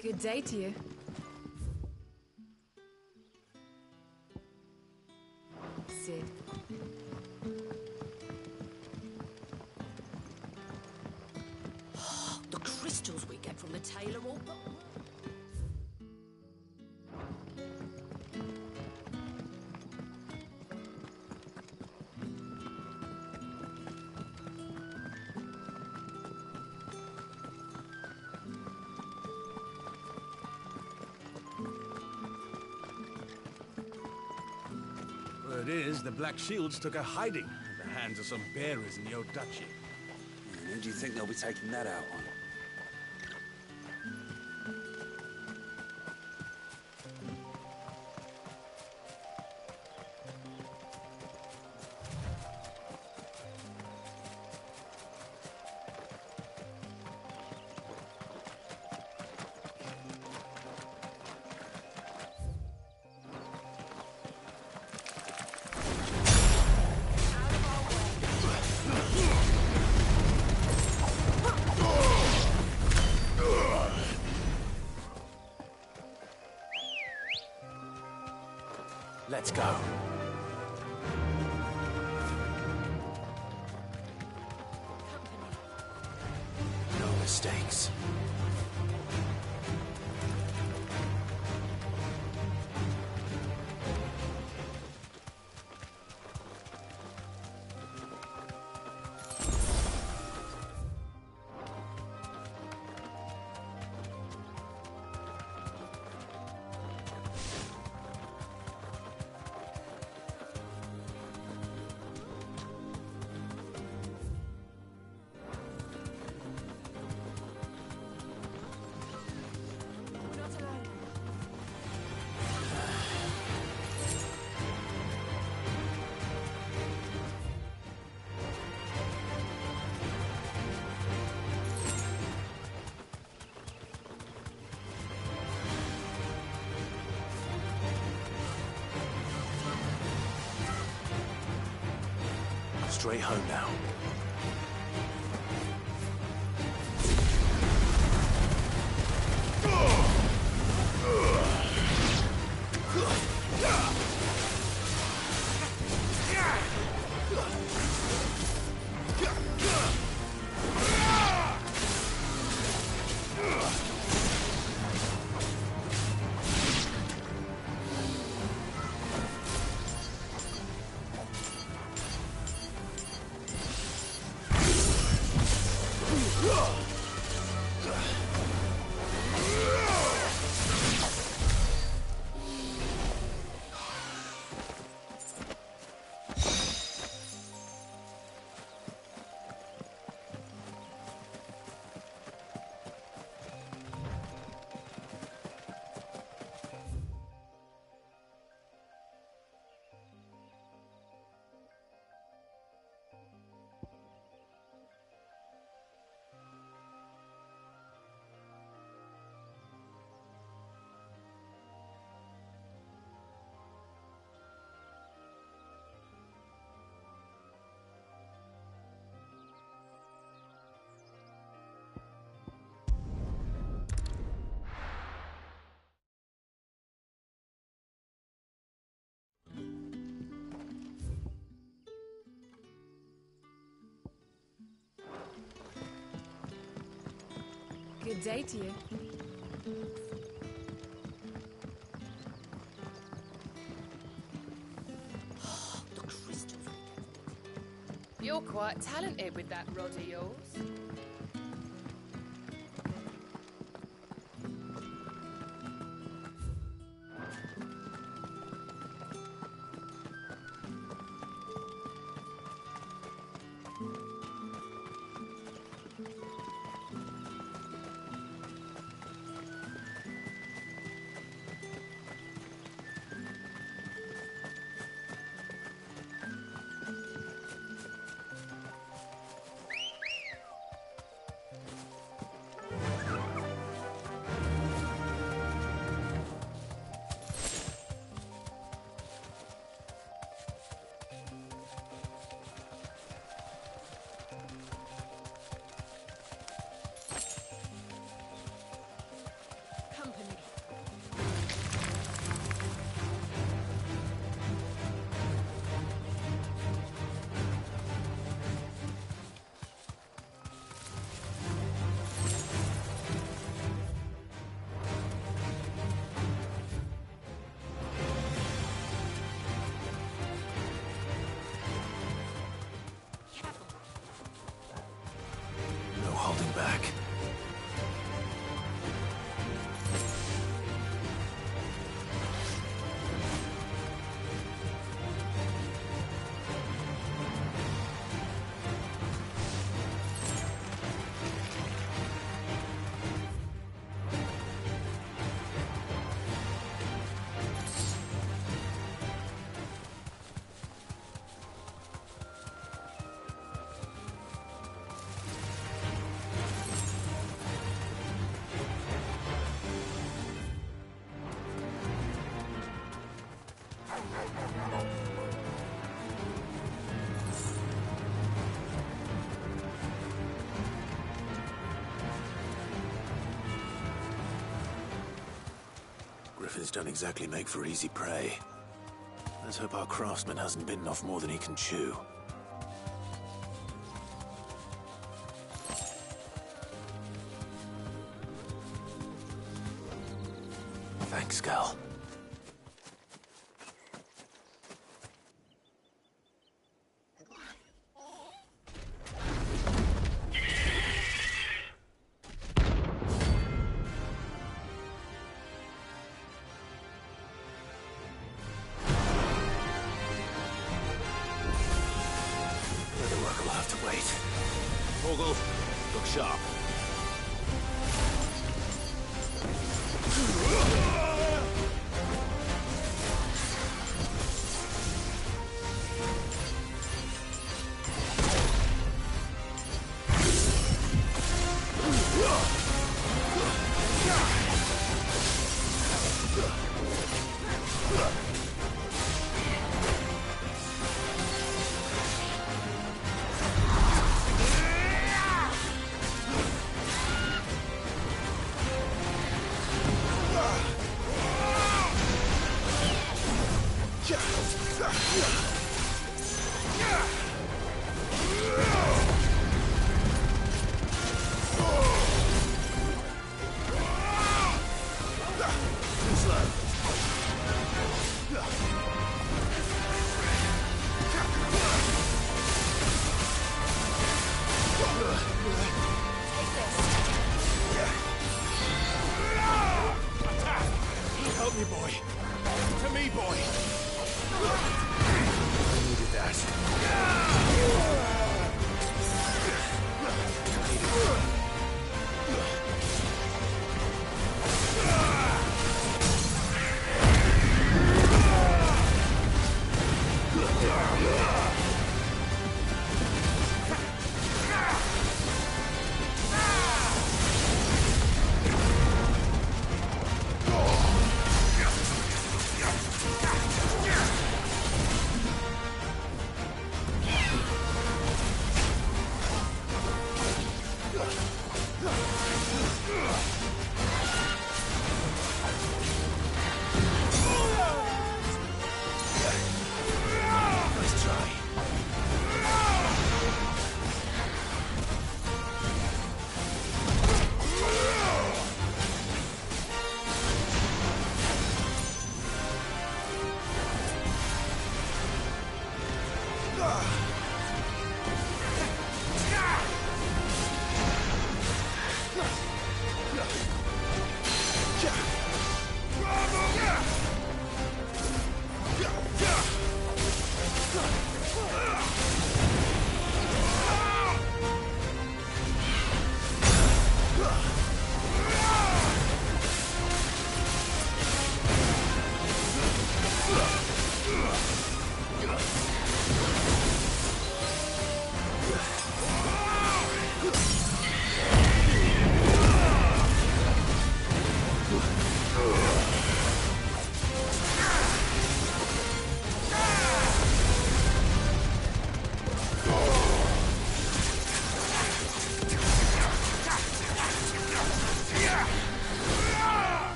Good day to you. Sid. The crystals we get from the tailor all... Word is, the Black Shields took a hiding at the hands of some bearers in the old duchy. And who do you think they'll be taking that out on? Let's go. No mistakes. Straight home now. Good day to you. You're quite talented with that rod of yours. back. Griffins don't exactly make for easy prey. Let's hope our craftsman hasn't bitten off more than he can chew. Thanks, Gal. We'll have to wait. Vogel, look sharp. Help me, boy. To me, boy. I needed that.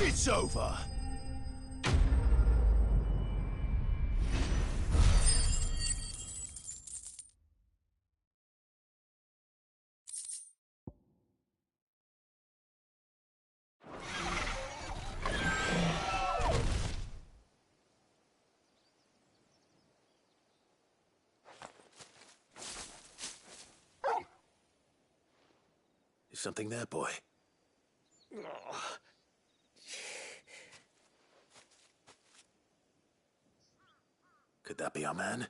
It's over. Something there, boy? Could that be our man?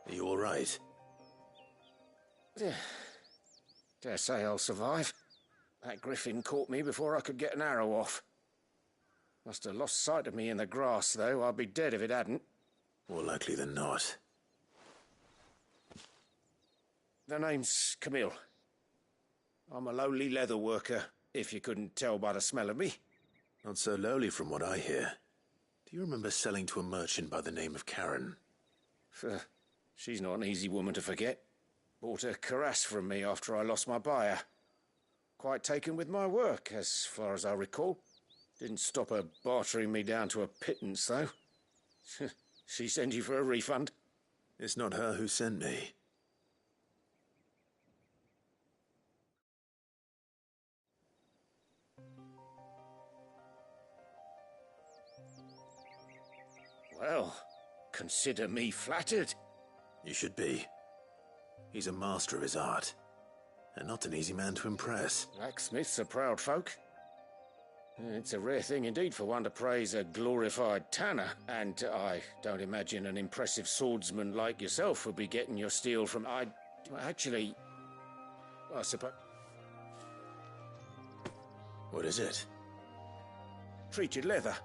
Are you all right? Dare say I'll survive. That griffin caught me before I could get an arrow off. Must have lost sight of me in the grass, though. I'd be dead if it hadn't. More likely than not. The name's Camille. I'm a lowly leather worker, if you couldn't tell by the smell of me. Not so lowly from what I hear. Do you remember selling to a merchant by the name of Karen? She's not an easy woman to forget. Bought a cuirass from me after I lost my buyer. Quite taken with my work, as far as I recall. Didn't stop her bartering me down to a pittance, though. She sent you for a refund? It's not her who sent me. Well, consider me flattered. You should be. He's a master of his art, and not an easy man to impress. Blacksmiths are proud folk. It's a rare thing indeed for one to praise a glorified tanner, and I don't imagine an impressive swordsman like yourself would be getting your steel from... I suppose... What is it? Treated leather.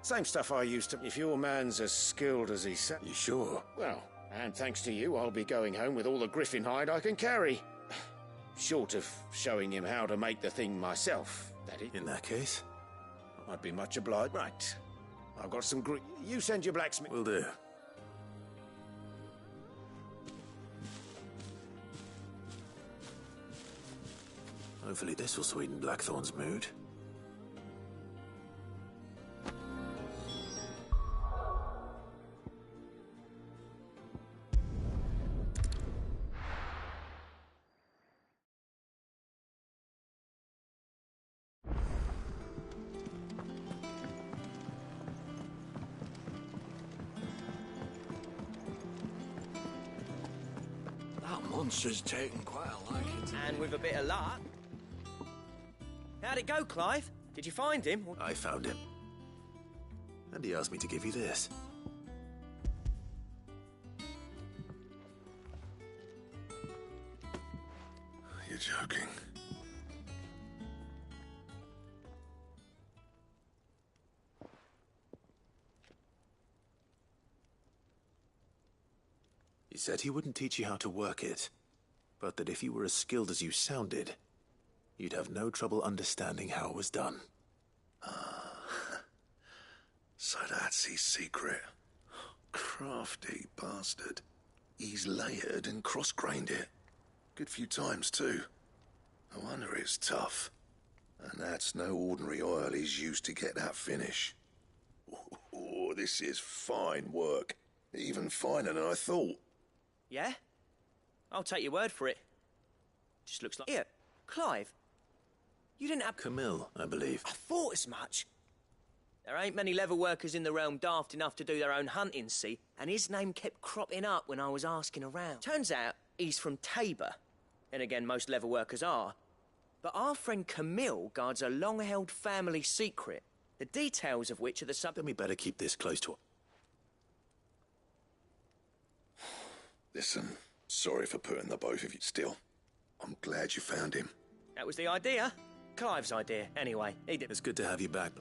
Same stuff I used to... If your man's as skilled as he said... You sure? Well, and thanks to you, I'll be going home with all the griffin hide I can carry. Short of showing him how to make the thing myself, that is. In that case? I'd be much obliged. Right. I've got some You send your blacksmith... Will do. Hopefully this will sweeten Blackthorn's mood. Monster's taken quite a liking to And with a bit of luck. How'd it go, Clive? Did you find him? I found him. And he asked me to give you this. You're joking. He said he wouldn't teach you how to work it, but that if you were as skilled as you sounded, you'd have no trouble understanding how it was done. So that's his secret. Crafty bastard. He's layered and cross-grained it. Good few times, too. No wonder it's tough. And that's no ordinary oil he's used to get that finish. Oh, this is fine work. Even finer than I thought. Yeah? I'll take your word for it. Just looks like... Here, Clive. You didn't have... Camille, I believe. I thought as much. There ain't many leather workers in the realm daft enough to do their own hunting, see? And his name kept cropping up when I was asking around. Turns out he's from Tabor. And again, most leather workers are. But our friend Camille guards a long-held family secret, the details of which are the Then we better keep this close to... Listen, sorry for putting the both of you still. I'm glad you found him. That was the idea. Clive's idea, anyway. He did. It's good to have you back.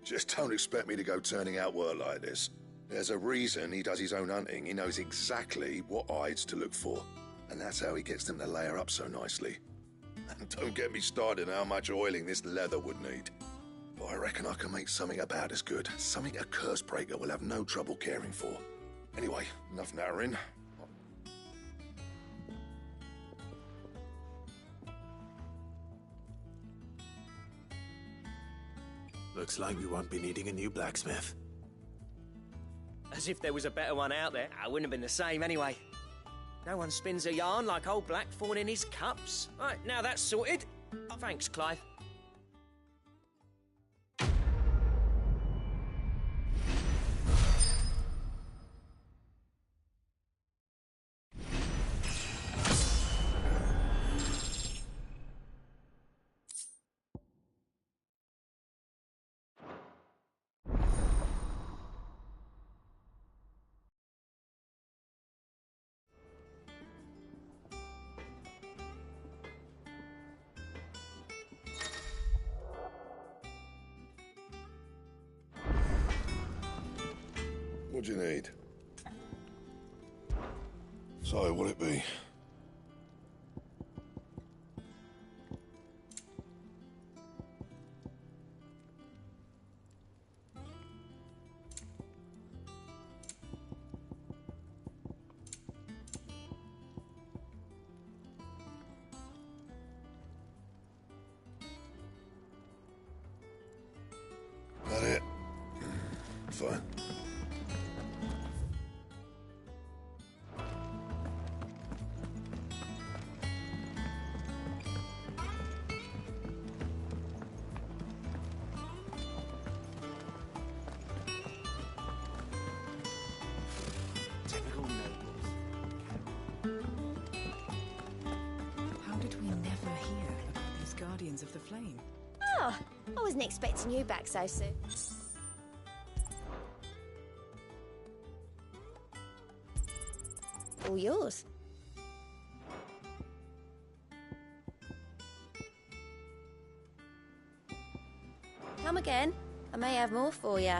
Just don't expect me to go turning out work like this. There's a reason he does his own hunting. He knows exactly what hides to look for. And that's how he gets them to layer up so nicely. And don't get me started on how much oiling this leather would need. But I reckon I can make something about as good. Something a curse breaker will have no trouble caring for. Anyway, enough nattering. Looks like we won't be needing a new blacksmith. As if there was a better one out there. I wouldn't have been the same anyway. No one spins a yarn like old Blackthorn in his cups. Right, now that's sorted. Oh, thanks, Clive. What do you need? So, what'll it be? That it? Fine. Typical nobles. How did we never hear about these Guardians of the Flame? Oh, I wasn't expecting you back so soon. All yours. Come again. I may have more for you.